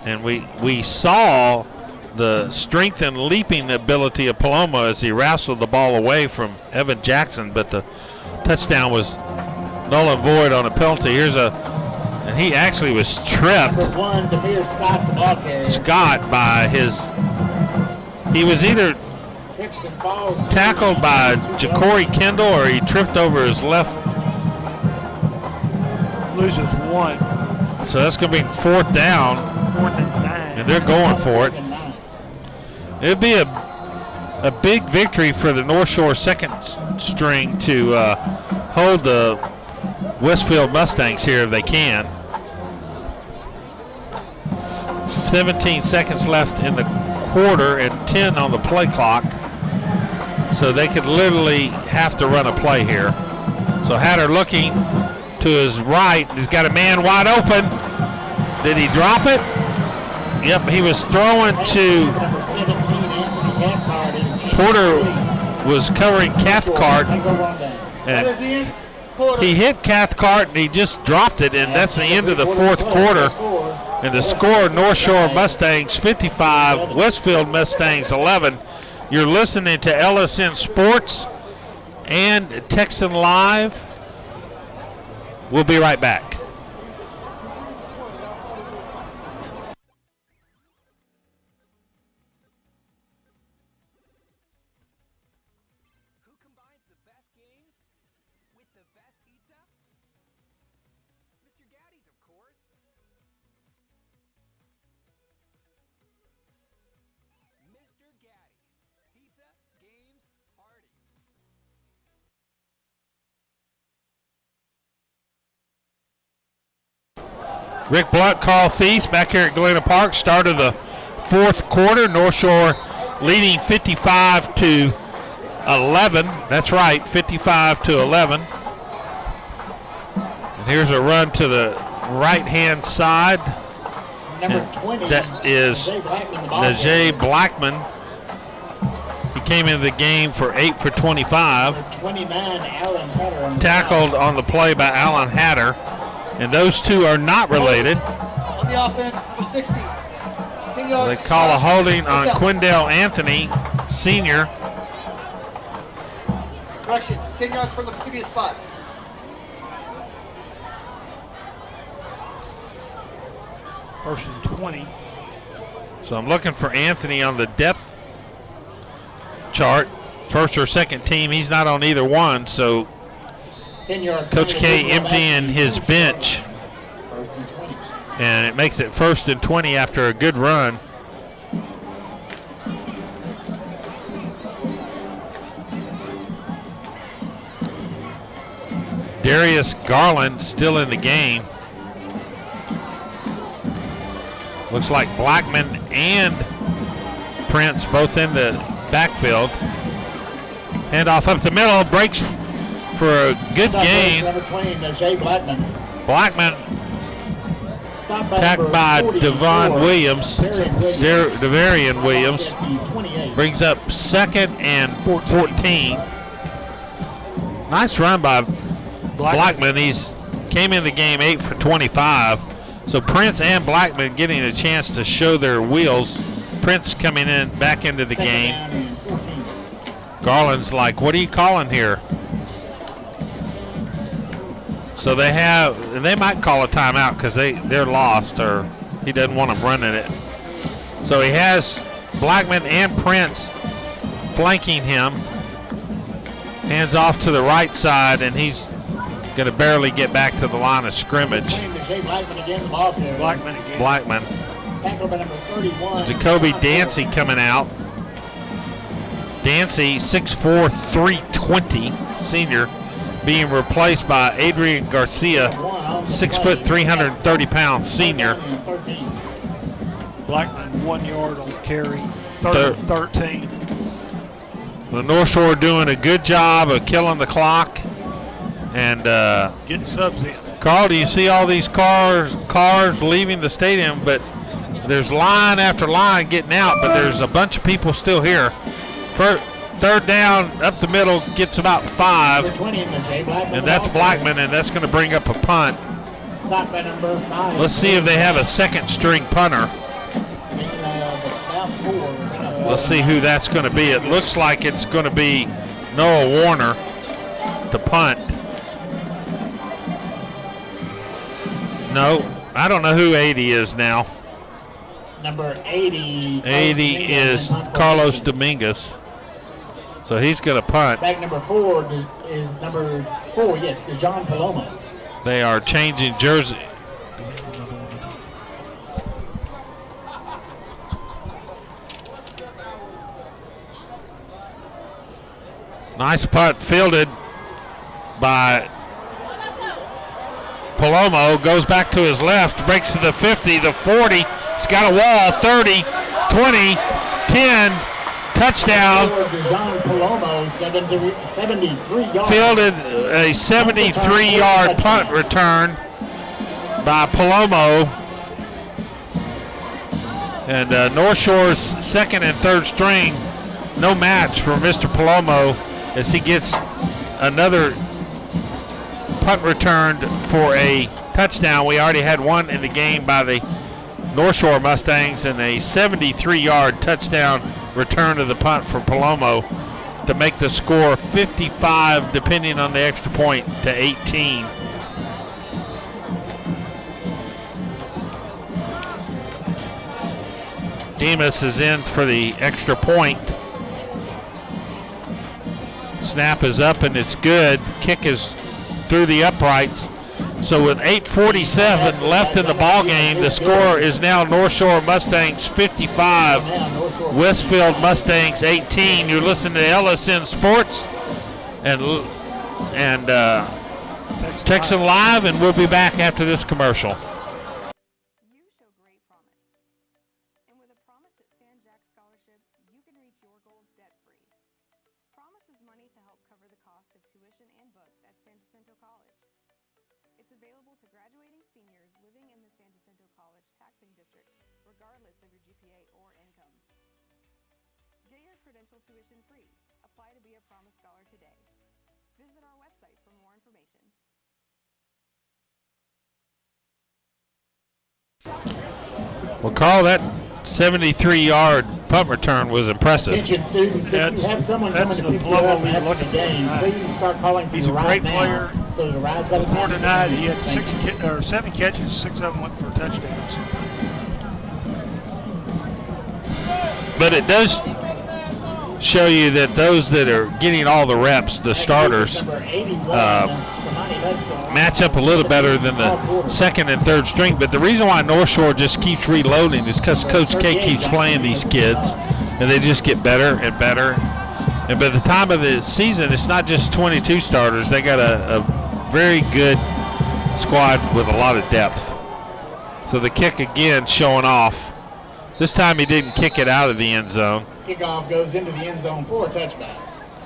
And we saw the strength and leaping ability of Palomo as he wrestled the ball away from Evan Jackson, but the touchdown was null and void on a penalty. And he actually was tripped. Number 1, Demir Scott, the ball carrier. Scott he was either Trips and falls. tackled by Ja'Cory Kendall or he tripped over his left. Loses 1. So that's going to be 4th down. 4th and 9. And they're going for it. It'd be a big victory for the North Shore second string to hold the Westfield Mustangs here if they can. 17 seconds left in the quarter and 10 on the play clock. So they could literally have to run a play here. So Hatter looking to his right. He's got a man wide open. Did he drop it? Yep, he was throwing to Porter, was covering Cathcart, and he hit Cathcart and he just dropped it, and that's the end of the 4th quarter. And the score, North Shore Mustangs 55, Westfield Mustangs 11. You're listening to LSN Sports and Texan Live. We'll be right back. the best pizza? Mr. Gaddy's, of course. Mr. Gaddy's. Pizza, games, parties. Rick Blunt, Carl Thies back here at Galena Park. Start of the fourth quarter. North Shore leading 55 to 11. That's right, 55 to 11. And here's a run to the right-hand side. Number 20. That is Najee Blackman. He came into the game for 8 for 25. Number 29, Alan Hatter. Tackled on the play by Alan Hatter. And those two are not related. On the offense for 60. 10 yards. They call a holding on Quindell Anthony, senior. Correction, 10 yards from the previous spot. First and 20. So I'm looking for Anthony on the depth chart. First or second team. He's not on either one, so 10-yard Coach K emptying his bench. And it makes it 1st and 20 after a good run. Darius Garland still in the game. Looks like Blackman and Prince both in the backfield. Handoff up the middle, breaks for a good gain. Number 20, Najee Blackman. Blackman tacked by Devon Williams, Devarian Williams. Brings up 2nd and 14. Nice run by Blackman. He's came in the game 8 for 25. So Prince and Blackman getting a chance to show their wheels. Prince coming in back into the game. Garland's like, what are you calling here? So they might call a timeout because they're lost, or he doesn't want them running it. So he has Blackman and Prince flanking him. Hands off to the right side, and he's going to barely get back to the line of scrimmage. Blackman again. Blackman. Tackled by number 31. Jacoby Dancy coming out. Dancy, 6'4", 320, senior, being replaced by Adrian Garcia, 6 foot, 330 pounds, senior. Blackman 1 yard on the carry, 13. The North Shore doing a good job of killing the clock and getting subs in. Carl, do you see all these cars leaving the stadium? But there's line after line getting out, but there's a bunch of people still here. Third down up the middle gets about 5, and that's Blackman, and that's going to bring up a punt. Let's see if they have a second string punter. Let's see who that's going to be. It looks like it's going to be Noah Warner to punt. No, I don't know who 80 is now. Number 80. 80 is Carlos Dominguez. So he's going to punt. Back number 4 is number 4, yes, DeJon Palomo. They are changing jersey. Nice punt fielded by Palomo. Goes back to his left, breaks to the 50, the 40. He's got a wall, 30, 20, 10. Touchdown. DeJon Palomo, 73 yards. Fielded a 73-yard punt return by Palomo. And North Shore's second and third string, no match for Mr. Palomo as he gets another punt returned for a touchdown. We already had one in the game by the North Shore Mustangs, and a 73-yard touchdown return of the punt for Palomo to make the score 55, depending on the extra point, to 18. Demas is in for the extra point. Snap is up and it's good. Kick is through the uprights. So with 8:47 left in the ball game, the score is now North Shore Mustangs 55, Westfield Mustangs 18. You're listening to LSN Sports and Texan Live, and we'll be back after this commercial. You show great promise. And with a Promise at San Jack Scholarship, you can reach your goals debt-free. Promise is money to help cover the cost of tuition and books at San Jacinto College. It's available to graduating seniors living in the San Jacinto College taxing district, regardless of your GPA or income. Get your credential tuition free. Apply to be a Promise Scholar today. Visit our website for more information. Well, Carl, that 73-yard punt return was impressive. Attention students, if you have someone coming to pick you up after the game, please start calling for He's your a great right player. now. So the rise by the Before time tonight, you he had Thank you. 7 catches, 6 of them went for touchdowns. But it does show you that those that are getting all the reps, the starters, match up a little better than the second and third string. But the reason why North Shore just keeps reloading is because Coach K keeps playing these kids, and they just get better and better. And by the time of the season, it's not just 22 starters. They got a very good squad with a lot of depth. So the kick again showing off. This time he didn't kick it out of the end zone. Kickoff goes into the end zone for a touchback.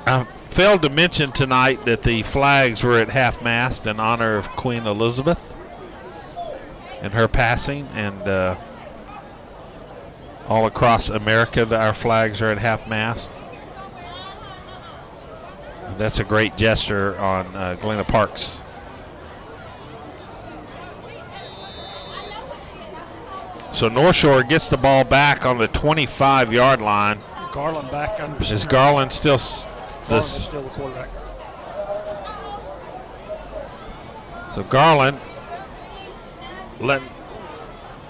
I failed to mention tonight that the flags were at half-mast in honor of Queen Elizabeth and her passing, and all across America our flags are at half-mast. That's a great gesture on Galena Park's. So North Shore gets the ball back on the 25-yard line. Garland back under center. Is Garland still Garland's still the quarterback. So Garland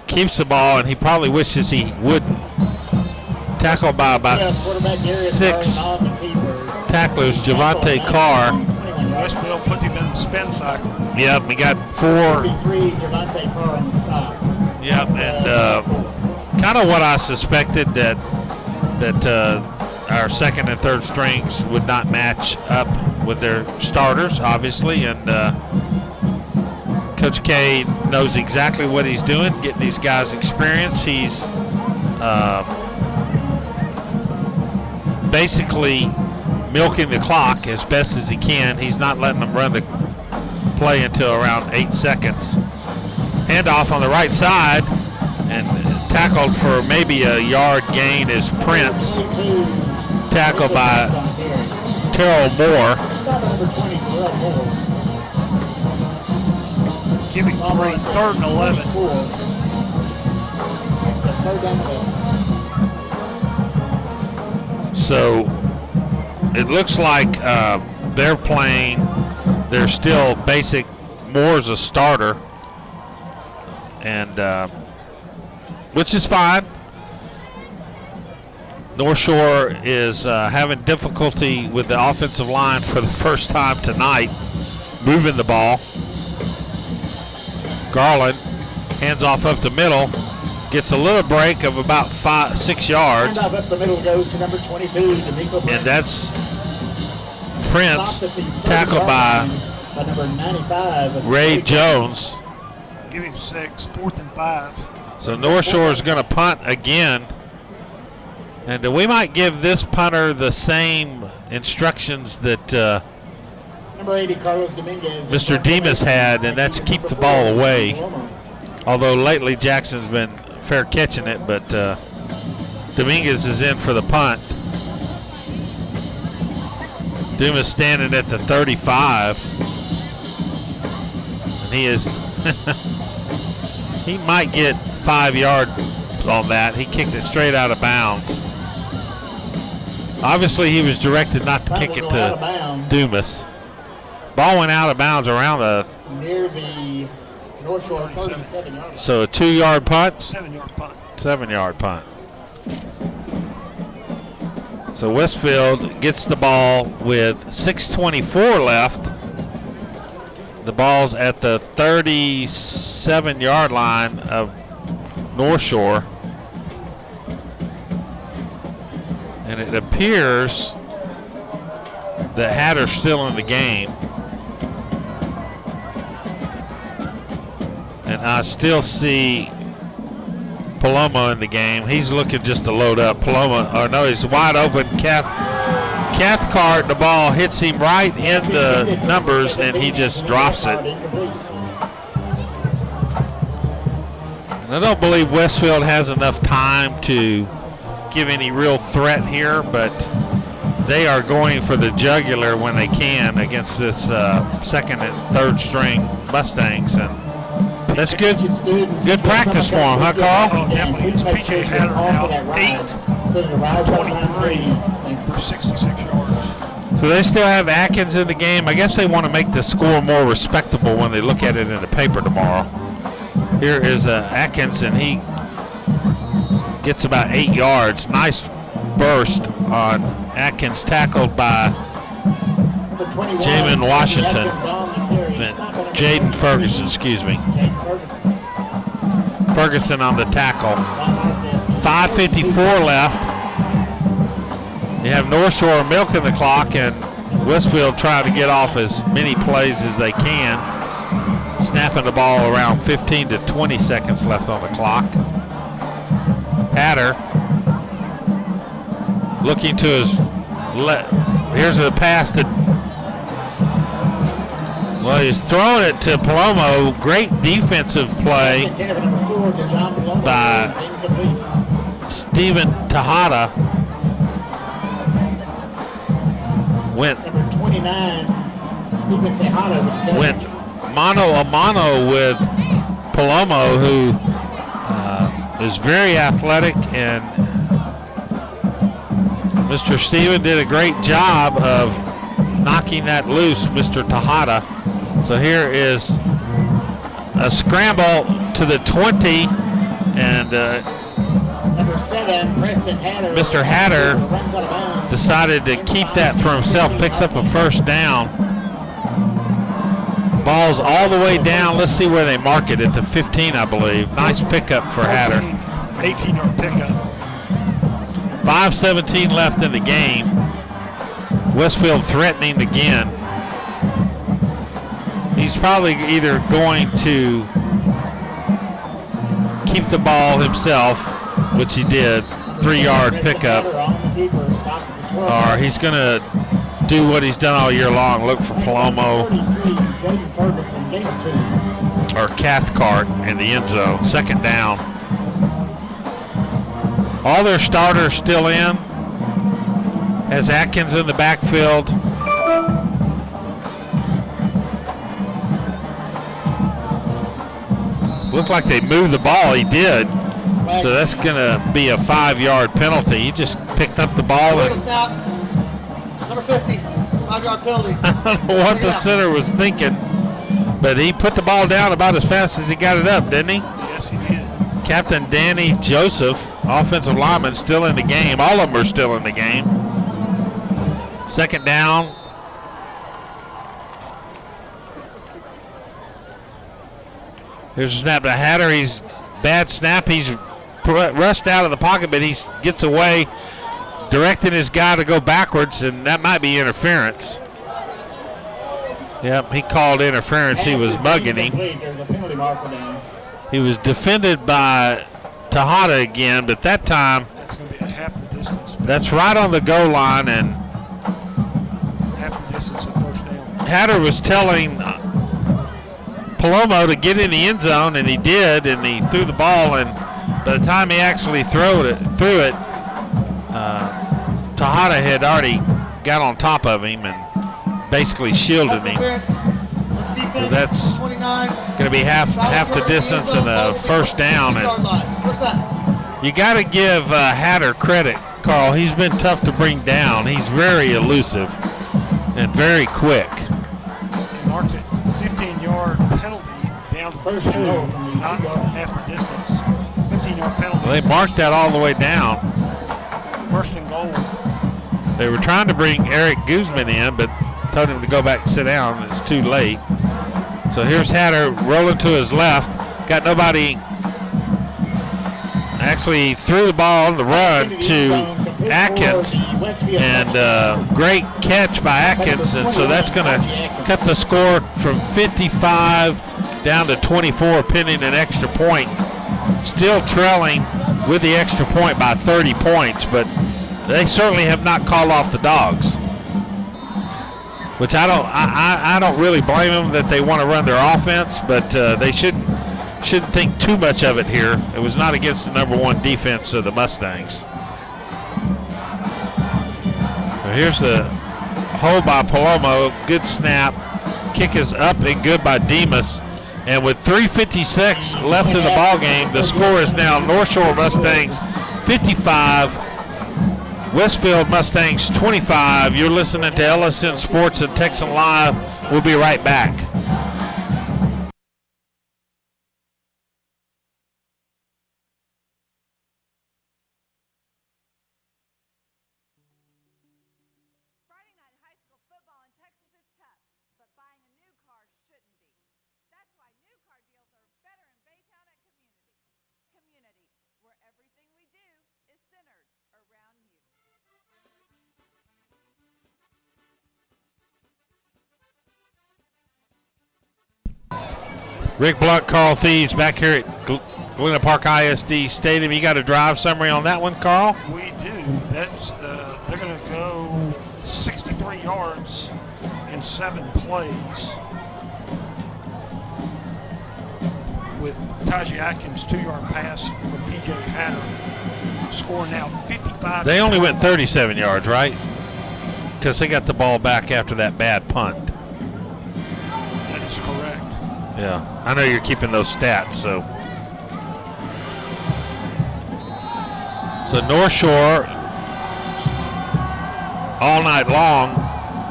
keeps the ball, and he probably wishes he wouldn't. Tackled by about 6 tacklers. Javante Carr. Westfield put him in the spin cycle. Yep, we got 4. Javante Carr on the stop. Yep, and kind of what I suspected, that our second and third strings would not match up with their starters, obviously, and Coach K knows exactly what he's doing, getting these guys experience. He's basically milking the clock as best as he can. He's not letting them run the play until around 8 seconds. Handoff on the right side, and tackled for maybe a yard gain is Prince. Tackled by Terrell Moore. Give him 3rd and 11. So it looks like they're playing. They're still basic. Moore's a starter, and which is fine. North Shore is having difficulty with the offensive line for the first time tonight, moving the ball. Garland hands off up the middle, gets a little break of about 5-6 yards. Handoff up the middle goes to number 22, D'Amico Prince. And that's Prince, tackled by number 95, Ray Jones. Give him 6, 4th and 5. So North Shore is going to punt again. And we might give this punter the same instructions that number 80, Carlos Dominguez, Mr. Demas had, and that's keep the ball away. Although lately Jackson's been fair catching it, but Dominguez is in for the punt. Demas standing at the 35. And he is, he might get 5 yards on that. He kicked it straight out of bounds. Obviously, he was directed not to kick it to Dumas. Ball went out of bounds around the near the North Shore 37-yard. So a 2-yard punt? 7-yard punt. 7-yard punt. So Westfield gets the ball with 6:24 left. The ball's at the 37-yard line of North Shore. And it appears that Hatter's still in the game. And I still see Palomo in the game. He's looking just to load up. He's wide open. Cathcart, the ball hits him right in the numbers, and he just drops it. And I don't believe Westfield has enough time to give any real threat here, but they are going for the jugular when they can against this second and third string Mustangs, and that's good practice for them, huh, Carl? Oh, definitely. It's P.J. Hatter now 8 of 23 for 66 yards. So they still have Atkins in the game. I guess they want to make the score more respectable when they look at it in the paper tomorrow. Here is Atkins, and he gets about 8 yards. Nice burst on Atkins, tackled by Jamin Washington. Jaden Ferguson, excuse me. Ferguson on the tackle. 5:54 left. You have North Shore milking the clock, and Westfield trying to get off as many plays as they can. Snapping the ball around 15 to 20 seconds left on the clock. Hatter looking to his left. Here's a pass to. Well, he's throwing it to Palomo. Great defensive play by Stephen Tejada. Went mano a mano with Palomo, who is very athletic, and Mr. Stephen did a great job of knocking that loose, Mr. Tejada. So here is a scramble to the 20, and Number 7, Preston Hatter. Mr. Hatter decided to keep that for himself, picks up a first down. Ball's all the way down. Let's see where they mark it, at the 15, I believe. Nice pickup for Hatter. 18-yard pickup. 5:17 left in the game. Westfield threatening again. He's probably either going to keep the ball himself, which he did, 3-yard pickup, or he's going to do what he's done all year long, look for Palomo or Cathcart in the end zone. Second down. All their starters still in. Has Atkins in the backfield. Looked like they moved the ball. He did. So that's going to be a 5-yard penalty. He just picked up the ball. And Number 50, 5-yard penalty. I don't know what the center was thinking, but he put the ball down about as fast as he got it up, didn't he? Yes, he did. Captain Danny Joseph, offensive lineman, still in the game. All of them are still in the game. Second down. Here's a snap to Hatter. He's bad snap. He's rushed out of the pocket, but he gets away, directing his guy to go backwards, and that might be interference. Yep, he called interference. He was mugging him. There's a penalty marker down. He was defended by Tejada again, but that time That's going to be a half the distance. that's right on the goal line, and Half the distance at first down. Hatter was telling Palomo to get in the end zone, and he did, and he threw the ball, and by the time he actually threw it, Tejada had already got on top of him and basically shielded him. So that's going to be half the distance and a first down. And you got to give Hatter credit, Carl. He's been tough to bring down. He's very elusive and very quick. They marked it 15-yard penalty down to the 2, not half the distance. 15-yard penalty. Well, they marked that all the way down. First and goal. They were trying to bring Eric Guzman in, but told him to go back and sit down, and it's too late. So here's Hatter rolling to his left. Got nobody. Actually threw the ball on the run to Atkins. And great catch by Atkins. And so that's going to cut the score from 55 down to 24, pending an extra point. Still trailing with the extra point by 30 points, but they certainly have not called off the Dogs. Which I don't really blame them that they want to run their offense, but they shouldn't think too much of it here. It was not against the number one defense of the Mustangs. Well, here's the hold by Palomo. Good snap. Kick is up and good by Demas. And with 3:56 left in the ball game, the score is now North Shore Mustangs 55, Westfield Mustangs 25. You're listening to LSN Sports and Texan Live. We'll be right back. Rick Blunt, Carl Thieves back here at Galena Park ISD Stadium. You got a drive summary on that one, Carl? We do. That's they're going to go 63 yards in 7 plays with Tajay Atkins' 2-yard pass from P.J. Hatter, scoring now 55. They only went 37 yards, right? Because they got the ball back after that bad punt. That is correct. Yeah, I know you're keeping those stats, so North Shore all night long,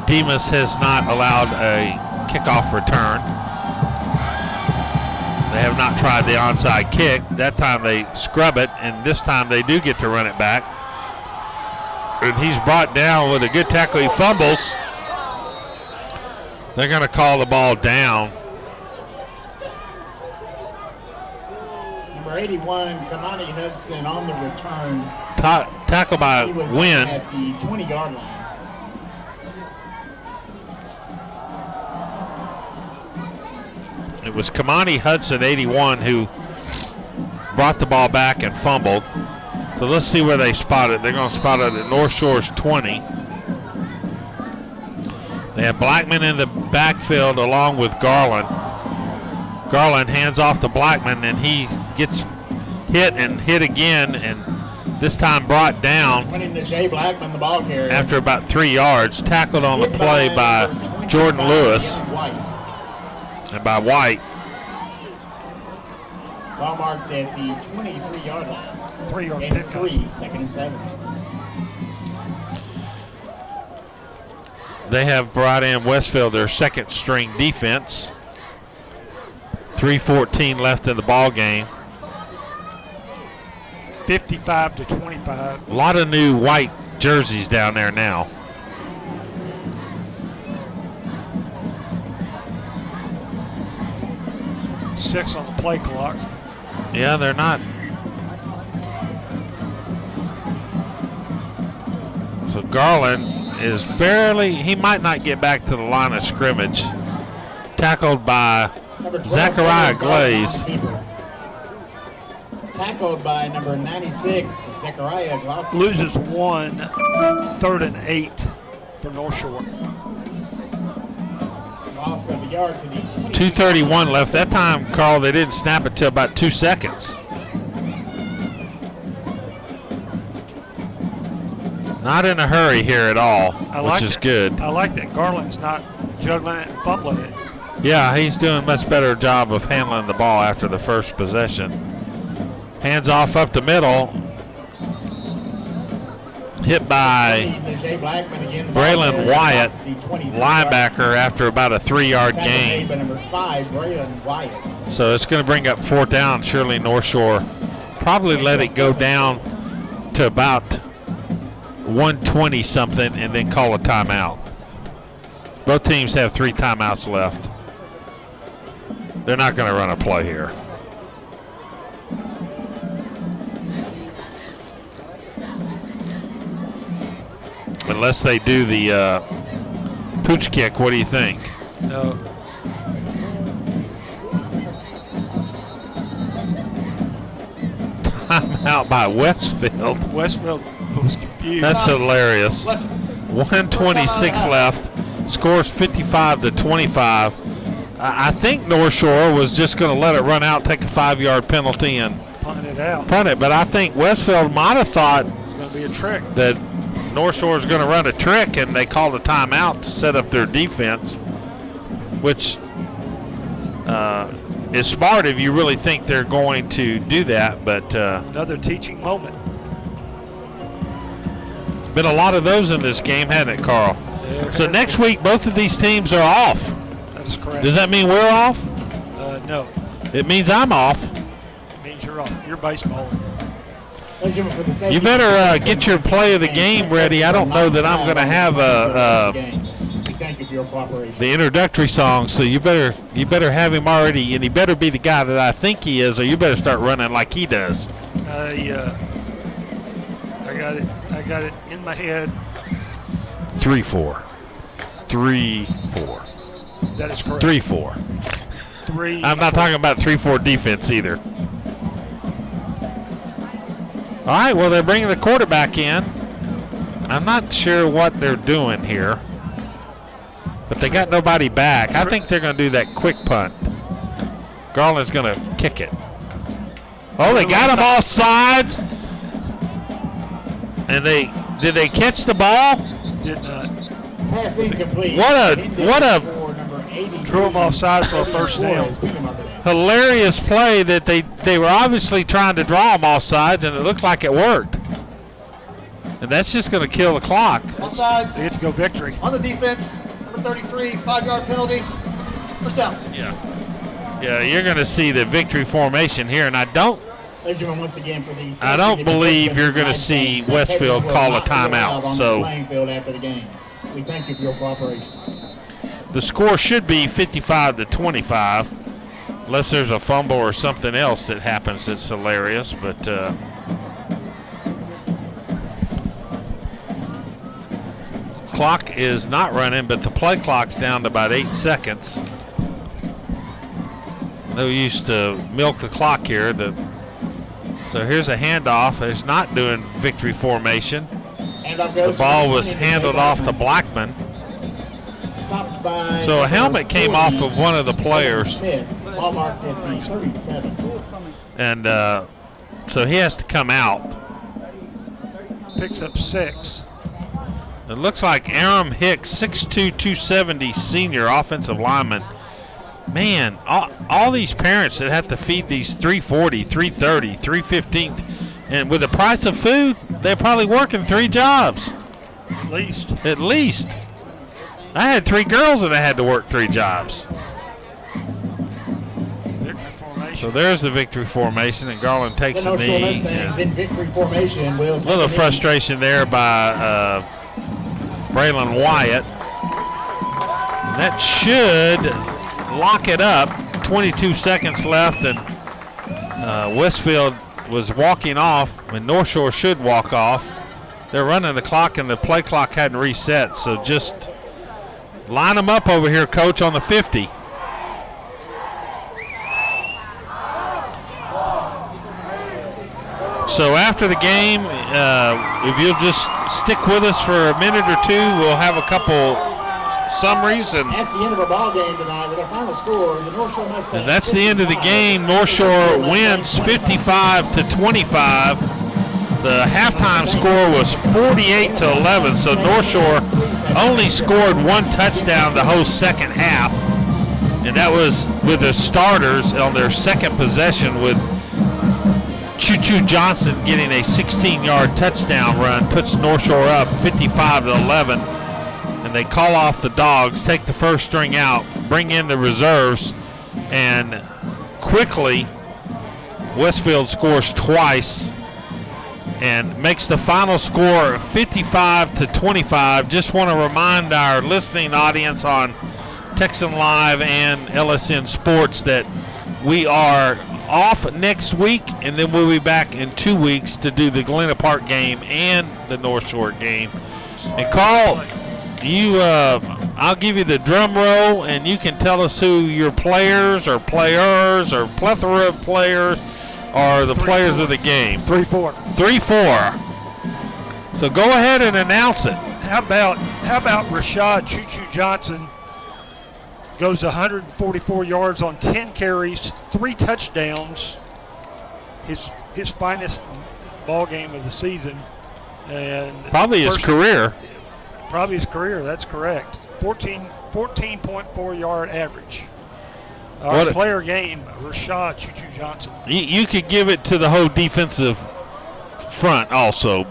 Demas has not allowed a kickoff return. They have not tried the onside kick. That time they scrub it, and this time they do get to run it back. And he's brought down with a good tackle. He fumbles. They're going to call the ball down. Number 81, Kamani Hudson on the return. Tackle by Wynn. At the 20-yard line. It was Kamani Hudson, 81, who brought the ball back and fumbled. So let's see where they spot it. They're going to spot it at North Shore's 20. They have Blackman in the backfield along with Garland. Garland hands off to Blackman, and he gets hit and hit again, and this time brought down Blackman, the ball carrier, after about 3 yards. Tackled on the play by Jordan Lewis and by White. Ball marked at the 23-yard line. 3-yard pickup. 2nd and 7. They have brought in Westfield, their second string defense. 3:14 left in the ball game. 55-25. A lot of new white jerseys down there now. Six on the play clock. Yeah, they're not. So Garland is barely, he might not get back to the line of scrimmage. Tackled by Zachariah Glaze. Tackled by number 96, Zachariah Glaze. Loses 1, 3rd and 8 for North Shore. Loss of a yard to the 2:31 left. That time, Carl, they didn't snap it till about 2 seconds. Not in a hurry here at all, which is good. I like that Garland's not juggling it and fumbling it. Yeah, he's doing a much better job of handling the ball after the first possession. Hands off up the middle. Hit by Braylon Wyatt, linebacker, after about a 3-yard gain. So it's going to bring up 4th down. Surely North Shore probably let it go down to about 120 something and then call a timeout. Both teams have 3 timeouts left. They're not going to run a play here. Unless they do the pooch kick. What do you think? No. Timeout by Westfield. Westfield was confused. That's hilarious. 1:26 left. Scores 55-25. I think North Shore was just going to let it run out, take a 5-yard penalty, and punt it out. Punt it. But I think Westfield might have thought It's going to be a trick. that North Shore is going to run a trick, and they called a timeout to set up their defense, which is smart if you really think they're going to do that. But Another teaching moment. been a lot of those in this game, hasn't it, Carl? So next week, both of these teams are off. That is correct. Does that mean we're off? No. It means I'm off. It means you're off. You're baseballing. You better get your play of the game ready. I don't know that I'm going to have the introductory song, so you better have him already, and he better be the guy that I think he is, or you better start running like he does. I got it in my head. 3-4. 3-4. That is correct. 3-4. 3. I'm not talking about 3-4 defense either. All right, well, they're bringing the quarterback in. I'm not sure what they're doing here, but they got nobody back. I think they're going to do that quick punt. Garland's going to kick it. Oh, they got him off sides. And did they catch the ball? Did not. Pass incomplete. What a Drew him offside for a first down. hilarious play that they were obviously trying to draw him off sides, and it looked like it worked. And that's just going to kill the clock. Offsides. They get to go victory. On the defense, number 33, 5-yard penalty. First down. Yeah, you're going to see the victory formation here, and I don't believe you're going to see Westfield call a timeout. So we thank you for your cooperation. the score should be 55-25, unless there's a fumble or something else that happens that's hilarious. But clock is not running, but the play clock's down to about 8 seconds. No use to milk the clock here. So here's a handoff. It's not doing victory formation. The ball was handled off to Blackman. So a helmet came off of one of the players. And so he has to come out. Picks up 6. It looks like Aram Hicks, 6'2", 270 senior offensive lineman. Man, all these parents that have to feed these 340, 330, 315, and with the price of food, they're probably working 3 jobs. At least. I had 3 girls that I had to work 3 jobs. Victory formation. So there's the victory formation, and Garland takes the knee. In victory formation, A little frustration there by Braylon Wyatt. And that should lock it up. 22 seconds left, and Westfield was walking off, and North Shore should walk off. They're running the clock, and the play clock hadn't reset, so just line them up over here, Coach, on the 50. So after the game, if you'll just stick with us for a minute or two, we'll have a couple summaries. And that's the end of our ball game tonight with our final score. The North Shore Mustangs. And that's the end of the game. North Shore wins 55-25. The halftime score was 48-11. So North Shore only scored 1 touchdown the whole second half, and that was with the starters on their second possession, with Choo-Choo Johnson getting a 16-yard touchdown run, puts North Shore up 55-11. And they call off the dogs, take the first string out, bring in the reserves, and quickly Westfield scores twice and makes the final score 55-25. Just want to remind our listening audience on Texan Live and LSN Sports that we are off next week, and then we'll be back in 2 weeks to do the Galena Park game and the North Shore game. And Carl, I'll give you the drum roll, and you can tell us who your players or plethora of players are the players of the game. 3-4. 3-4. So go ahead and announce it. How about Rashad Choo-Choo Johnson goes 144 yards on 10 carries, 3 touchdowns, his finest ball game of the season, and probably his career. Probably his career. That's correct. 14.4 yard average. Our player game, Rashad Choo-Choo Johnson. You could give it to the whole defensive front also,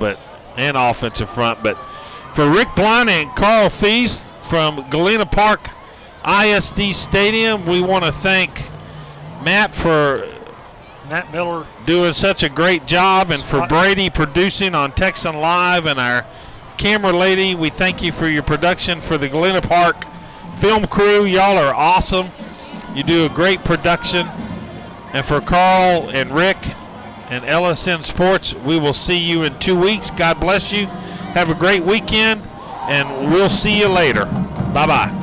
and offensive front. But for Rick Blind and Carl Thies from Galena Park ISD Stadium, we want to thank Matt Miller doing such a great job, and for Brady producing on Texan Live, and our camera lady, we thank you for your production for the Galena Park film crew. Y'all are awesome. You do a great production. And for Carl and Rick and LSN Sports, we will see you in 2 weeks. God bless you. Have a great weekend, and we'll see you later. Bye-bye.